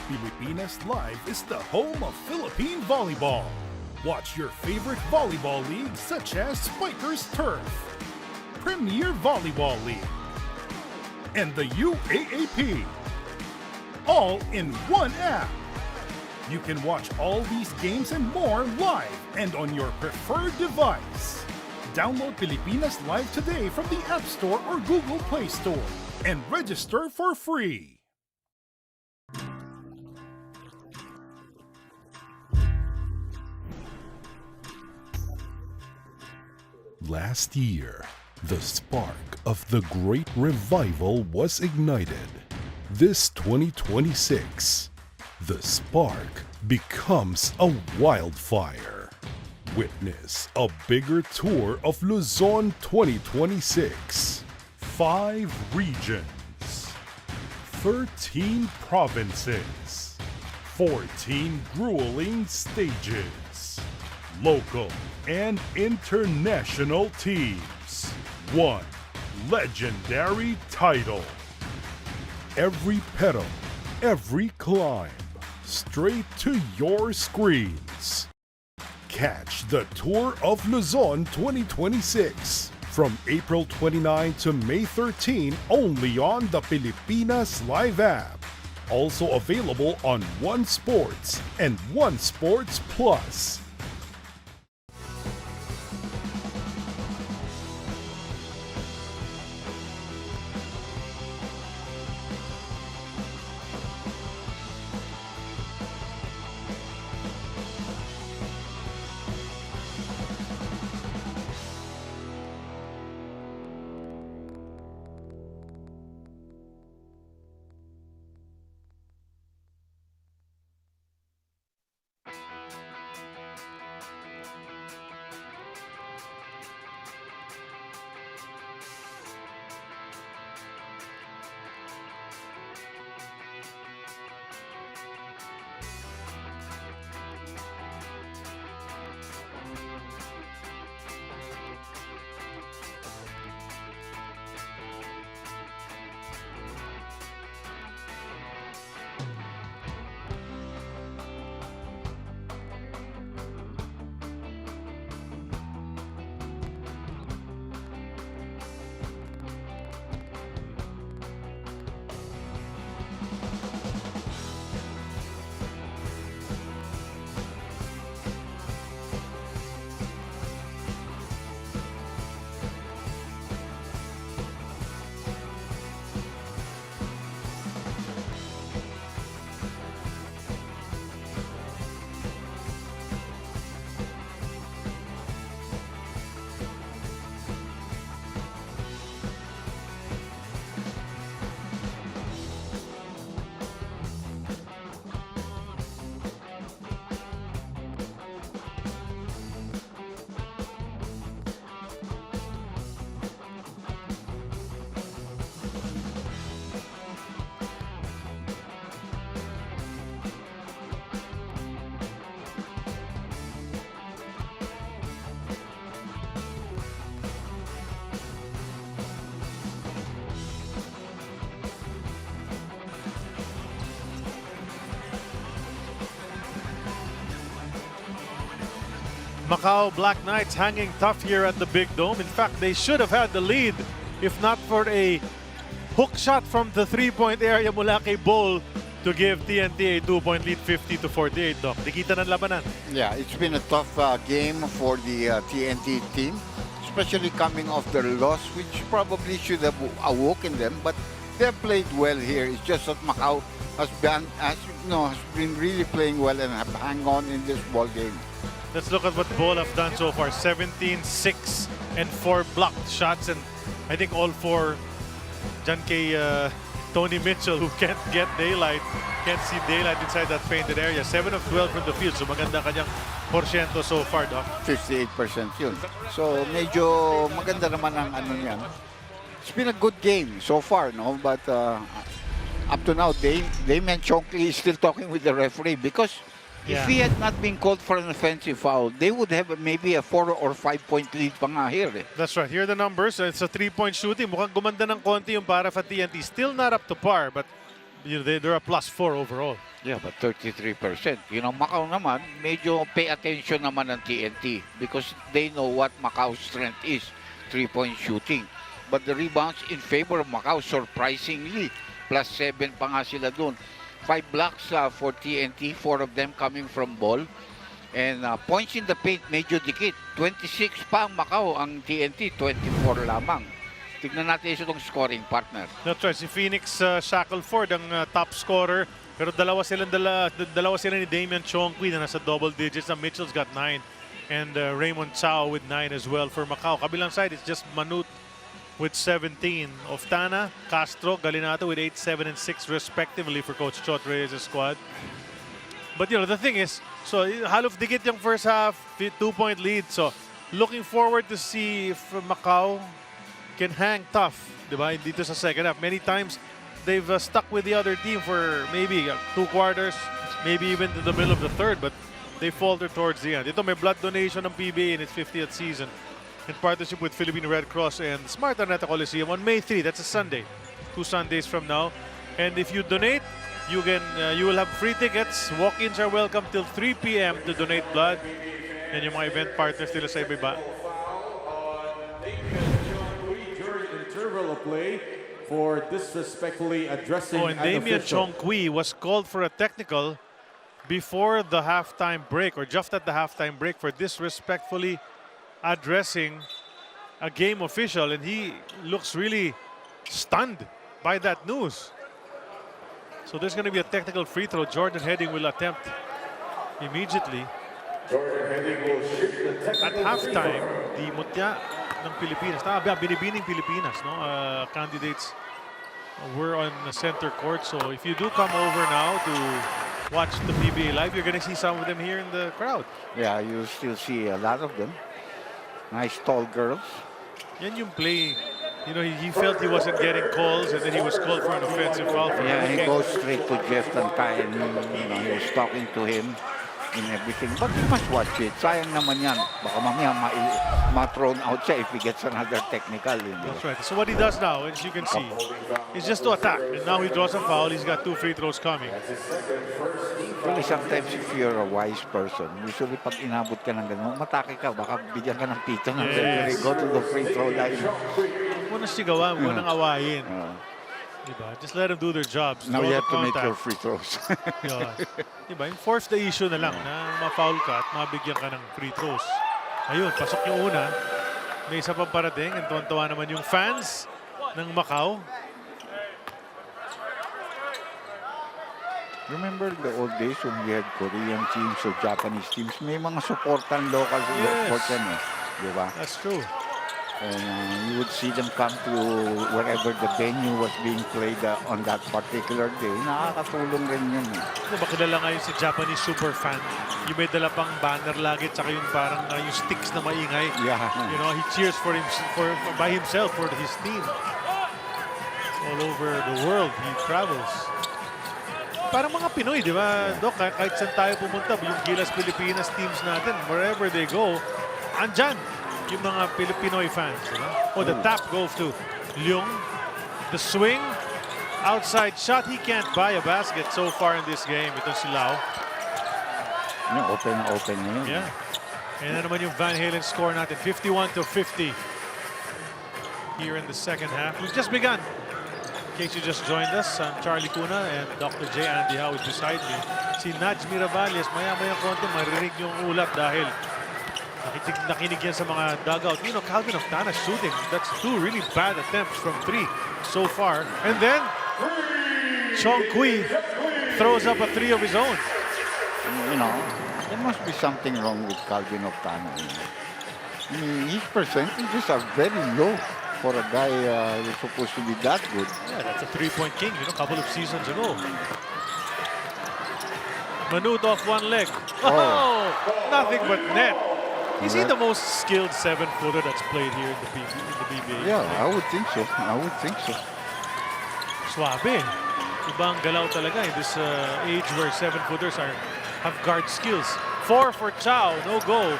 Pilipinas Live is the home of Philippine volleyball. Watch your favorite volleyball leagues such as Spikers Turf, Premier Volleyball League, and the UAAP. All in one app. You can watch all these games and more live and on your preferred device. Download Pilipinas Live today from the App Store or Google Play Store and register for free. Last year, the spark of the Great Revival was ignited. This 2026, the spark becomes a wildfire. Witness a bigger tour of Luzon 2026. 5 regions, 13 provinces, 14 grueling stages, local and international teams. 1 legendary title. Every pedal, every climb, straight to your screens. Catch the Tour of Luzon 2026 from April 29 to May 13 only on the Pilipinas Live app. Also available on One Sports and One Sports Plus. Macau Black Knights hanging tough here at the Big Dome. In fact, they should have had the lead if not for a hook shot from the three-point area mula kay Bowl to give TNT a 2-point lead, 50-48, Doc. Dikita ng labanan. Yeah, it's been a tough game for the TNT team, especially coming off their loss, which probably should have awoken them, but they have played well here. It's just that Macau has been really playing well and have hung on in this ball game. Let's look at what Bowl have done so far. 17, 6, and 4 blocked shots, and I think all 4 dyan kay Tony Mitchell, who can't get daylight, can't see daylight inside that painted area. 7 of 12 from the field, so maganda kanyang porsyento so far, Doc. 58% yun. So medyo maganda naman ang ano niyan. It's been a good game so far, no? But up to now, Damian Chonkley is still talking with the referee because if he had not been called for an offensive foul, they would have maybe a 4 or 5 point lead pa nga here. That's right. Here are the numbers. It's a 3-point shooting. Mukhang gumanda ng konti yung para sa TNT. Still not up to par, but you know, they're a +4 overall. Yeah, but 33%. You know, Macau naman, medyo pay attention naman ng TNT because they know what Macau's strength is, 3-point shooting. But the rebounds in favor of Macau, surprisingly, +7 pa nga sila dun. 5 blocks for TNT, 4 of them coming from Ball. And points in the paint, medyo dikit. 26 pa ang Macau, ang TNT, 24 lamang. Tignan natin itong scoring partner. That's right. Si Phoenix Shackelford ang top scorer. Pero dalawa sila ni Damian Chonkley na nasa double digits. Mitchell's got 9. And Raymond Chao with 9 as well for Macau. Kabilang side, it's just Manut with 17. Oftana, Castro, Galinato with 8, 7, and 6 respectively for Coach Chot Reyes' squad. But you know, the thing is, so half dikit yung first half, 2-point lead. So looking forward to see if Macau can hang tough, diba? Dito sa second half. Many times they've stuck with the other team for maybe 2 quarters, maybe even to the middle of the third, but they falter towards the end. Ito may blood donation ng PBA in its 50th season in partnership with Philippine Red Cross and Smart Araneta Coliseum on May 3. That's a Sunday, 2 Sundays from now. And if you donate, you will have free tickets. Walk-ins are welcome till 3 p.m. to donate blood. And yung mga event partners nila sa iba-iba. Interval of play for disrespectfully addressing and Damian Chonkley was called for a technical before the halftime break, or just at the halftime break, for disrespectfully addressing a game official, and he looks really stunned by that news. So there's going to be a technical free throw. Jordan Heading will attempt immediately. At halftime, the mutya ng Pilipinas, binibining Pilipinas, no? Candidates were on the center court. So if you do come over now to watch the PBA live, you're going to see some of them here in the crowd. Yeah, you still see a lot of them. Nice tall girls. Yan yung play. You know, he felt he wasn't getting calls, and then he was called for an offensive foul. Yeah, he goes straight to Jeff Tantay, and he was talking to him and everything. But you must watch it. Sayang naman yan. Baka mamaya ma-thrown out siya if he gets another technical. That's right. So what he does now, as you can see, is just to attack. And now he draws a foul. He's got 2 free throws coming. Really, sometimes if you're a wise person, usually pag inabot ka ng gano'n, matake ka, baka bigyan ka ng pito ng referee. Go to the free throw line. Huwag mo nang sigawan, huwag mo nang awayin. Diba? Just let them do their jobs. Now you have to make your free throws. Diba? Enforce the issue na lang na ma-foul ka at mabigyan ka ng free throws. Ayun, pasok yung una. May isa pang parating. And tuwan-tuwa naman yung fans ng Macau. Remember the old days when we had Korean teams or Japanese teams? May mga supportan local sports yan eh. Diba? That's true. And you would see them come to wherever the venue was being played on that particular day. Nakakatulong rin yun. Diba, kilala nga yung si Japanese super fan. Yung may dala pang banner lagi, tsaka yung parang yung sticks na maingay. Yeah. You know, he cheers for by himself for his team. All over the world, he travels. Parang mga Pinoy, di ba? Dok, kahit saan tayo pumunta, yung Gilas Pilipinas teams natin, wherever they go, andyan yung mga Pinoy fans. Diba? Oh, the tap goes to Leung. The swing, outside shot. He can't buy a basket so far in this game. Ito si Lau. Open na yun. Yeah. And naman yung Van Halen score natin, 51-50 here in the second half. We've just begun. In case you just joined us, I'm Charlie Cuna and Dr. J. Andy Howe is beside me. Si Naj Mirabales, maya-maya konti marinig yung ulat dahil nakinig yan sa mga dugout. You know, Calvin Oftana shooting. That's 2 really bad attempts from 3 so far. And then, Chong Kui throws up a 3 of his own. You know, there must be something wrong with Calvin Oftana. I mean, his percentages are very low for a guy who's supposed to be that good. Yeah, that's a 3-point king, you know, a couple of seasons ago. Manute off one leg. Oh, nothing but net. Is he the most skilled 7-footer that's played here in the PBA? Yeah, I would think so. I would think so. Swabe. Ibang galaw talaga in this age where 7-footers have guard skills. 4 for Chow, no go.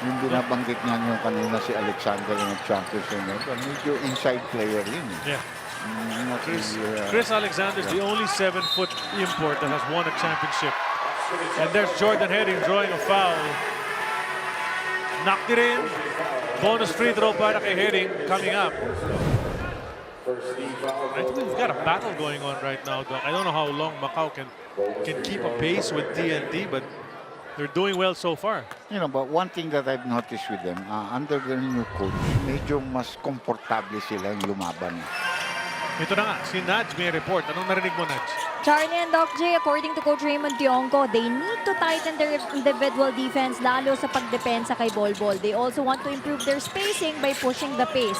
Yung binabanggit niya yung kanina si Alexander ng Champions League, medyo inside player yun. Yeah. Chris Alexander's the only 7-foot import that has won a championship. And there's Jordan Heading drawing a foul. Knocked it in. Bonus free throw para kay Heading coming up. I think we've got a battle going on right now, Doc. I don't know how long Macau can keep a pace with TNT, but they're doing well so far. You know, but one thing that I've noticed with them, under the new coach, medyo mas komportable sila yung lumaban. Ito na nga, si Naj may report. Anong narinig mo, Naj? Charlie and Doc J, according to Coach Raymond Tionco, they need to tighten their individual defense lalo sa pagdepensa kay Bolbol. They also want to improve their spacing by pushing the pace.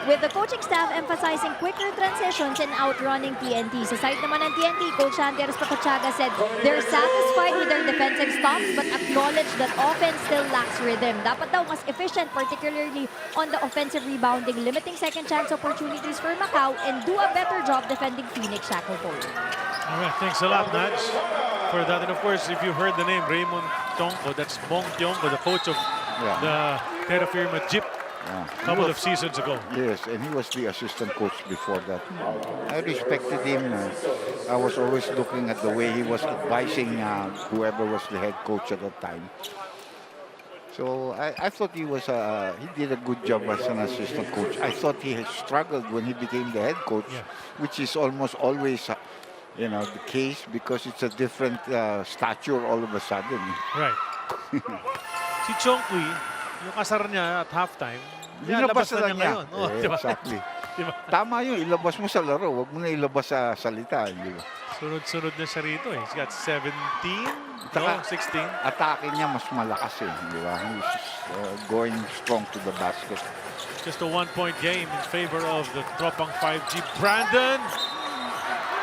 With the coaching staff emphasizing quicker transitions and outrunning TNT. Sa side naman ng TNT, Coach Sandy Arespacochaga said they're satisfied with their defensive stops but acknowledge that offense still lacks rhythm. Dapat daw mas efficient, particularly on the offensive rebounding, limiting second chance opportunities for Macau, and do a better job defending Phoenix Shackleford. All right, thanks a lot, Naj, for that. And of course, if you heard the name Raymond Tionco, that's Bong Tionco, the coach of the Terra Firma Jeep. A couple of seasons ago. Yes, and he was the assistant coach before that. I respected him. I was always looking at the way he was advising whoever was the head coach at that time. So I thought he did a good job as an assistant coach. I thought he had struggled when he became the head coach, which is almost always the case because it's a different stature all of a sudden. Right. Si Chong Kui, yung kasar niya at halftime, ilabas na niya ngayon. Oh, diba? Exactly. Diba? Tama yun, ilabas mo sa laro. Huwag mo na ilabas sa salita. Diba? Sunod-sunod na siya rito. He's got 17, 16. Atake niya mas malakas Diba? He's going strong to the basket. Just a 1-point game in favor of the Tropang 5G. Brandon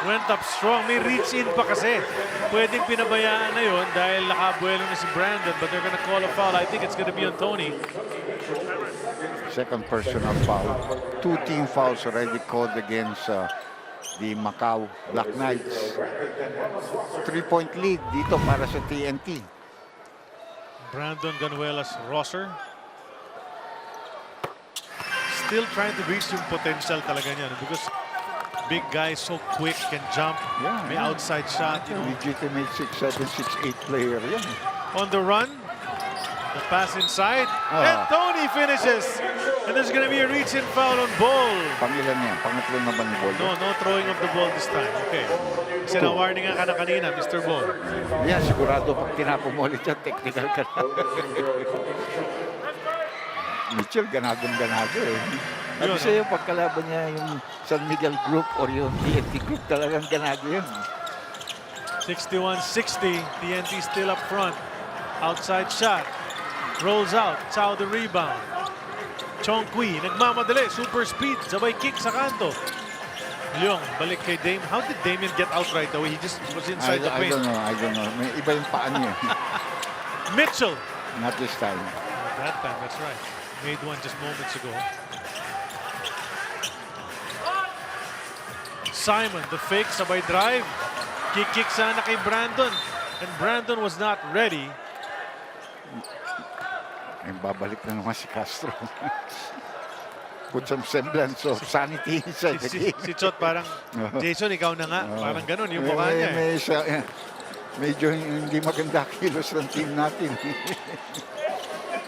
went up strong. May reach in pa kasi. Pwedeng pinabayaan na yun dahil nakabuelo na si Brandon, but they're gonna call a foul. I think it's gonna be on Tony. Second personal foul. 2 team fouls already called against the Macau Black Knights. 3-point lead dito para sa TNT. Brandon Ganuelas Rosser. Still trying to reach yung potential talaga niya because big guy, so quick, can jump. May outside shot. Legitimate 6'7", 6'8" player yan. On the run, the pass inside, and Tony finishes. And there's gonna be a reach-in foul on Ball. Pangilan niya? Pangatlo na ba ni Ball? No throwing of the ball this time. Okay. Kasi na-warning nga ka na kanina, Mr. Ball. Yeah, sigurado pag tinapo mo ulit yan, technical ka na. Mitchell, ganagong-ganago Sabi sa'yo, pagkalaban niya yung San Miguel Group or yung TNT Group, talagang ganado yun. 61-60, TNT still up front. Outside shot. Rolls out. Chow the rebound. Chong Kui, nagmamadali. Super speed. Sabay kick sa kanto. Leong, balik kay Dame. How did Damian get out right away? He just was inside the paint. I don't know. May iba yung paan niya. Mitchell. Not this time. That time, that's right. Made one just moments ago. Simon, the fake, sabay drive. Kick sana kay Brandon. And Brandon was not ready. Ay, babalik na naman si Castro. Put some semblance of sanity inside the game. Si Chot parang, Jason, ikaw na nga. Parang ganun yung mukha niya. Medyo hindi maganda kilos ng team natin.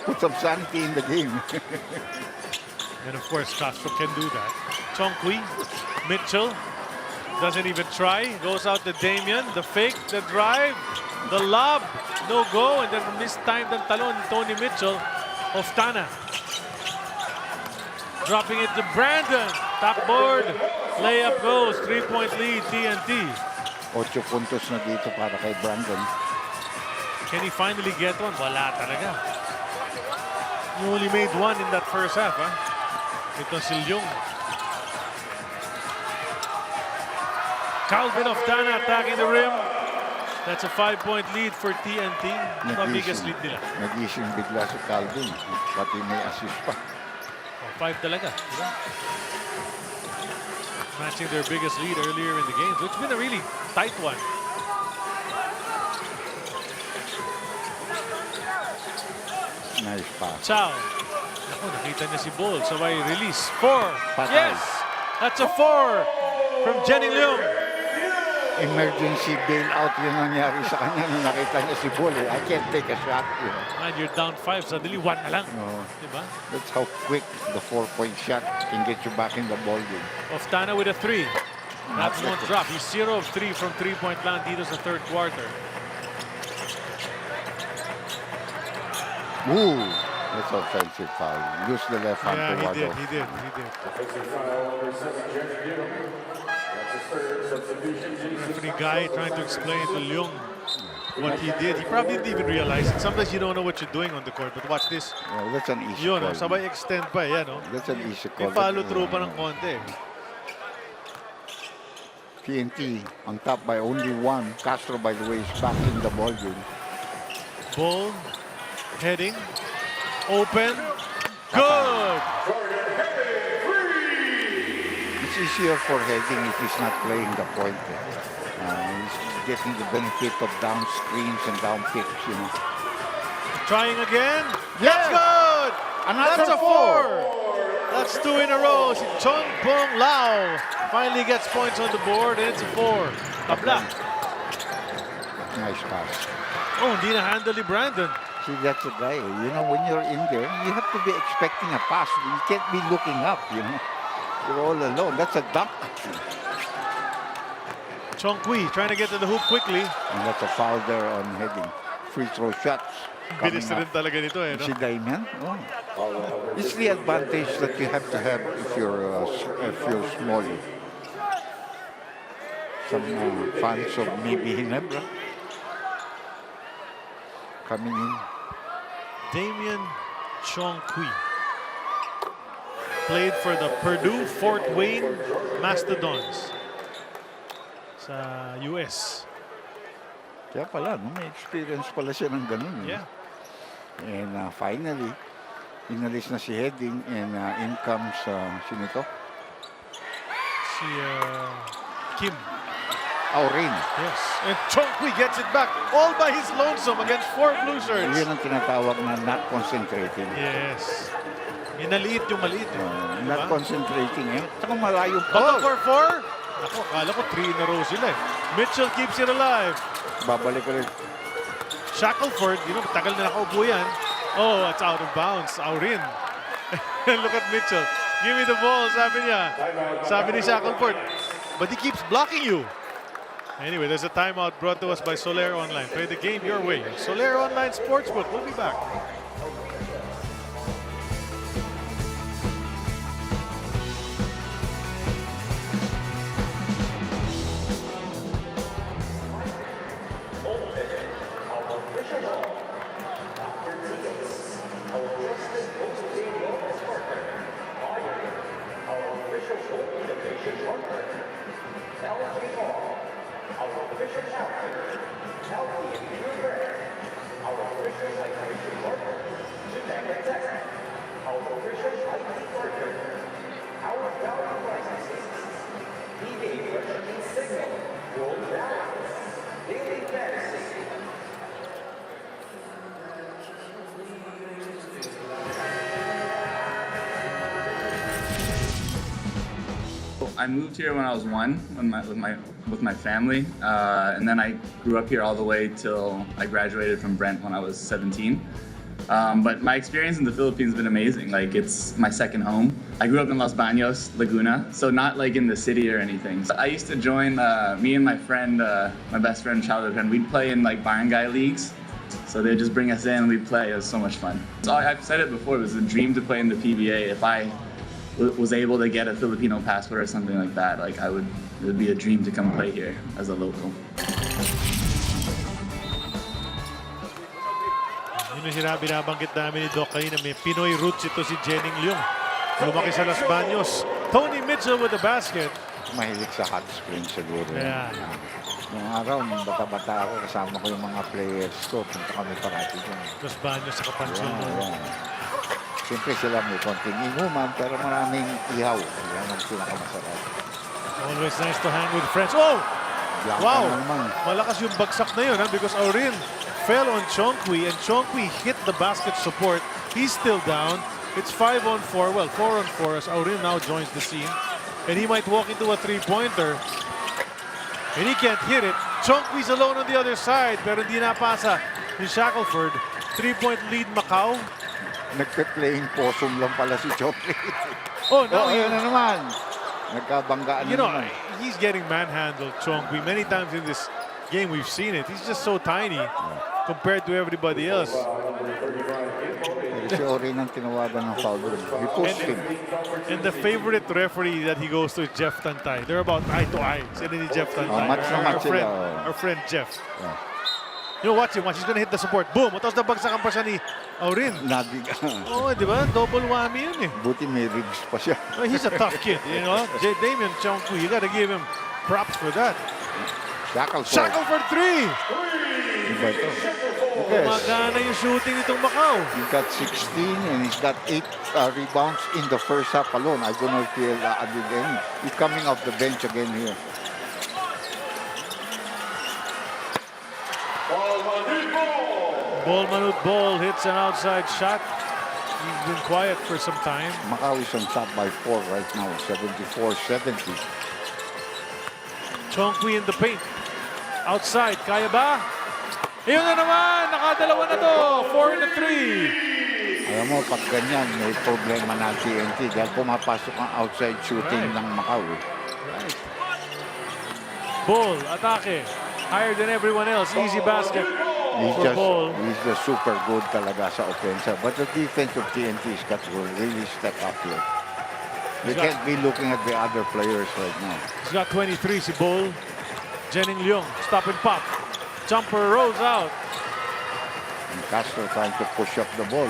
put some sanity in the game. And of course, Castro can do that. Chongqui, Mitchell, doesn't even try. Goes out to Damian. The fake, the drive, the lob, no go. And then this time, the talon, Tony Mitchell, Oftana. Dropping it to Brandon. Top board. Layup goes. 3-point lead, TNT. 8 puntos na dito para kay Brandon. Can he finally get one? Wala talaga. You only made one in that first half, huh? Ito si Leung. Calvin Oftana attacking the rim. That's a 5-point lead for TNT. Biggest lead nila. Nag-ising bigla si Calvin. Pati may assist pa. 5 talaga. Diba? Matching their biggest lead earlier in the game. So it's been a really tight one. Nice pass. Chow. Ako, nakita niya si Bol. Sabay release. 4. Yes! That's a 4 from Jenny Leung. Emergency bailout yung nangyari sa kanya nung nakita niya si Bol. I can't take a shot. Man, you're down 5. Suddenly, 1 na lang. Diba? That's how quick the 4-point shot can get you back in the ball game. Oftana with a 3. That won't drop. He's 0 of 3 from 3-point land dito sa third quarter. Ooh, that's offensive foul. Use the left hand to ward off. He did. Referee Guy trying to explain to Leung what he did. He probably didn't even realize it. Sometimes you don't know what you're doing on the court, but watch this. Oh, that's an easy Yun, call. sabay extend pa, yan, no? That's an easy call. May follow through pa ng konti. TNT on top by only 1. Castro, by the way, is back in the ball game. Ball, heading, open, good! It's easier for heading if he's not playing the point. He's getting the benefit of down screens and down picks, you know. Trying again. Yes! That's good! Another That's a 4! That's 2 in a row. Si Chong Pong Lau finally gets points on the board, and it's a 4. Tabla. Nice pass. Oh, hindi na-handle ni Brandon. See, that's the guy. You know, when you're in there, you have to be expecting a pass. You can't be looking up, you know. You're all alone. That's a dunk. Chongqui trying to get to the hoop quickly. And that's a foul there on heading. Free throw shots. Bilis na rin talaga nito, eh, no? Si Damian? Oh. It's the advantage that you have to have if you're small. Some fans of maybe Ginebra coming in. Damian Chongqui played for the Purdue Fort Wayne Mastodons sa US. Kaya pala, no? May experience pala siya ng ganun. Yeah. And finally, inalis na si Heading and in comes, sino ito? Si Kim. Aurin. Yes. And Chongqui gets it back all by his lonesome against 4 blue shirts. Yun ang tinatawag na not concentrating. Yes. Minaliit yung maliit. Not concentrating. Saka malayo Bottom for 4? Ako, akala ko 3 in a row sila. Mitchell keeps it alive. Babalik ulit. Shackelford, tagal na nakaupo yan. Oh, it's out of bounds. Aurin. Look at Mitchell. Give me the ball, sabi niya. Sabi ni Shackelford. But he keeps blocking you. Anyway, there's a timeout brought to us by Soler Online. Play the game your way. Soler Online Sportsbook. We'll be back. I moved here when I was 1 with my family, and then I grew up here all the way till I graduated from Brent when I was 17. But my experience in the Philippines has been amazing. Like, it's my second home. I grew up in Los Baños, Laguna, so not like in the city or anything. So I used to join, me and my friend, my best friend, childhood friend, we'd play in like barangay leagues. So they'd just bring us in and we'd play. It was so much fun. So I've said it before, it was a dream to play in the PBA. If I was able to get a Filipino passport or something like that, like it would be a dream to come play here as a local. Yun yung sinabi, nabanggit namin ni Doc kanina, may Pinoy roots ito si Jenning Leong. Lumaki sa Los Baños. Tony Mitchell with the basket. Mahilig sa hot spring siguro. Yeah. Noong araw, nung bata-bata ako, kasama ko yung mga players ko. Punta kami parati dyan. Los Baños sa Kapansin. Siyempre sila may konting inuman, pero maraming ihaw. Yan ang pinakamasarap. Always nice to hang with friends. Oh! Wow! Malakas yung bagsak na yun, because Aurin fell on Chongqui, and Chongqui hit the basket support. He's still down. It's 5-on-4. Well, 4-on-4 as Aurin now joins the scene. And he might walk into a three-pointer. And he can't hit it. Chongqui's alone on the other side, pero hindi napasa ni Shackelford. 3-point lead Macau. Nagpe-playing possum lang pala si Chongqui. Oh, no. Yun na naman. Nagkabanggaan na naman. He's getting manhandled, Chongqui. Many times in this game we've seen it. He's just so tiny compared to everybody else. Si Aurin ang tinawagan ng foul. He pushed him. And the favorite referee that he goes to is Jeff Tantay. They're about eye to eye. Sila ni Jeff Tantay. Match na match sila. Our friend Jeff. You know, watch him. He's gonna hit the support. Boom! Tapos nabagsakan pa siya ni Aurin. Nabig. Oh, di ba? Double whammy yun eh. Buti may ribs pa siya. Oh, he's a tough kid, you know. Damian Chongqui, you gotta give him props for that. Shackelford 3! Iba ito. Yes. Magana yung shooting nitong Macau. He got 16 and he's got 8 rebounds in the first half alone. I don't know if he'll add any. He's coming off the bench again here. Manut Ball hits an outside shot. He's been quiet for some time. Macau is on top by 4 right now, 74-70. Chongqui in the paint. Outside, kaya ba? Iyon na naman, nakadalawa na to. 4-3. Alam mo, pag ganyan, may problema na TNT dahil pumapasok ang outside shooting ng Macau. Right. Bull, atake. Higher than everyone else. Easy basket. He's just super good talaga sa offensive. But the defense of TNT's got to really step up here. They can't be looking at the other players right now. He's got 23 si Bull. Jenning Leong, stop and pop. Jumper rolls out. And Castro trying to push up the ball.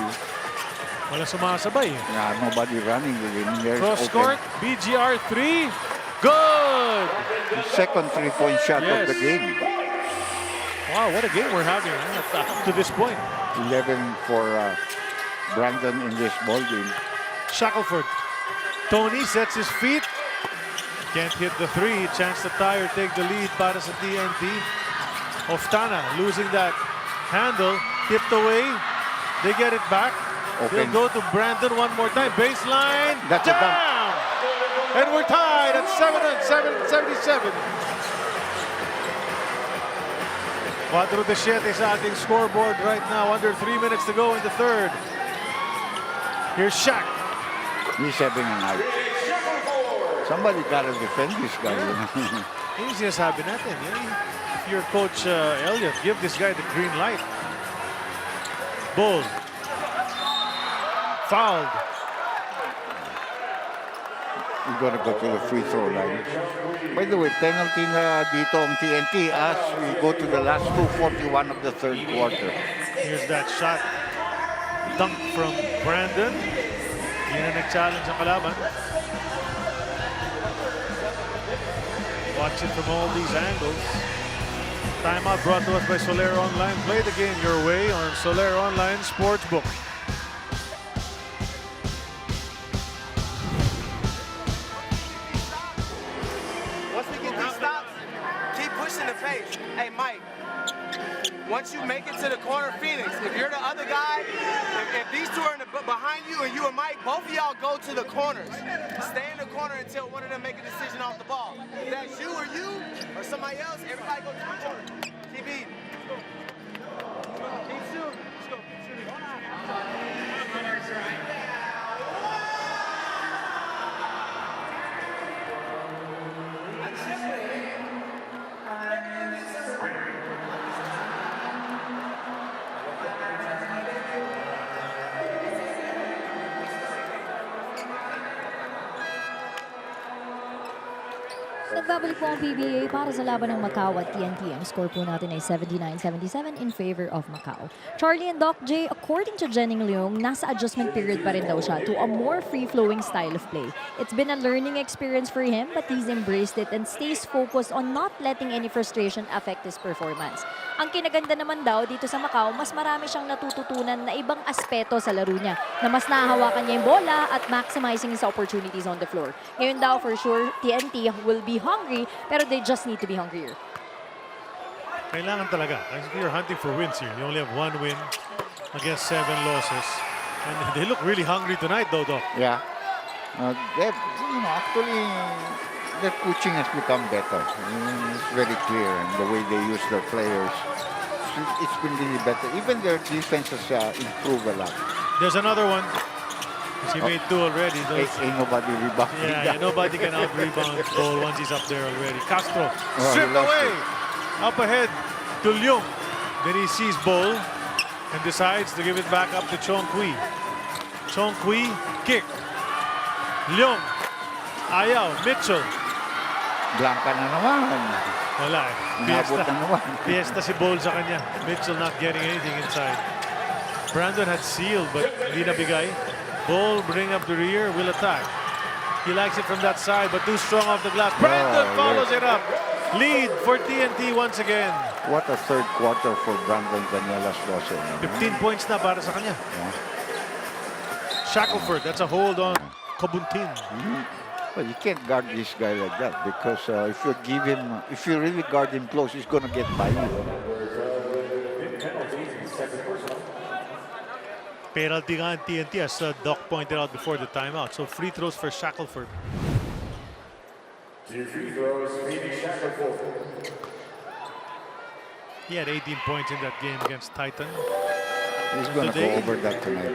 Wala sumasabay. Yeah, nobody running with him. Cross court, BGR 3. Good! The second three-point shot of the game. Wow, what a game we're having up to this point. 11 for Brandon in this ball game. Shackelford. Tony sets his feet. Can't hit the 3. Chance to tie or take the lead para sa TNT. Oftana losing that handle. Tipped away. They get it back. They'll go to Brandon one more time. Baseline. That's a dunk. And we're tied at 77. 4-7 sa ating scoreboard right now. Under 3 minutes to go in the third. Here's Shaq. He's having a night. Somebody gotta defend this guy. Easy as sabi natin. If you're Coach Elliott, give this guy the green light. Bull. Fouled. We're gonna go to the free throw line. By the way, penalty na dito ang TNT as we go to the last 2:41 of the third quarter. Here's that shot. Dunk from Brandon. Hindi na nag-challenge ang kalaban. Watch it from all these angles. Timeout brought to us by Solera Online. Play the game your way on Solera Online Sportsbook. Once we get these stops, keep pushing the pace. Hey, Mike, once you make it to the corner, Phoenix, if you're the other guy, if these two are behind you and you and Mike, both of y'all go to the corners. Stay in the corner until one of them make a decision off the ball. If that's you or somebody else, everybody go to the corner. Keep eating. Keep shooting. Let's go. Keep shooting. Nagbabalik po ang PBA para sa laban ng Macau at TNT. Ang score po natin ay 79-77 in favor of Macau. Charlie and Doc J, according to Jennings Leong, nasa adjustment period pa rin daw siya to a more free-flowing style of play. It's been a learning experience for him, but he's embraced it and stays focused on not letting any frustration affect his performance. Ang kinaganda naman daw dito sa Macau, mas marami siyang natututunan na ibang aspeto sa laro niya, na mas nahahawakan niya yung bola at maximizing his opportunities on the floor. Ngayon daw, for sure, TNT will be hungry, pero they just need to be hungrier. Kailangan talaga. You're hunting for wins here. You only have 1 win against 7 losses. And they look really hungry tonight, though, Doc. Yeah. Actually, their coaching has become better. It's very clear, and the way they use their players, it's been really better. Even their defense has improved a lot. There's another one. He made 2 already. Ain't nobody rebounding. Yeah, nobody can out-rebound goal once he's up there already. Castro, stripped he lost away. it. Up ahead to Leong. Then he sees Bol and decides to give it back up to Chong Kui. Chong Kui, kick. Leong. Ayaw. Mitchell. Blanca na naman. Wala eh. Inabot na naman. Fiesta si Bol sa kanya. Mitchell not getting anything inside. Brandon had sealed but hindi nabigay. Bol bring up the rear, will attack. He likes it from that side, but too strong off the glass. Brandon follows it up. Lead for TNT once again. What a third quarter for Brandon Canelas Lose. 15 points na para sa kanya. Shackelford, that's a hold on Kobuntin. Well, you can't guard this guy like that because if you really guard him close, he's gonna get by you. Penalty nga ang TNT as Doc pointed out before the timeout. So free throws for Shackelford. 2 free throws, Phoebe Shackelford. He had 18 points in that game against Titan. He's going to go over that tonight.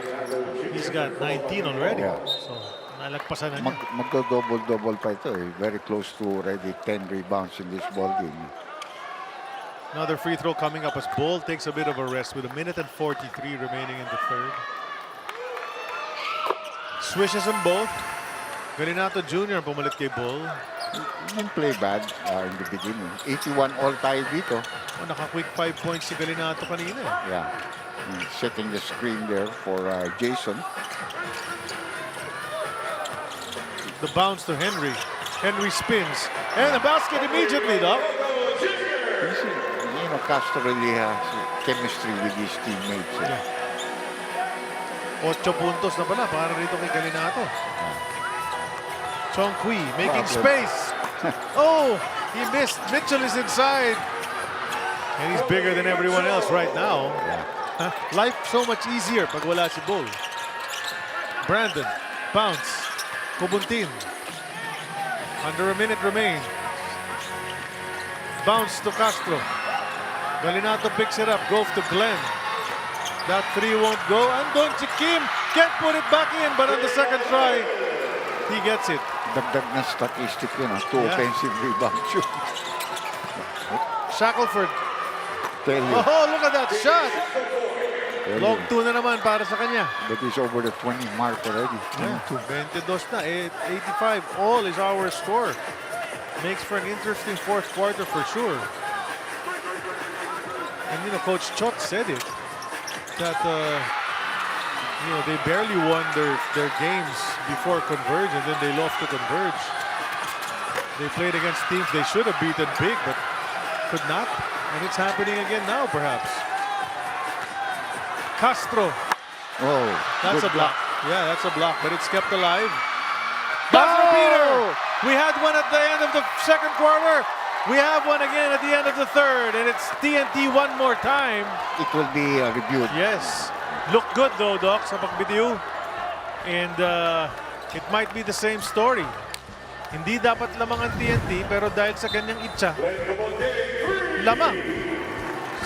He's got 19 already. Yeah. So nalagpasan na niya. Magdo-double-double pa ito eh. Very close to already 10 rebounds in this ball game. Another free throw coming up as Bol takes a bit of a rest with 1 minute and 43 remaining in the third. Swishes them both. Galinato Jr. pumalit kay Bol. He didn't play bad in the beginning. 81 all tayo dito. Oh, naka-quick 5 points si Galinato kanina. Yeah. Setting the screen there for Jason. The bounce to Henry. Henry spins. And the basket immediately, Doc. Castro really has chemistry with his teammates. Yeah. 8 puntos na pala para rito kay Galinato. Chong Kui making space. Oh, he missed. Mitchell is inside. And he's bigger than everyone else right now. Life so much easier pag wala si Bol. Brandon, bounce. Kobuntin. Under a minute remains. Bounce to Castro. Galinato picks it up, goes to Glenn. That 3 won't go. And Donchi Kim can't put it back in, but on the second try, he gets it. Dagdag na statistic yun, 2 offensive rebounds. Shackelford. Tell you. Oh, look at that shot. Long 2 na naman para sa kanya. But he's over the 20 mark already. 22 na, 85. All is our score. Makes for an interesting fourth quarter for sure. And Coach Chot said it, that they barely won their games before Converge, and then they lost to Converge. They played against teams they should have beaten big, but could not. And it's happening again now, perhaps. Castro. Oh, that's a block. Yeah, that's a block, but it's kept alive. Buzzer beater. We had one at the end of the second quarter. We have one again at the end of the third, and it's TNT one more time. It will be reviewed. Yes. Look good though, Doc, sa pagbitiw. And it might be the same story. Hindi dapat lamang ang TNT, pero dahil sa kanyang itcha, lamang.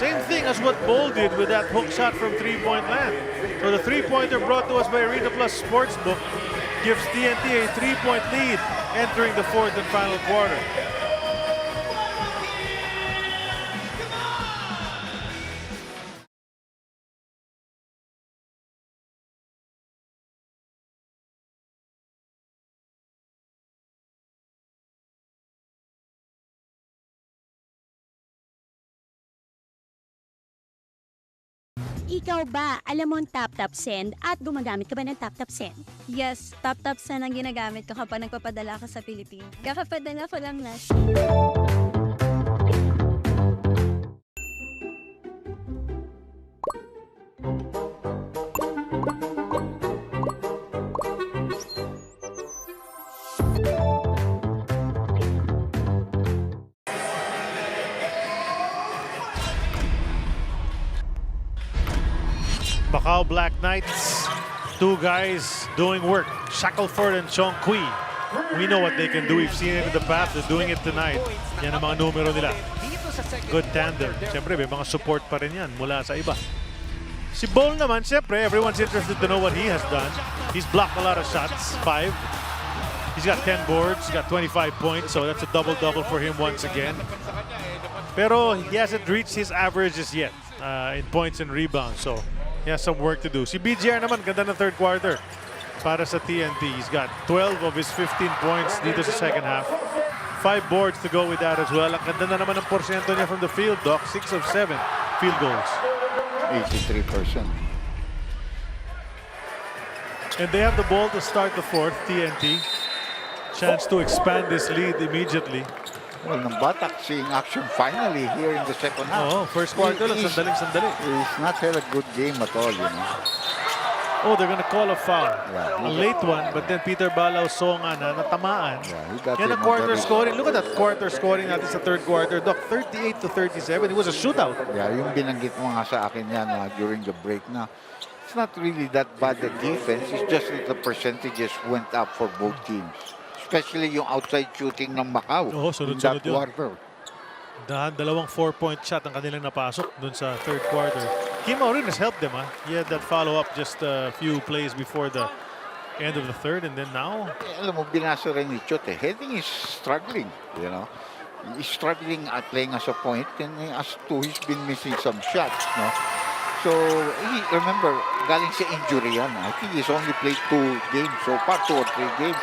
Same thing as what Bol did with that hook shot from three-point land. So the three-pointer brought to us by Arena Plus Sportsbook gives TNT a 3-point lead entering the fourth and final quarter. Ikaw ba, alam mo ang tap-tap send at gumagamit ka ba ng tap-tap send? Yes, tap-tap send ang ginagamit ko kapag nagpapadala ka sa Pilipinas. Kakapadala ko lang na. Macau Black Knights, two guys doing work, Shackelford and Chong Kui. We know what they can do. We've seen it in the past. They're doing it tonight. Yan ang mga numero nila. Good tandem. Siyempre, may mga support pa rin yan mula sa iba. Si Bol naman, siyempre, everyone's interested to know what he has done. He's blocked a lot of shots, 5. He's got 10 boards, he's got 25 points, so that's a double-double for him once again. Pero he hasn't reached his averages yet in points and rebounds, so he has some work to do. Si BGR naman, ganda ng third quarter para sa TNT. He's got 12 of his 15 points dito sa second half. 5 boards to go with that as well. Ang ganda na naman ng porsyento niya from the field, Doc. 6 of 7 field goals. 83%. And they have the ball to start the fourth, TNT. Chance to expand this lead immediately. Well, Batak seeing action finally here in the second half. Oh, first quarter lang, sandaling-sandali. He's not had a good game at all, you know. Oh, they're gonna call a foul. Yeah, A late one, but then Peter Balao saw nga na natamaan. Yeah, he got Yan ang quarter scoring. Look at that quarter scoring natin sa third quarter, Doc. 38-37. It was a shootout. Yeah, yung binanggit mo nga sa akin yan during the break na it's not really that bad the defense. It's just that the percentages went up for both teams. Especially yung outside shooting ng Macau in that quarter. Dalawang 4-point shot ang kanilang napasok dun sa third quarter. Kim Aurin has helped them. He had that follow-up just a few plays before the end of the third, and then now... Alam mo, binasa rin ni Chot Heading is struggling, you know. He's struggling at playing as a point, and as two, he's been missing some shots, no? So, remember, galing sa injury yan. I think he's only played 2 games so far, 2 or 3 games.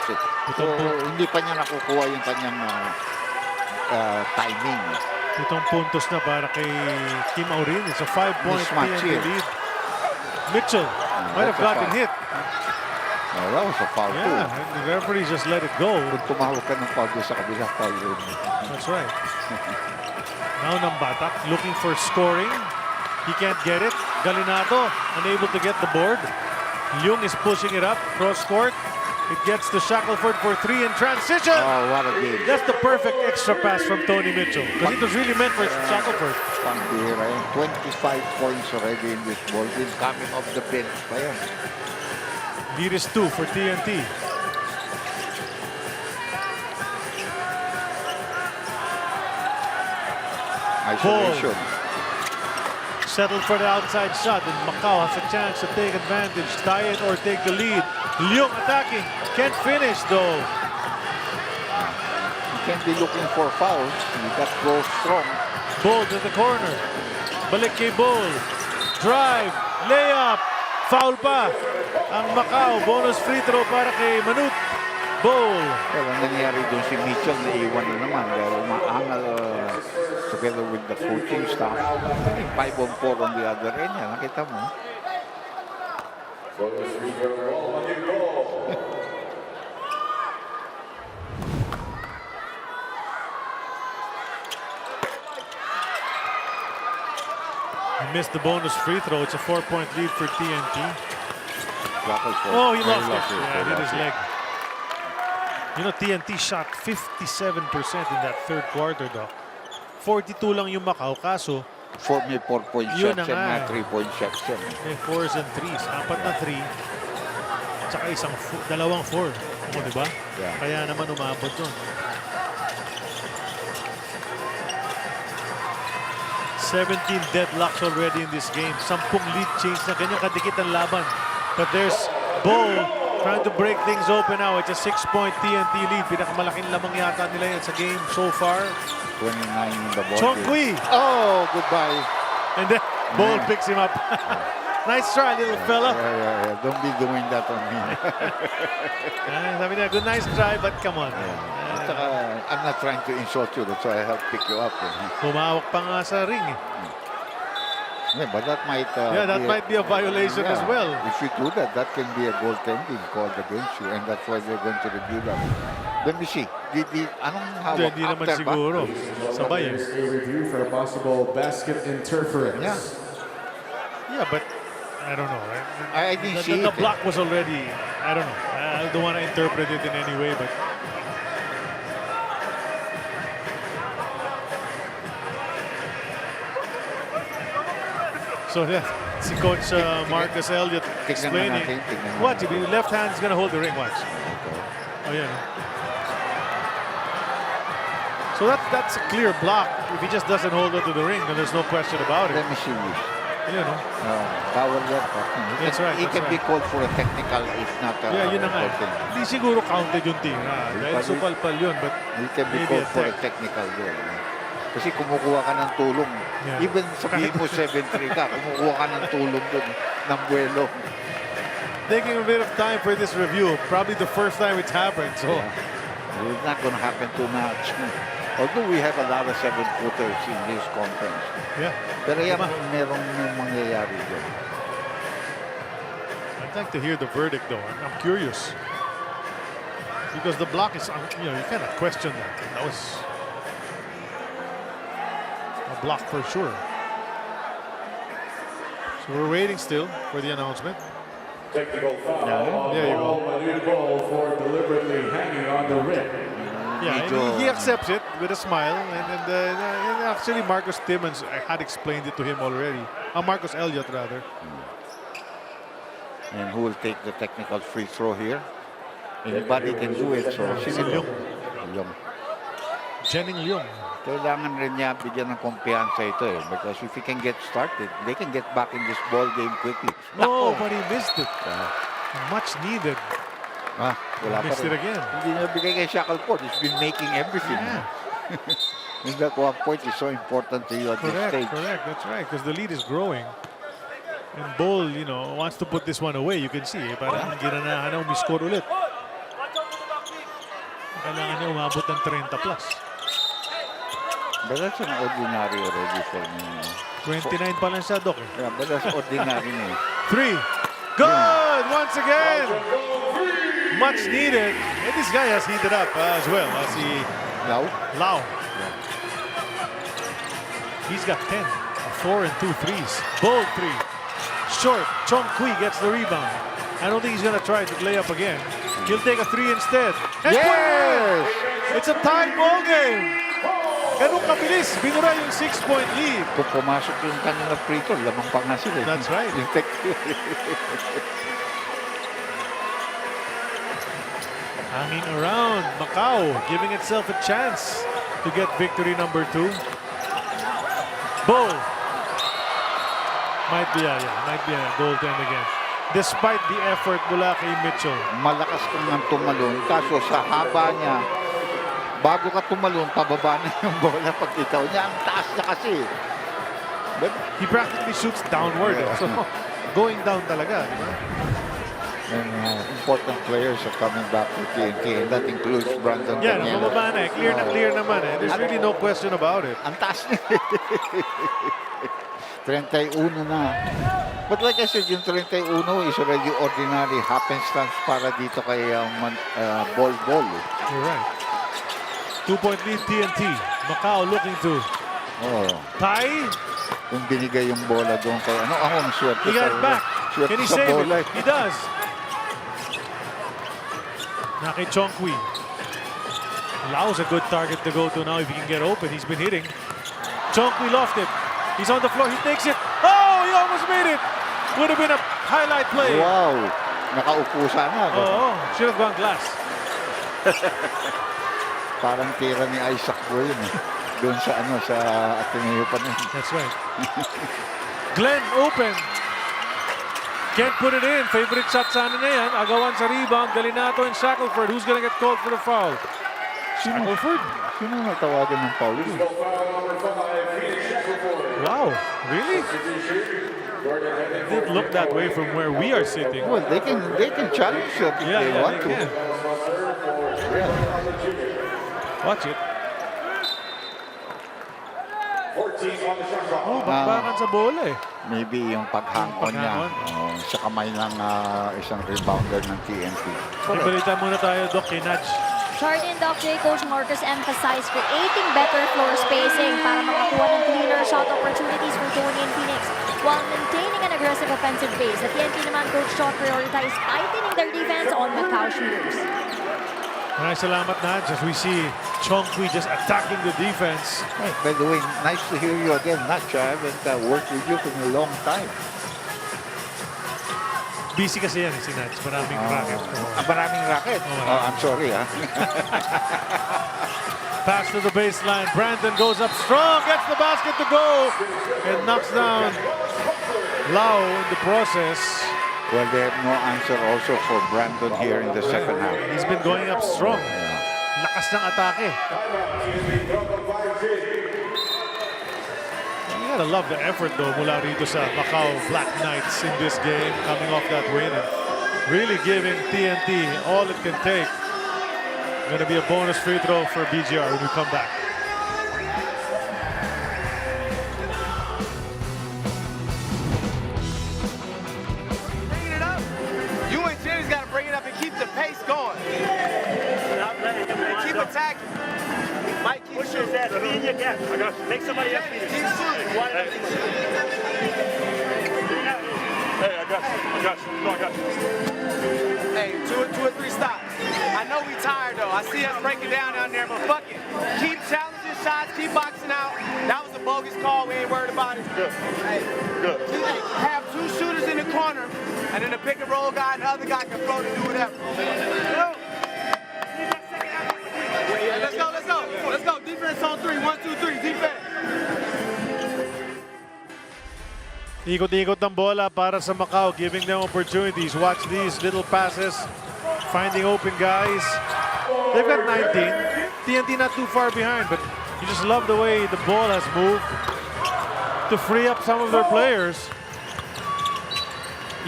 So, hindi pa niya nakukuha yung kanyang timing. Itong puntos na para kay Kim Aurin. It's a 5-point TNT lead. Mitchell might have gotten hit. No, that was a foul too. Yeah, the referee just let it go. Kung tumawag ka ng foul sa kabila, foul yun. That's right. Now Batak looking for scoring. He can't get it. Galinato unable to get the board. Leung is pushing it up. Cross court. It gets to Shackelford for 3 in transition. Oh, what a game. That's the perfect extra pass from Tony Mitchell. Because it was really meant for Shackelford. Pambira yan. 25 points already in this ball game. Coming off the bench pa yan. Lead is 2 for TNT. Isolation. Settled for the outside shot, and Macau has a chance to take advantage, tie it or take the lead. Leung attacking, can't finish though. You can't be looking for fouls. You got to go strong. Ball to the corner. Balik kay Ball. Drive, layup, foul pa. Ang Macau, bonus free throw para kay Manut. Ball. Well, ang nangyari doon si Mitchell, naiwan na naman. Dahil umaangal together with the coaching staff. 5 on 4 on the other end. Yan, nakita mo. He missed the bonus free throw. It's a 4-point lead for TNT. Oh, he lost it. Yeah, hit his leg. You know, TNT shot 57% in that third quarter, though. 42 lang yung Macau, kaso... May 4-point shots and 3-point shots. May 4s and 3s. 4 na 3. Tsaka dalawang 4. Di ba? Yeah. Kaya naman umabot doon. 17 deadlocks already in this game. 10 lead change na ganyan kadikit ang laban. But there's Ball trying to break things open now. It's a 6-point TNT lead. Pinakamalaking lamang yata nila yan sa game so far. 29 in the ball. Chong Kui. Oh, goodbye. And then Ball picks him up. Nice try, little fella. Yeah. Don't be doing that on me. Sabi niya, good, nice try, but come on. I'm not trying to insult you. That's why I help pick you up. Humawak pa nga sa ring. Yeah, but that might might be a violation as well. If you do that, that can be a goaltending called against you, and that's why they're going to review that. Let me see. Anong hawak Hindi naman after ba? siguro. Sabay. There's a review for a possible basket interference. Yeah, but I don't know. I didn't see The it. block was already, I don't know. I don't want to interpret it in any way, but so yeah, si Coach Marcus Elliott explaining. Watch, if the left hand's gonna hold the ring, watch. Oh yeah. So that's a clear block. If he just doesn't hold it to the ring, then there's no question about it. Let me see this. You know. Bawal yan. That's right. It can be called for a technical if not a Yeah, yun na nga. goaltending. Hindi siguro counted yung tira. Dahil supalpal yun, but It can be maybe called a for a tech. technical goal. Kasi kumukuha ka ng tulong. Yeah. Even sabihin mo 7-3 ka, kumukuha ka ng tulong dun, ng buwelo. Taking a bit of time for this review. Probably the first time it's happened. So It's not going to happen too much. Although we have a lot of 7-footers in this conference. yeah. Pero yan, merong mangyayari dyan. I'd like to hear the verdict though. I'm curious. Because the block is, you cannot question that. That was a block for sure. So we're waiting still for the announcement. Technical foul. There you go. New goal for deliberately hanging on the rim. Yeah, and he accepts it with a smile. And actually, Marcus Timmons had explained it to him already. Marcus Elliott, rather. And who will take the technical free throw here? Anybody can do it. So, Si Leung. Leung. Jennings Leung. Kailangan rin niya bigyan ng kumpiyansa ito eh. Because if he can get started, they can get back in this ball game quickly. Oh, but he missed it. Much needed. Wala pa Missed it rin. again. Hindi niya bigay kay Shackelford. He's been making everything. Yeah. And that 1 point is so important to you at this stage. Correct. That's right. Because the lead is growing. And Bull, wants to put this one away. You can see. Parang ginanahan na umiscore ulit. Kailangan niya umabot ng 30 plus. But that's an ordinary already for me. 29 pa lang siya, Doc. Yeah, but that's ordinary na eh. 3. Good! Once again! Much needed. And this guy has heated up as well. Si Lau. He's got 10. 4 and 2 threes. Bold 3. Short. Chong Kui gets the rebound. I don't think he's going to try to lay up again. He'll take a 3 instead. And Yes! it's a tie ball game. Ganun kabilis. Binura yung 6-point lead. Kung pumasok yung kanina free throw, lamang pa nga sila. That's right. Hanging around. Macau giving itself a chance to get victory number 2. Bull. Might be a goaltend again. Despite the effort mula kay Mitchell. Malakas kang nang tumalon. Kaso sa haba niya, bago ka tumalon, pababa na yung bola pag ikaw niya. Ang taas niya kasi. But he practically shoots downward. So, going down talaga. Diba? And important players are coming back to TNT, and that includes Brandon Daniel. Bumaba na eh. Clear naman eh. There's really no question about it. Ang taas niya. 31 na. But like I said, yung 31 is already ordinary happenstance para dito kay Ball. You're right. 2-point lead TNT. Macau looking to tie. Kung binigay yung bola doon kay ang swerte. He got it back. Can he save bola. it? He does. Na kay Chong Kui. Lau's a good target to go to now if he can get open. He's been hitting. Chong Kui lost it. He's on the floor. He takes it. Oh, he almost made it. Would have been a highlight play. Wow. Nakaupo sana. Oh, should have gone glass. Parang tira ni Isaac ko yun. Doon sa Ateneo pa nun. That's right. Glenn open. Can't put it in. Favorite shot sana niya yan. Agawan sa rebound. Galinato and Shackelford. Who's gonna get called for the foul? Shackelford. Sino natawagan ng foul? Wow, really? It didn't look that way from where we are sitting. Well, they can challenge it if they want to. Can. Watch it. Oh, bakbakan sa bola eh. Maybe yung paghang on niya sa kamay ng isang rebounder ng TNT. Ibalita muna tayo, Doc, kay Nudge. Charlie and Doc J, Coach Marcus emphasized creating better floor spacing para makakuha ng cleaner shot opportunities for Tony and Phoenix while maintaining an aggressive offensive pace. At TNT naman, Coach Shaw prioritized tightening their defense on Macau shooters. Maraming salamat, Nudge, as we see Chongqui just attacking the defense. Hey, by the way, nice to hear you again, Nudge. I haven't worked with you for a long time. Busy kasi yan, si Nudge. Maraming racket. Maraming racket? I'm sorry, ha? Pass to the baseline. Brandon goes up strong, gets the basket to go, and knocks down Lau in the process. Well, they have no answer also for Brandon here in the second half. He's been going up strong. Lakas ng atake. You gotta love the effort though mula rito sa Macau Black Knights in this game, coming off that win and really giving TNT all it can take. Gonna be a bonus free throw for BGR when we come back. Keep the pace going. Keep attacking. Mike, keep shooting. Be in your gap. I got you. Make somebody else beat it. Keep shooting. Hey, I got you. No, I got you. Hey, two or three stops. I know we tired though. I see us breaking down there, but fuck it. Keep challenging shots. Keep boxing out. That was a bogus call. We ain't worried about it. Good. Hey, good. Have two shooters in the corner. And then the pick and roll guy and the other guy can float and do whatever. Let's go. Defense on 3. 1, 2, 3. Defense. Ikot-ikot ng bola para sa Macau, giving them opportunities. Watch these little passes, finding open guys. They've got 19. TNT not too far behind, but you just love the way the ball has moved to free up some of their players.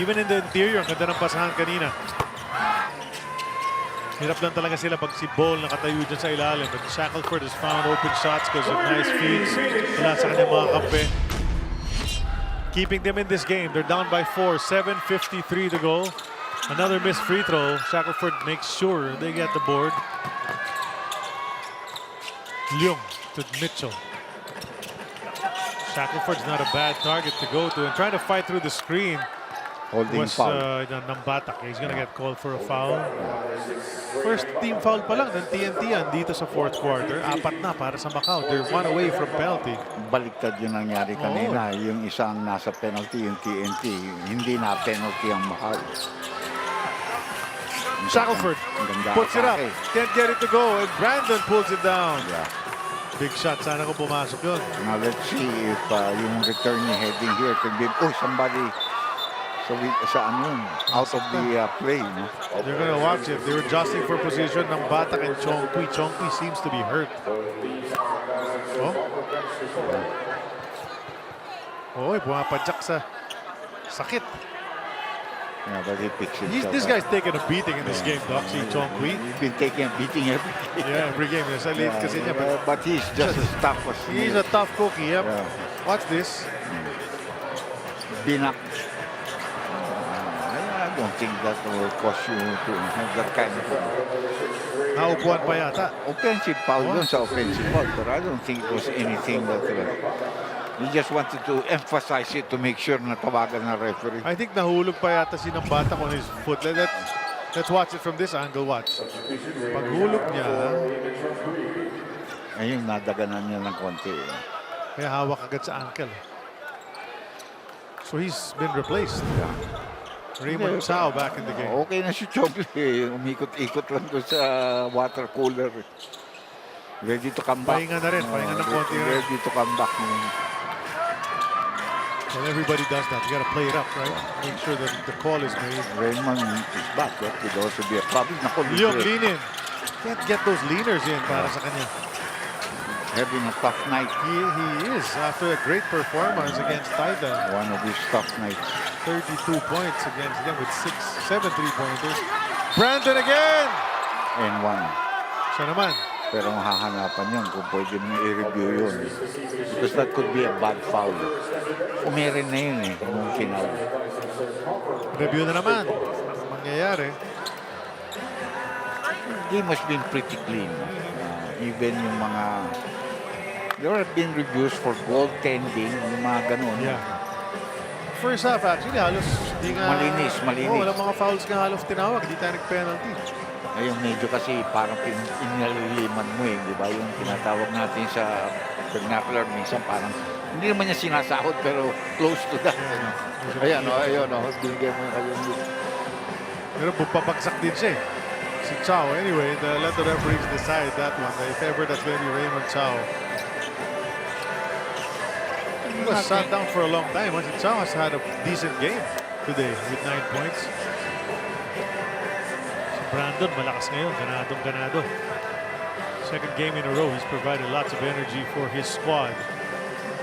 Even in the interior, ang ganda ng pasahan kanina. Hirap lang talaga sila pag si Ball nakatayo dyan sa ilalim. But Shackelford has found open shots because of nice feeds mula sa kanyang mga kampe. Keeping them in this game. They're down by 4. 7:53 to go. Another missed free throw. Shackelford makes sure they get the board. Leung to Mitchell. Shackelford's not a bad target to go to and trying to fight through the screen. Holding foul. Ng Batak. He's gonna get called for a foul. First team foul pa lang ng TNT yan dito sa fourth quarter. 4 na para sa Macau. They're 1 away from penalty. Baliktad yun nangyari kanina. Yung isang nasa penalty, yung TNT. Hindi na penalty ang Macau. Shackelford puts it up. Can't get it to go. And Brandon pulls it down. Yeah. Big shot. Sana kung pumasok yun. Now let's see if yung return heading here can be... Oh, somebody... out of the play. No? They're gonna watch it. They're adjusting for position ng Batak and Chongqui. Chongqui seems to be hurt. Oh, pumapadyak sa sakit. Yeah, but he picks himself This guy's taking a beating in this game, Doc. See Chongqui. He's been taking a beating every game. Yeah, every game. But he's just as tough as he's a tough cookie. Yep. Yeah. Watch this. Binak. I don't think that will cost you to have that kind of... Naupuan pa yata. Offensive foul dun sa offensive foul, but I don't think it was anything that... he just wanted to emphasize it to make sure na tawagan ng referee. I think nahulog pa yata si ng Batak on his foot. Let's watch it from this angle. Watch. Paghulog niya. Ayun, nadaganan niya ng konti. Kaya hawak agad sa ankle. So he's been replaced. Yeah. Raymond Sao back in the game. Okay na si Chongqui. Umikot-ikot lang doon sa water cooler. Ready to come back. Pahinga na rin. Pahinga ng konti rin. Ready to come back. Well, everybody does that. You got to play it up, right? Make sure that the call is made. Raymond is back. That could also be a problem. Leung, lean in. Can't get those leaners in para sa kanya. Having a tough night. He is. After a great performance against Titan. One of his tough nights. 32 points against them with 7 3-pointers. Brandon again! And one. Siya naman. Pero mahahanapan yun kung pwede mo i-review yun. Because that could be a bad foul. Umere na yun eh, nung final. Review na naman. Ang mangyayari. Game has been pretty clean. Even yung mga... There have been reviews for goaltending, yung mga ganun. Yeah. First half actually, halos di nga... Malinis. Walang mga fouls nga halos tinawag. Di tayo nag-penalty. Ayun, medyo kasi parang inaliliman mo eh, di ba? Yung tinatawag natin sa vernacular, minsan parang hindi naman niya sinasahod pero close to that. Ayan, binigay mo kayo. Pero bupapagsak din siya eh. Si Chow. Anyway, let the referees decide that one. If ever that's going to be Raymond Chow. He was sat down for a long time. Si Chow has had a decent game today with 9 points. Brandon, malakas ngayon. Ganado. Second game in a row, he's provided lots of energy for his squad.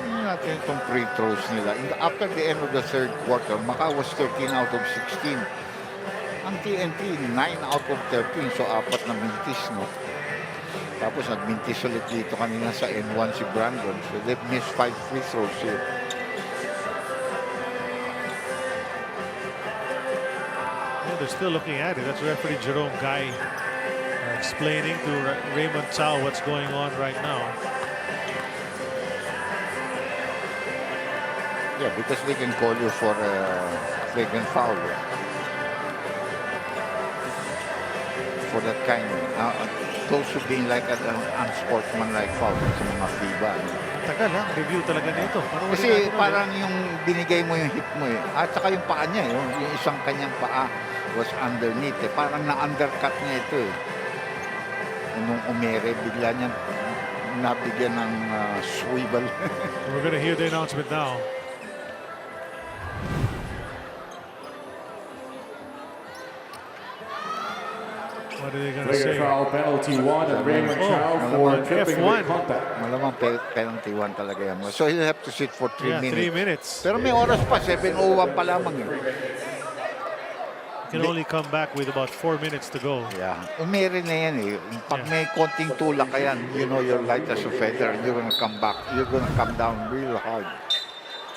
Tingnan natin itong free throws nila. After the end of the third quarter, Macau was 13 out of 16. Ang TNT, 9 out of 13. So, 4 na mintis, no? Tapos, nagmintis ulit dito kanina sa N1 si Brandon. So, they've missed 5 free throws here. They're still looking at it. That's referee Jerome Guy explaining to Raymond Chow what's going on right now. Yeah, because they can call you for a flagrant foul. For that kind of, close to being like an unsportsmanlike foul sa mga FIBA. Tagal ha, review talaga nito. Kasi parang yung binigay mo yung hip mo eh. At saka yung paa niya, yung isang kanyang paa was underneath eh. Parang na-undercut niya ito eh. Nung umere, bigla niya nabigyan ng swivel. We're gonna hear the announcement now. What are they gonna say? Foul penalty 1 and Raymond Chow for tripping with contact. Malamang penalty 1 talaga yan. So he'll have to sit for 3 minutes. 3 minutes. Pero may oras pa, 7:01 pa lamang eh. Can only come back with about 4 minutes to go. Yeah. Umere na yan eh. Pag may konting tulak ka yan, you know you're light as a feather. You're gonna come back. You're gonna come down real hard.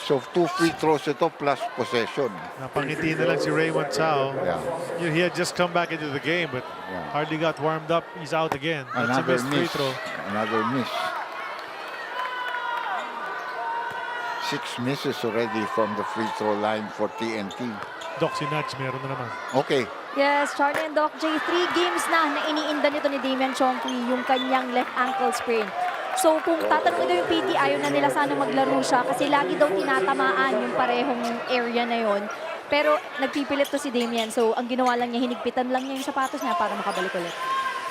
So 2 free throws ito plus possession. Napangiti na lang si Raymond Chow. Yeah. He had just come back into the game but hardly got warmed up. He's out again. That's a missed free throw. Another miss. 6 misses already from the free throw line for TNT. Doxy Nudge, meron na naman. Okay. Yes, Charlie and Doc J, 3 games na iniinda nito ni Damian Chongqui yung kanyang left ankle sprain. So kung tatanungin daw yung PT, ayaw na nila sana maglaro siya kasi lagi daw tinatamaan yung parehong area na yon. Pero nagpipilit to si Damian. So ang ginawa lang niya, hinigpitan lang niya yung sapatos niya para makabalik ulit.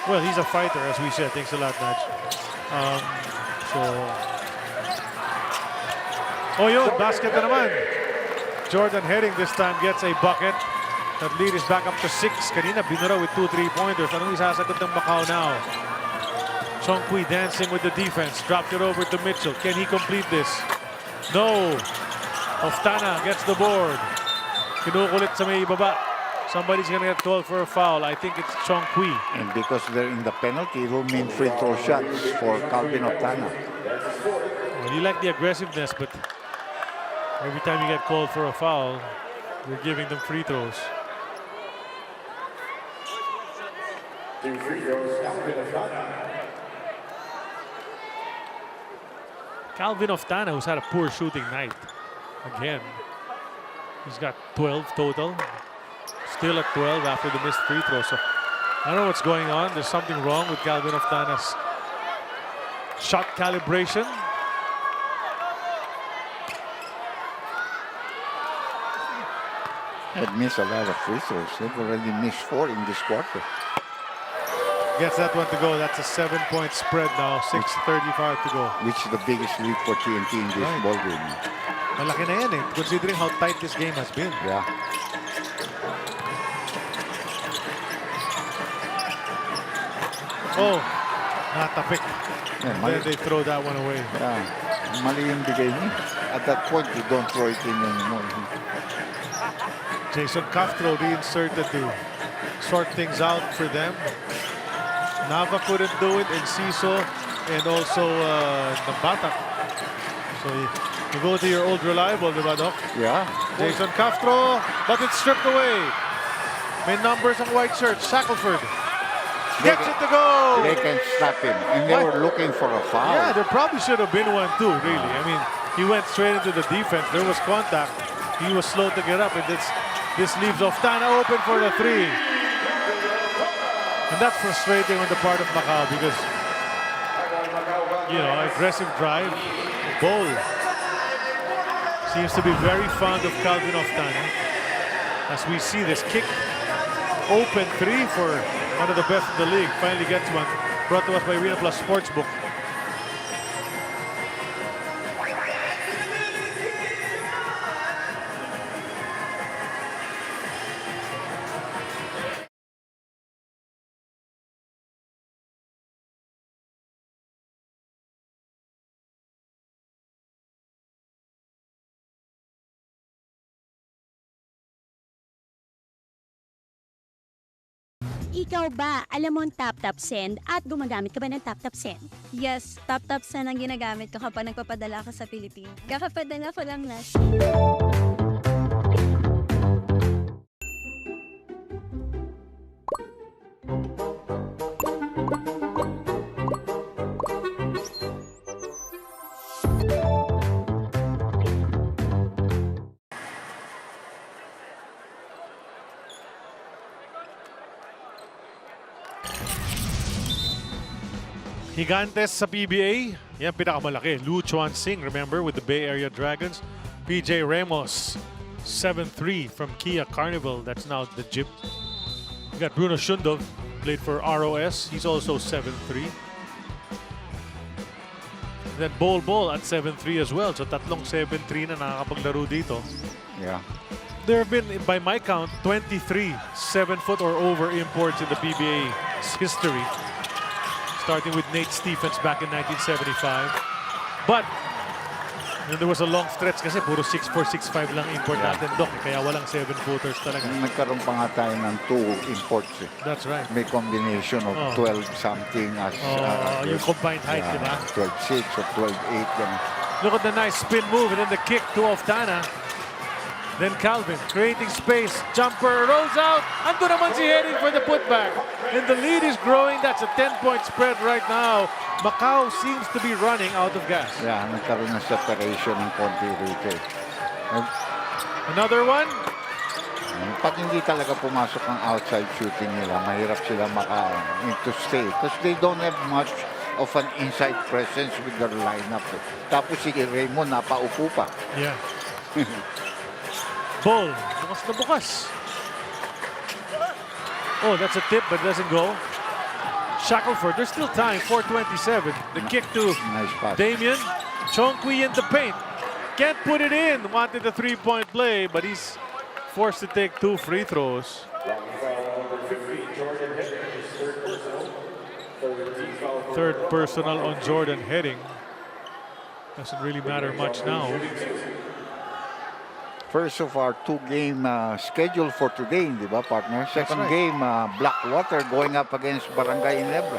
Well, he's a fighter as we said. Thanks a lot, Nudge. Oh yun, basket na naman. Jordan Herring this time gets a bucket. That lead is back up to 6. Kanina binura with 2 3-pointers. Anong isasagot ng Macau now? Chongqui dancing with the defense. Dropped it over to Mitchell. Can he complete this? No. Oftana gets the board. Kinukulit sa may ibaba. Somebody's gonna get called for a foul. I think it's Chongqui. And because they're in the penalty, it will mean free throw shots for Calvin Oftana. Well, you like the aggressiveness, but every time you get called for a foul, you're giving them free throws. Calvin Oftana, who's had a poor shooting night. Again, he's got 12 total. Still at 12 after the missed free throw. So I don't know what's going on. There's something wrong with Calvin Oftana's shot calibration. Had missed a lot of free throws. They've already missed 4 in this quarter. Gets that one to go. That's a 7-point spread now. 6:35 to go. Which is the biggest lead for TNT in this ball game. Malaki na yan eh, considering how tight this game has been. Yeah. Oh, natapik. Yeah, And then they throw that one away. Yeah. Mali yung bigay niya. At that point, you don't throw it in anymore. Jason Castro reinserted to sort things out for them. Nava couldn't do it, Enciso, and also Nambatak. So you go to your old reliable, di ba, Doc? Yeah. Jason Castro, but it's stripped away. May numbers on white shirt. Shackelford gets it to go. They can stop him, and they were looking for a foul. Yeah, there probably should have been one too, really. I mean, he went straight into the defense. There was contact. He was slow to get up, and this leaves Oftana open for the three. And that's frustrating on the part of Macau because, you know, aggressive drive, Bol seems to be very fond of Calvin Oftana. As we see this kick, open three for one of the best in the league. Finally gets one. Brought to us by Arena Plus Sportsbook. Ikaw ba, alam mo ang tap-tap send at gumagamit ka ba ng tap-tap send? Yes, tap-tap send ang ginagamit ko kapag nagpapadala ka sa Pilipinas. Kakapadala ko lang last. Gigantes sa PBA. Yan, pinakamalaki. Lu Chuan Sing, remember, with the Bay Area Dragons. PJ Ramos, 7'3" from Kia Carnival. That's now the Jeep. We got Bruno Shundov, played for ROS. He's also 7'3". Then Bol at 7'3" as well. So tatlong 7'3" na nakakapaglaro dito. Yeah. There have been, by my count, 23 7-foot or over imports in the PBA's history. Starting with Nate Stephens back in 1975. But there was a long stretch kasi puro 6'4", 6'5" lang import natin, Doc. Kaya walang 7-footers talaga. Nagkaroon pa nga tayo ng 2 imports. That's right. May combination of 12-something as... yung combined height, di ba? 12-6 or 12-8. Look at the nice spin move and then the kick to Oftana. Then Calvin creating space. Jumper rolls out. Ando naman si Heading for the putback. And the lead is growing. That's a 10-point spread right now. Macau seems to be running out of gas. Yeah, nagkaroon ng separation ng konti rito. Another one. Pag hindi talaga pumasok ang outside shooting nila, mahirap sila to stay. Because they don't have much of an inside presence with their lineup. Tapos si Raymond napaupo pa. Yeah. Bol, bukas na bukas. Oh, that's a tip, but doesn't go. Shackelford, there's still time, 4:27. The kick to nice pass. Damian. Chongqui in the paint. Can't put it in. Wanted the 3-point play, but he's forced to take 2 free throws. Third personal on Jordan Heading. Doesn't really matter much now. First of our 2-game schedule for today, di ba, partner? Second right. game, Blackwater going up against Barangay Inebra.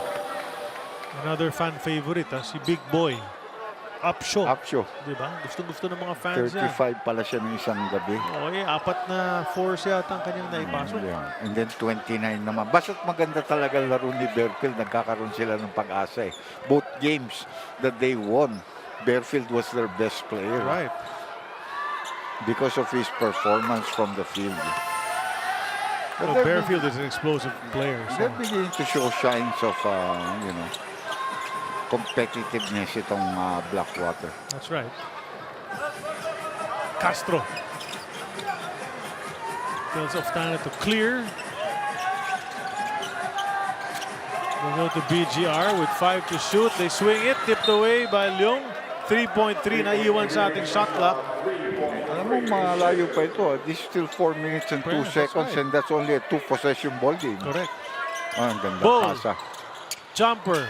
Another fan favorite, si Big Boy. Upshaw. Di ba? Gusto ng mga fans 35 pala siya ng isang gabi. Okay, 4 na force yata ang kanyang naipasok. Yeah. And then 29 naman. Basta't maganda talaga laro ni Bearfield. Nagkakaroon sila ng pag-asa eh. Both games that they won, Bearfield was their best player. Right. Because of his performance from the field. Well, Bearfield is an explosive player. So. They're beginning to show signs of, competitiveness itong Blackwater. That's right. Castro. Tells Oftana to clear. They go to BGR with 5 to shoot. They swing it, tipped away by Leong. 3.3 na iwan sa ating shot clock. Alam mo, malayo pa ito. This is still 4 minutes and 2 seconds, right. And that's only a 2-possession ball game. Correct. Ang ganda pasa. Jumper.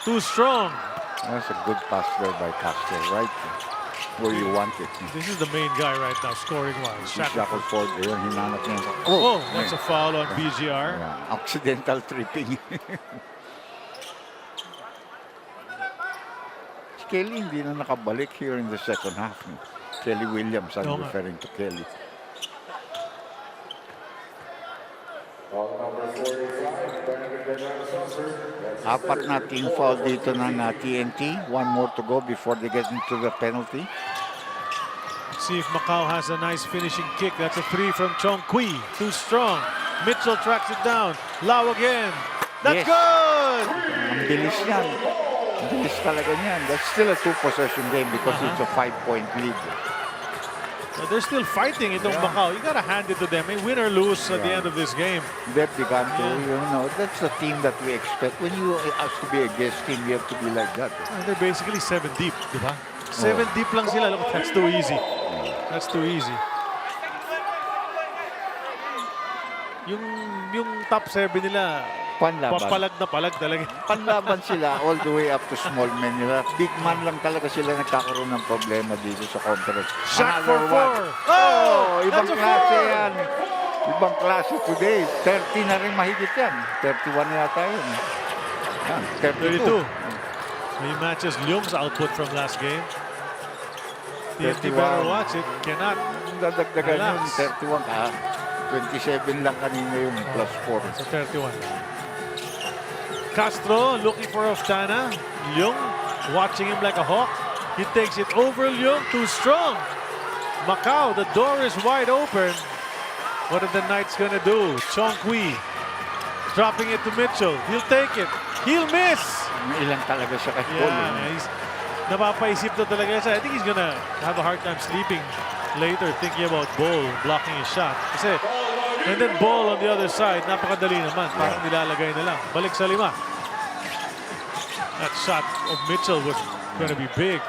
Too strong. That's a good pass there by Castro, right where you want it. This is the main guy right now, scoring-wise. Shackelford. Oh, that's a foul on BGR. Yeah. Accidental tripping. Kelly hindi na nakabalik here in the second half. Kelly Williams, I'm referring to Kelly. Apat na team foul dito ng TNT. One more to go before they get into the penalty. See if Macau has a nice finishing kick. That's a 3 from Chong Kui. Too strong. Mitchell tracks it down. Lau again. That's good! Ang bilis niyan. Ang bilis talaga niyan. That's still a 2-possession game because it's a 5-point lead. So they're still fighting itong Macau. You gotta hand it to them. Win or lose at the end of this game. They've begun to, you know, that's the team that we expect. When you ask to be a guest team, you have to be like that. They're basically 7 deep, di ba? 7 deep lang sila. Look, that's too easy. That's too easy. Yung top 7 nila, papalag na palag talaga. Panlaban sila all the way up to small men nila. Big man lang talaga sila nagkakaroon ng problema dito sa conference. Shot for 4. Oh, ibang klase yan. Ibang klase today. 30 na rin mahigit yan. 31 yata yun. Yan, 32. He matches Leung's output from last game. TNT better watch it. Cannot. Dadagdagan yun. 31 ka. 27 lang kanina yun. Plus 4. So 31. Castro looking for Oftana. Leung watching him like a hawk. He takes it over Leung. Too strong. Macau, the door is wide open. What are the Knights gonna do? Chong Kui dropping it to Mitchell. He'll take it. He'll miss. Ilang talaga siya kay He's napapaisip na talaga siya. I think he's gonna have a hard time sleeping later thinking about Ball blocking his shot. Kasi, and then Ball on the other side, napakadali naman. Parang nilalagay na lang. Balik sa 5. That shot of Mitchell was gonna be big.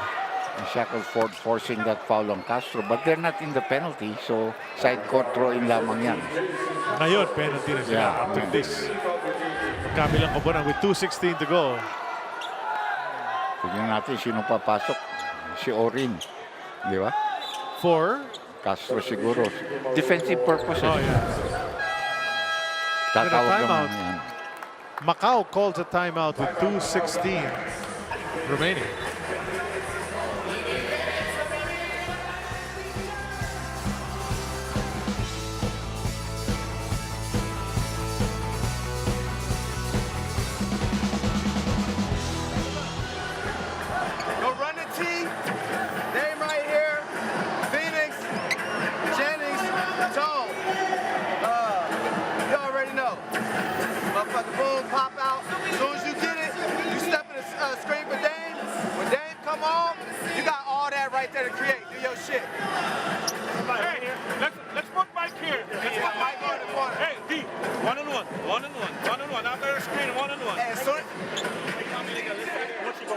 Shackelford forcing that foul on Castro, but they're not in the penalty, so side court throw-in lamang yan. Ngayon, penalty na sila after this. Kabilang koponan with 2:16 to go. Tignan natin sino papasok. Si Orin, di ba? For? Castro siguro. Defensive purposes. Oh, yeah. Tatawag naman yan. Macau calls a timeout with 2:16 remaining.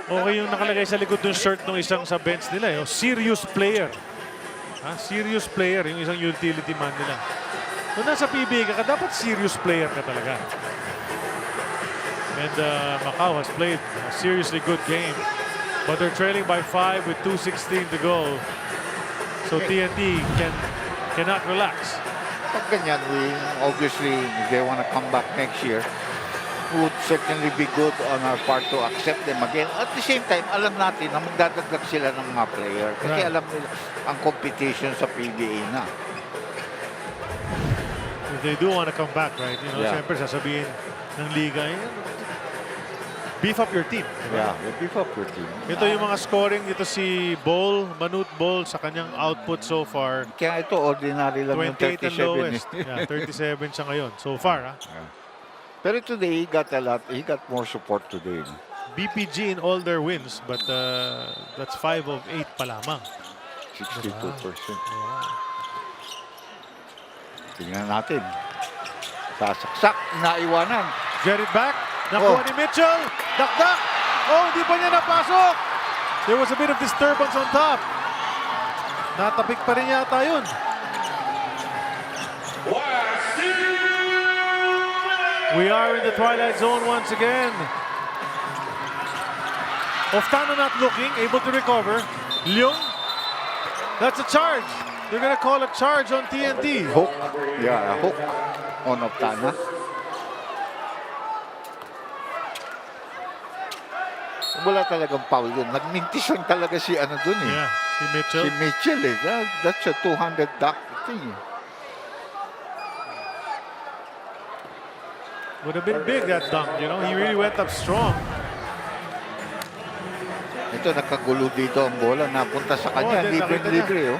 Okay yung nakalagay sa likod ng shirt ng isang sa bench nila. Serious player. Serious player. Yung isang utility man nila. Kung nasa PBA ka, dapat serious player ka talaga. And Macau has played a seriously good game. But they're trailing by 5 with 2:16 to go. So TNT cannot relax. Pag ganyan, obviously, if they want to come back next year, would certainly be good on our part to accept them again. At the same time, alam natin na magdadagdag sila ng mga player. Kasi alam nila ang competition sa PBA na. If they do want to come back, right? You know, siyempre sasabihin ng liga, beef up your team. Diba? Yeah, beef up your team. Ito yung mga scoring. Ito si Ball, Manute Ball sa kanyang output so far. Kaya ito, ordinary lang yung 28 and 37. lowest. 37 siya ngayon so far. Pero today, he got a lot. He got more support today. BPG in all their wins, but that's 5 of 8 pa lamang. 62%. Tingnan natin. Sasaksak, naiwanan. Get it back. Nakuha ni Mitchell. Dakdak. Oh, hindi pa niya napasok. There was a bit of disturbance on top. Natapik pa rin yata yun. We are in the twilight zone once again. Oftana not looking, able to recover. Leung, that's a charge. They're gonna call a charge on TNT. Hook. Yeah, a hook on Oftana. wala talagang foul yun. Nagmintis lang talaga si ano dun eh. Yeah, si Mitchell. Si Mitchell eh. That's a 200 dunk thing. Would have been big that dunk, you know. He really went up strong. Ito, nakagulo dito ang bola. Napunta sa kanya. Libre-libre, oh.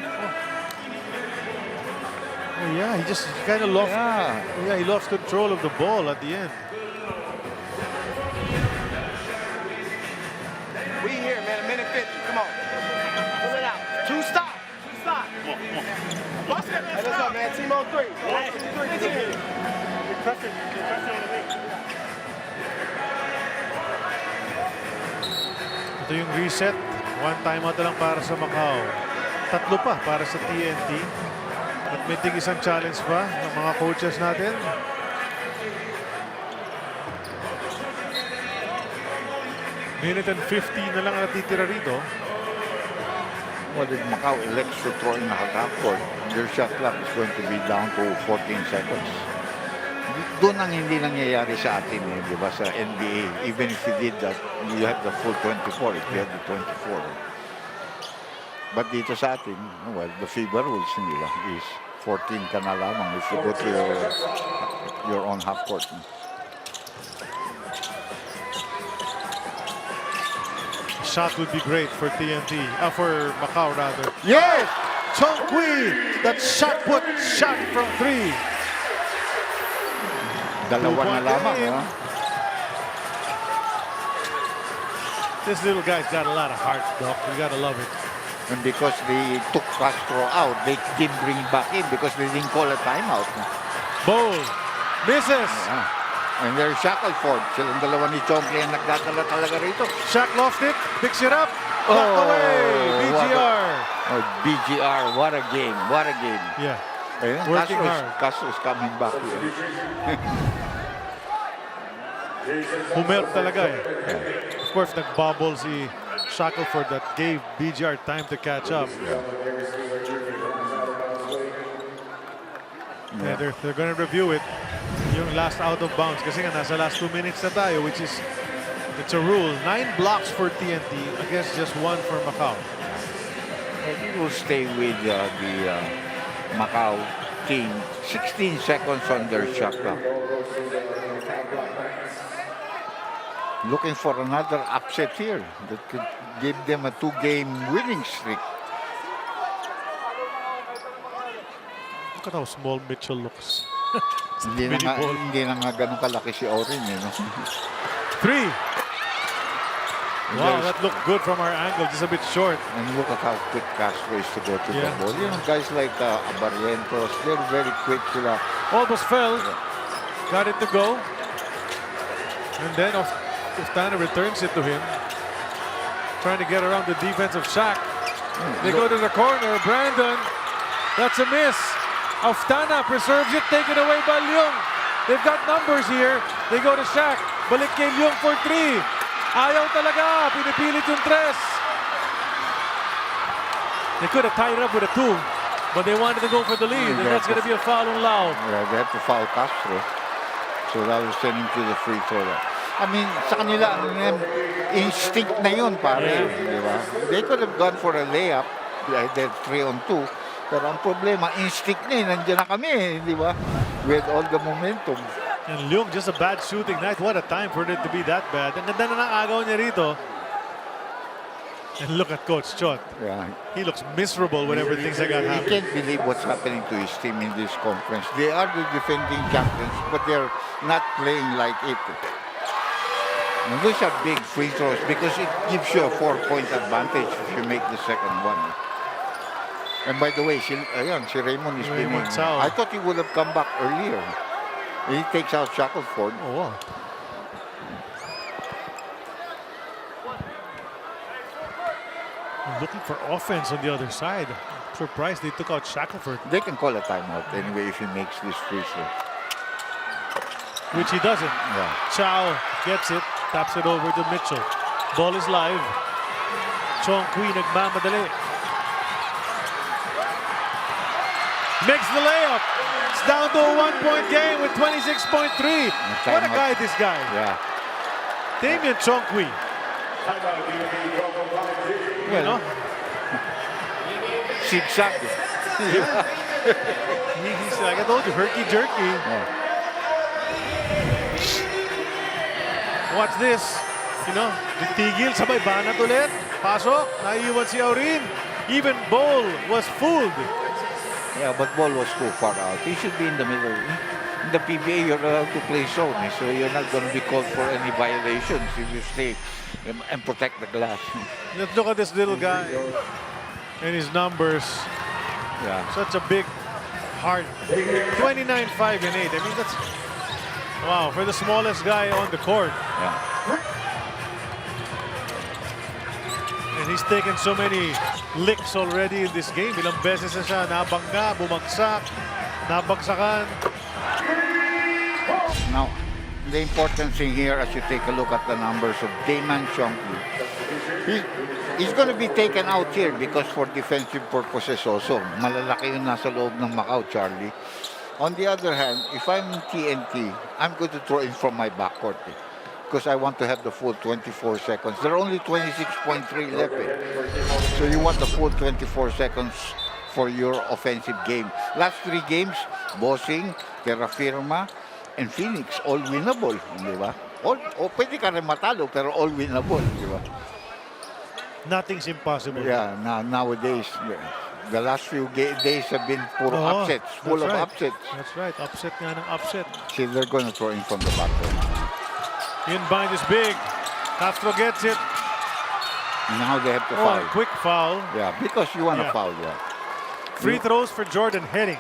Oh, yeah, he just kind of lost. Yeah, he lost control of the ball at the end. We here, man. A minute 50. Come on. Pull it out. Two stop. Bust it. Hey, let's go, man. Team on three. Ito yung reset. One timeout na lang para sa Macau. 3 pa para sa TNT. At may isang challenge pa ng mga coaches natin. Minute and 15 na lang natitira rito. Well, if Macau elects to throw in a half court, their shot clock is going to be down to 14 seconds. Doon ang hindi nangyayari sa atin, eh, di ba, sa NBA. Even if you did that, you have the full 24, if you have the 24. But dito sa atin, well, the FIBA rules, di ba, is 14 ka na lamang if you go to your own half court. Shot would be great for TNT, for Macau rather. Yes! Chong Kui, that shot put shot from 3. Dalawa na lamang, ha? This little guy's got a lot of heart, Doc. You gotta love it. And because they took Castro out, they didn't bring him back in because they didn't call a timeout. Bowl. Misses. Yeah. And there's Shackelford. Silang dalawa ni Chonky ang nagdadala talaga rito. Shaq lost it. Picks it up. Blocked away. BGR. BGR. What a game. What a game. Yeah. Ayun, Working hard. Castro is coming back here. Humelp talaga eh. Of course, nag-bobble si Shackelford that gave BGR time to catch up. Yeah, they're gonna review it. Yung last out of bounds kasi nga nasa last 2 minutes na tayo, which is it's a rule. 9 blocks for TNT against just 1 for Macau. He will stay with the Macau team. 16 seconds on their shot clock. Looking for another upset here that could give them a 2-game winning streak. Look at how small Mitchell looks. Hindi na nga ganun kalaki si Orin, you know. 3. Wow, that looked good from our angle, just a bit short. And look at how quick Castro is to go to the ball. You know, guys like Barrientos, they're very quick sila. Almost fell. Got it to go. And then Oftana returns it to him. Trying to get around the defense of Shaq. They go to the corner. Brandon. That's a miss. Oftana preserves it. Taken away by Leung. They've got numbers here. They go to Shaq. Balik kay Leung for 3. Ayaw talaga. Pinipilit yung 3. They could have tied it up with a 2. But they wanted to go for the lead. And that's going to be a foul on Lau. Yeah, they have to foul Castro. So that will send him to the free throw. I mean, sa kanila, instinct na yun, pare. Di ba? They could have gone for a layup. They're 3-on-2. Pero ang problema, instinct na yun. Nandiyan na kami, di ba? With all the momentum. And Leung, just a bad shooting night. What a time for it to be that bad. Ang ganda na ng agaw niya rito. And look at Coach Chot. Yeah. He looks miserable whenever things like that He happen. can't believe what's happening to his team in this conference. They are the defending champions, but they're not playing like it. And those are big free throws because it gives you a 4-point advantage if you make the second one. And by the way, si Raymond is winning. I thought he would have come back earlier. He takes out Shackelford. Oh, wow. Looking for offense on the other side. I'm surprised they took out Shackelford. They can call a timeout anyway if he makes this free throw. Which he doesn't. Yeah. Chow gets it, taps it over to Mitchell. Ball is live. Chong Kui nagmamadali. Makes the layup. It's down to a 1-point game with 26.3. What a guy this guy. Yeah. Damian Chong Kui. You know? Zigzag. He's like I told you, herky-jerky. Watch this. You know, titigil, sabay banat ulit. Pasok, naiiwan si Aurin. Even Bol was fooled. Yeah, but ball was too far out. He should be in the middle. In the PBA, you're allowed to play zone, so you're not going to be called for any violations if you stay and protect the glass. Let's look at this little guy and his numbers. Yeah. Such a big heart. 29, 5, and 8. I mean, that's wow for the smallest guy on the court. Yeah. And he's taken so many licks already in this game. Ilang beses na siya nabangga, bumagsak, nabagsakan. Now, the important thing here, as you take a look at the numbers of Damon Chongqui, he's going to be taken out here because for defensive purposes also. Malalaki yung nasa loob ng Macau, Charlie. On the other hand, if I'm TNT, I'm going to throw in from my backcourt. Because I want to have the full 24 seconds. There are only 26.3 left. So you want the full 24 seconds for your offensive game. Last 3 games, Bossing, Terra Firma, and Phoenix, all winnable. Di ba? Pwede ka rin matalo, pero all winnable. Di ba? Nothing's impossible. Yeah, nowadays, the last few days have been puro upsets, full of upsets. That's right, upset nga ng upset. See, they're going to throw in from the backcourt. Inbind is big. Castro gets it. Now they have to foul. Quick foul. Yeah, because you want to foul. Yeah. Free throws for Jordan Heading.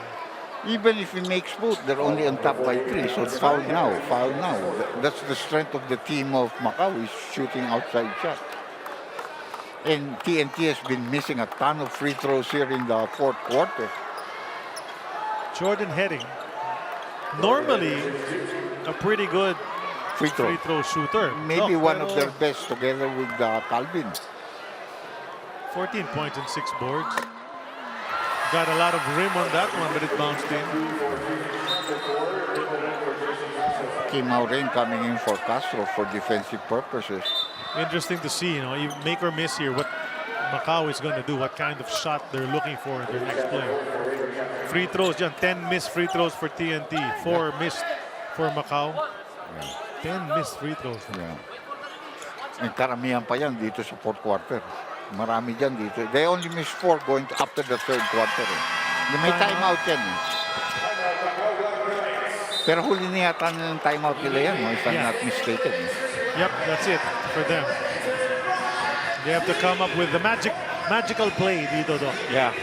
Even if he makes both, they're only on top by 3. So foul now, foul now. That's the strength of the team of Macau, is shooting outside shot. And TNT has been missing a ton of free throws here in the fourth quarter. Jordan Heading, normally a pretty good free throw shooter. Maybe one of their best together with Calvin. 14 points and 6 boards. Got a lot of rim on that one, but it bounced in. Kim Aurin coming in for Castro for defensive purposes. Interesting to see, you know, you make or miss here what Macau is going to do, what kind of shot they're looking for in their next play. Free throws, 10 missed free throws for TNT, 4 missed for Macau. 10 missed free throws. Yeah. And karamihan pa yan dito sa fourth quarter. Marami dyan dito. They only missed 4 going after the third quarter. May timeout yan. Pero huli na yata ng timeout nila yan, if I'm not mistaken. Yep, that's it for them. They have to come up with the magical play dito, Doc. Yeah.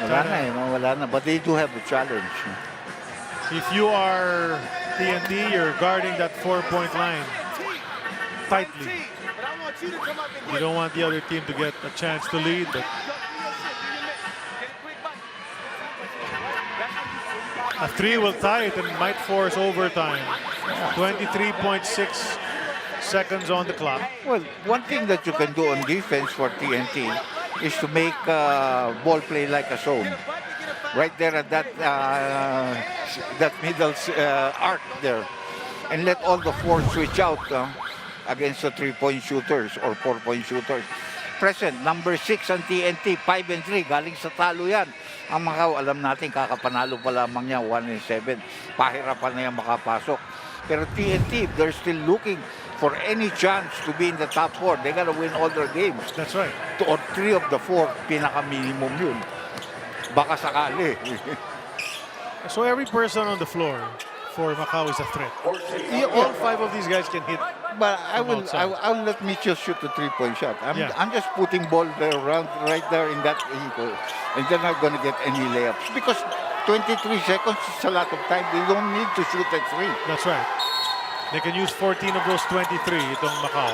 Wala na. But they do have a challenge. If you are TNT, you're guarding that 4-point line tightly. You don't want the other team to get a chance to lead, but a 3 will tie it and might force overtime. 23.6 seconds on the clock. Well, one thing that you can do on defense for TNT is to make ball play like a zone. Right there at that middle arc there. And let all the 4 switch out against the 3-point shooters or 4-point shooters. Present, number 6 ang TNT, 5 and 3. Galing sa talo yan. Ang Macau, alam natin, kakapanalo pa lamang niya, 1 and 7. Pahirapan na yan makapasok. Pero TNT, they're still looking for any chance to be in the top 4. They gotta win all their games. That's right. 2 or 3 of the 4, pinaka-minimum yun. Baka sakali. So every person on the floor for Macau is a threat. All 5 of these guys can hit. But I will let Mitchell shoot the 3-point shot. I'm just putting ball there around right there in that angle, and they're not going to get any layups because 23 seconds is a lot of time. They don't need to shoot at 3. That's right. They can use 14 of those 23. Itong Macau.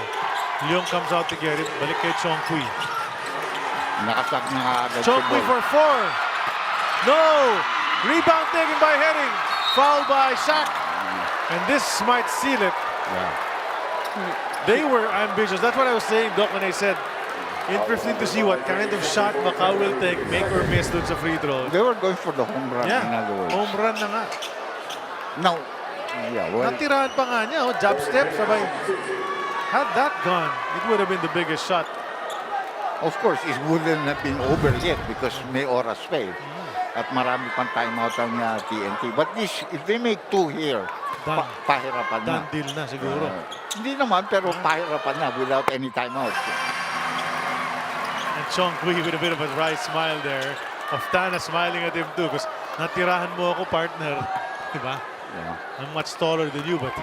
Leong comes out to get it. Balik kay Chongqui. Nakasak na agad. Chongqui for 4. No! Rebound taken by Heading. Foul by Shaq. And this might seal it. Yeah. They were ambitious. That's what I was saying, Doc, when I said, interesting to see what kind of shot Macau will take, make or miss dun sa free throw. They were going for the home run, in other words. Home run na nga. Now, yeah, well, natirahan pa nga niya, jab step, sabay. Had that gone, it would have been the biggest shot. Of course, it wouldn't have been over yet because may oras pa eh. At marami pang timeout ang TNT. But this, if they make 2 here, pahirapan na. Done deal na siguro. Hindi naman, pero pahirapan na without any timeout. And Chong Kui with a bit of a wry smile there. Of Tana smiling at him too because natirahan mo ako, partner. Diba? Yeah. I'm much taller than you, but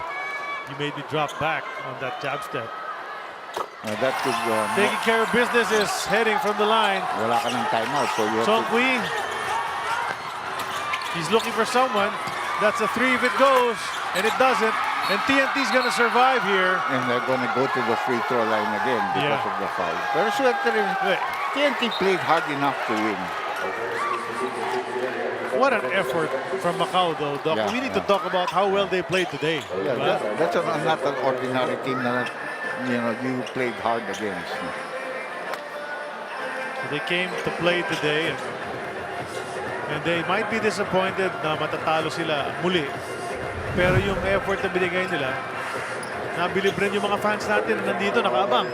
you made me drop back on that jab step. That could... Taking care of business is heading from the line. Wala ka ng timeout, so you have Chong Kui. He's looking for someone. That's a 3 if it goes, and it doesn't. And TNT's gonna survive here. And they're gonna go to the free throw line again because of the foul. Pero swerte rin. TNT played hard enough to win. What an effort from Macau, though, Doc. We need to talk about how well they played today. Yeah, that's not an ordinary team that you played hard against. So they came to play today, and they might be disappointed na matatalo sila muli. Pero yung effort na binigay nila, nabilib rin yung mga fans natin na nandito nakaabang.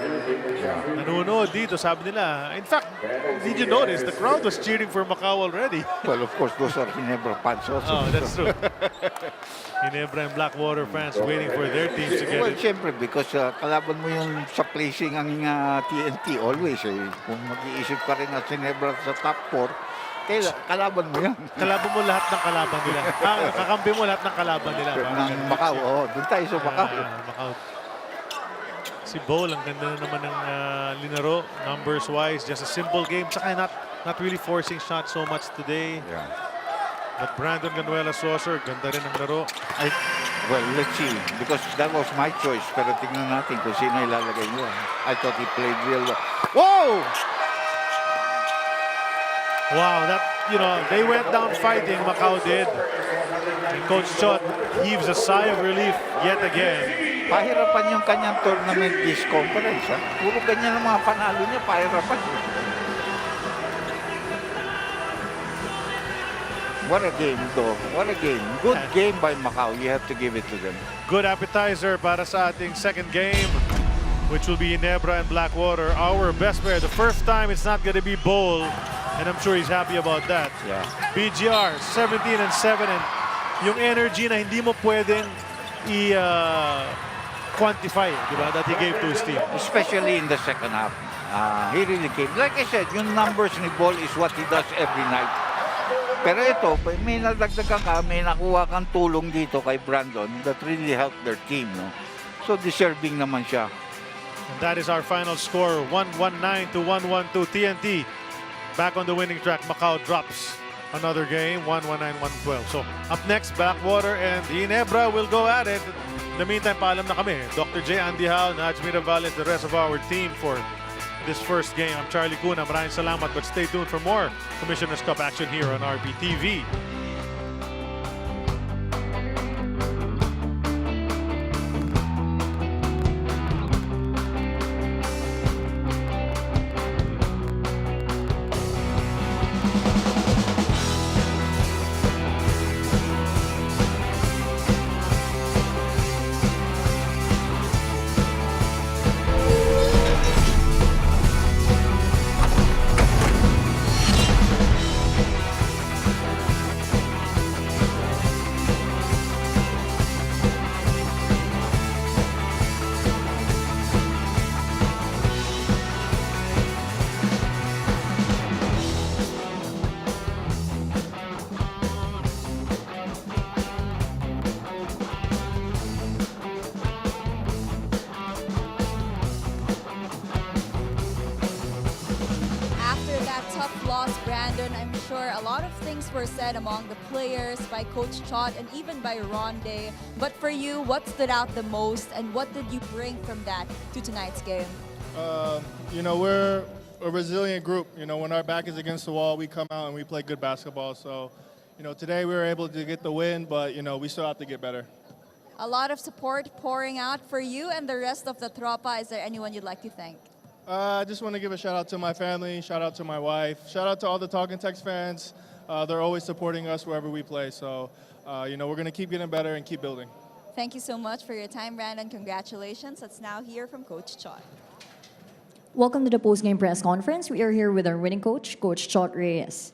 Nanonood dito, sabi nila. In fact, did you notice the crowd was cheering for Macau already? Well, of course, those are Ginebra fans also. Oh, that's true. Ginebra and Blackwater fans waiting for their teams to get well, it. siyempre, because kalaban mo yung sa placing ang TNT always. Kung mag-iisip ka rin at Ginebra sa top 4, kalaban mo yan. Kalaban mo lahat ng kalaban nila. Kakampi mo lahat ng kalaban nila. Ng Macau, doon tayo sa Macau. Macau. Si Bol, ang ganda na naman ng linaro, numbers-wise. Just a simple game. Tsaka not really forcing shots so much today. Yeah. But Brandon Ganuela-Saucer, ganda rin ang laro. Well, let's see. Because that was my choice. Pero tingnan natin kung sino ilalagay niya. I thought he played real well. Whoa! Wow, they went down fighting, Macau did. And Coach Chot heaves a sigh of relief yet again. Pahirapan yung kanyang tournament this conference. Puro ganyan ang mga panalo niya, pahirapan. What a game, though. What a game. Good game by Macau. You have to give it to them. Good appetizer para sa ating second game, which will be Ginebra and Blackwater. Our best player. The first time it's not going to be Bowl, and I'm sure he's happy about that. Yeah. BGR, 17 and 7, and yung energy na hindi mo pwedeng quantify, diba, that he gave to his team. Especially in the second half. He really came. Like I said, yung numbers ni Ball is what he does every night. Pero ito, may nadagdagan ka, may nakuha kang tulong dito kay Brandon that really helped their team. No? So deserving naman siya. And that is our final score, 119 to 112 TNT. Back on the winning track, Macau drops another game, 119-112. So up next, Blackwater and Ginebra will go at it. In the meantime, paalam na kami. Dr. J. Andy Hao, Naj Mirabales, the rest of our team for this first game. I'm Charlie Cuna. Maraming salamat, but stay tuned for more Commissioner's Cup action here on RBTV. Brandon, I'm sure a lot of things were said among the players, by Coach Chot, and even by Ronde. But for you, what stood out the most, and what did you bring from that to tonight's game? We're a resilient group. When our back is against the wall, we come out and we play good basketball. So, today we were able to get the win, but, we still have to get better. A lot of support pouring out for you and the rest of the Tropa. Is there anyone you'd like to thank? I just want to give a shout out to my family, shout out to my wife, shout out to all the Talking Text fans. They're always supporting us wherever we play. So, we're going to keep getting better and keep building. Thank you so much for your time, Brandon. Congratulations. Let's now hear from Coach Chot. Welcome to the post-game press conference. We are here with our winning coach, Coach Chot Reyes.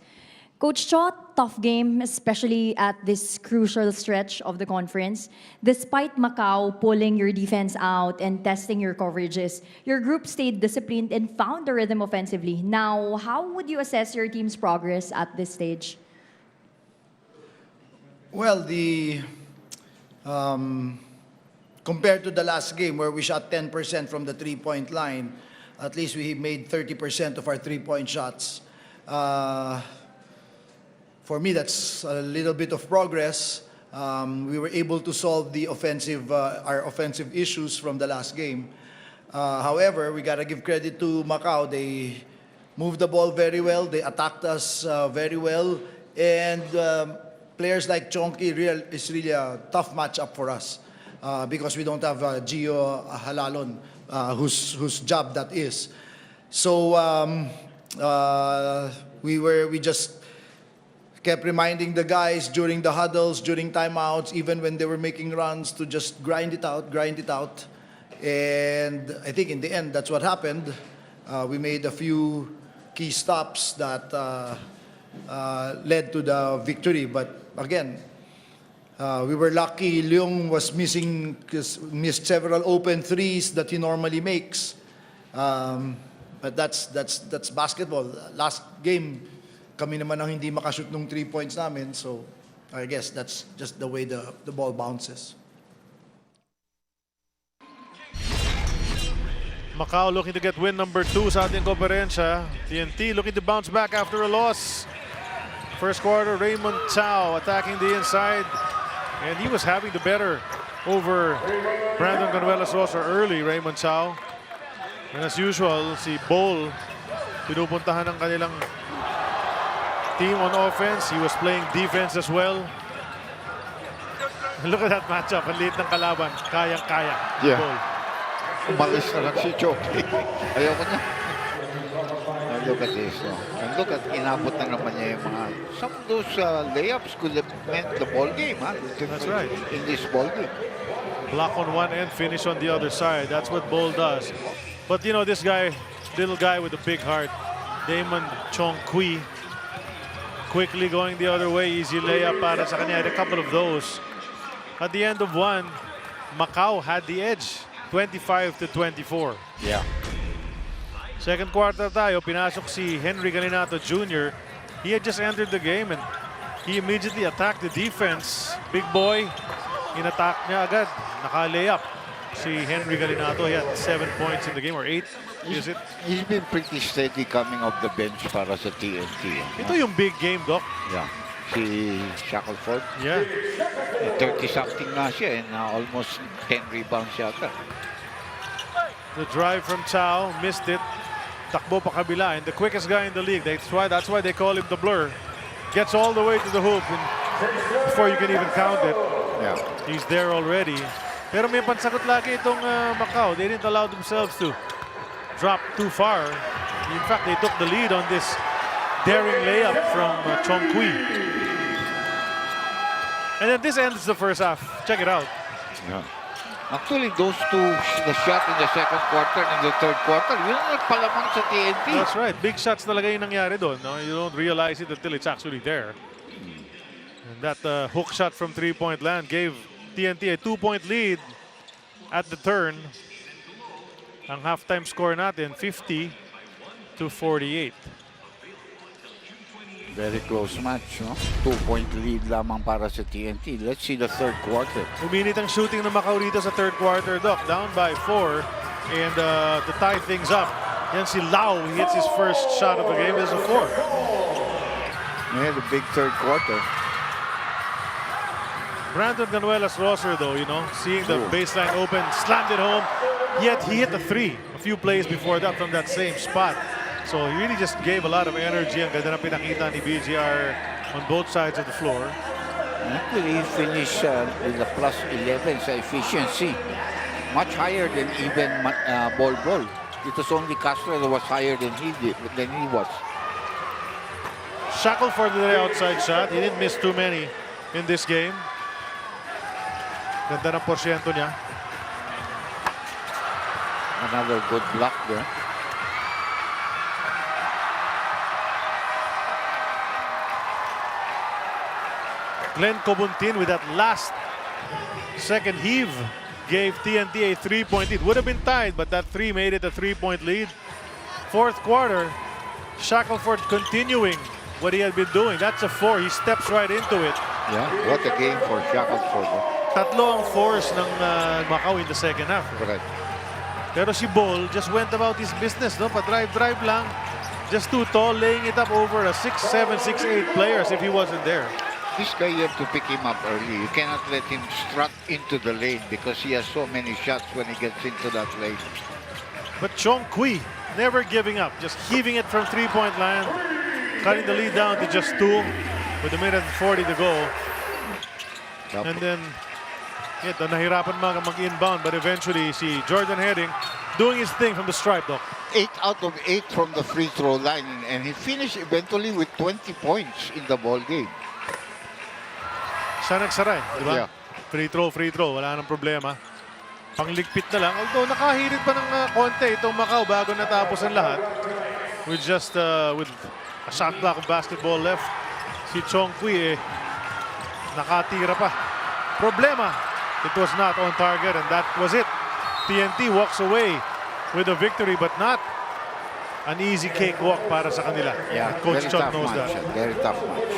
Coach Chot, tough game, especially at this crucial stretch of the conference. Despite Macau pulling your defense out and testing your coverages, your group stayed disciplined and found the rhythm offensively. Now, how would you assess your team's progress at this stage? Well, compared to the last game where we shot 10% from the three-point line, at least we made 30% of our three-point shots. For me, that's a little bit of progress. We were able to solve the our offensive issues from the last game. However, we got to give credit to Macau. They moved the ball very well. They attacked us very well. And players like Chonky is really a tough matchup for us because we don't have Gio Halalon, whose job that is. So we just kept reminding the guys during the huddles, during timeouts, even when they were making runs, to just grind it out. And I think in the end, that's what happened. We made a few key stops that led to the victory. But again, we were lucky. Leung was missed several open threes that he normally makes. But that's basketball. Last game, kami naman ang hindi makashoot nung 3 points namin. So I guess that's just the way the ball bounces. Macau looking to get win number 2 sa ating konferensya. TNT looking to bounce back after a loss. First quarter, Raymond Chow attacking the inside. And he was having the better over Brandon Canuelas-Rosa early, Raymond Chow. And as usual, si Bol pinupuntahan ng kanilang team on offense. He was playing defense as well. Look at that matchup. Ang liit ng kalaban. Kayang-kaya. Yeah. Bol. Umalis na lang si Choki. Ayoko na. Look at this. And look at inabot na naman niya yung mga... Some of those layups could have meant the ball game. That's right. In this ball game. Block on one end, finish on the other side. That's what Bol does. But you know, this guy, little guy with a big heart, Damon Chong Kui, quickly going the other way. Easy layup para sa kanya. Had a couple of those. At the end of one, Macau had the edge. 25-24. Yeah. Second quarter tayo, pinasok si Henry Galinato Jr. He had just entered the game and he immediately attacked the defense. Big boy, in-attack niya agad. Naka-layup si Henry Galinato. He had 7 points in the game, or 8, is it? He's been pretty steady coming off the bench para sa TNT. Ito yung big game, Doc. Yeah. Si Shackelford. Yeah. 30-something na siya and almost 10 rebounds yata. The drive from Chow, missed it. Takbo pa kabila, and the quickest guy in the league. That's why they call him the Blur. Gets all the way to the hoop and before you can even count it. Yeah. He's there already. Pero may pansagot lagi itong Macau. They didn't allow themselves to drop too far. In fact, they took the lead on this daring layup from Chong Kui. And then this ends the first half. Check it out. Yeah. Actually, those two, the shot in the second quarter and the third quarter, yun ang nagpalamang sa TNT. That's right. Big shots talaga yung nangyari doon. No? You don't realize it until it's actually there. And that hook shot from three-point land gave TNT a 2-point lead at the turn. Ang halftime score natin, 50-48. Very close match, no? 2-point lead lamang para sa TNT. Let's see the third quarter. Uminit ang shooting ng Macau rito sa third quarter, Doc. Down by 4. And to tie things up, yan si Lau. He hits his first shot of the game. There's a 4. Yeah, the big third quarter. Brandon Canuelas-Rosa, though, you know, seeing the baseline open, slammed it home. Yet he hit the 3 a few plays before that from that same spot. So he really just gave a lot of energy. Ang ganda na pinakita ni BGR on both sides of the floor. Actually, he finished with a plus 11 sa efficiency. Much higher than even Bol. It was only Castro that was higher than he was. Shackelford with the outside shot. He didn't miss too many in this game. Ganda ng porsyento niya. Another good block there. Glenn Cobuntin with that last second heave gave TNT a 3-point lead. Would have been tied, but that 3 made it a 3-point lead. Fourth quarter, Shackelford continuing what he had been doing. That's a 4. He steps right into it. Yeah, what a game for Shackelford. Tatlo ang fours ng Macau in the second half. Correct. Pero si Ball just went about his business, no? Pa-drive lang. Just too tall, laying it up over a 6'7", 6'8" players if he wasn't there. This guy, you have to pick him up early. You cannot let him strut into the lane because he has so many shots when he gets into that lane. But Chong Kui never giving up, just heaving it from three-point line, cutting the lead down to just 2 with a minute and 40 to go. And then, ito, nahirapan mag-inbound, but eventually si Jordan Heading doing his thing from the stripe, Doc. 8 out of 8 from the free throw line, and he finished eventually with 20 points in the ball game. Siya nagsaray, di ba? Yeah. Free throw, wala nang problema. Pangligpit na lang. Although nakahirit pa ng konti itong Macau bago natapos ang lahat. With just with a shot clock of basketball left. Si Chong Kui nakatira pa. Problema, it was not on target and that was it. TNT walks away with a victory but not an easy cakewalk para sa kanila. Yeah, Coach very Chot tough knows match. that. Very tough match.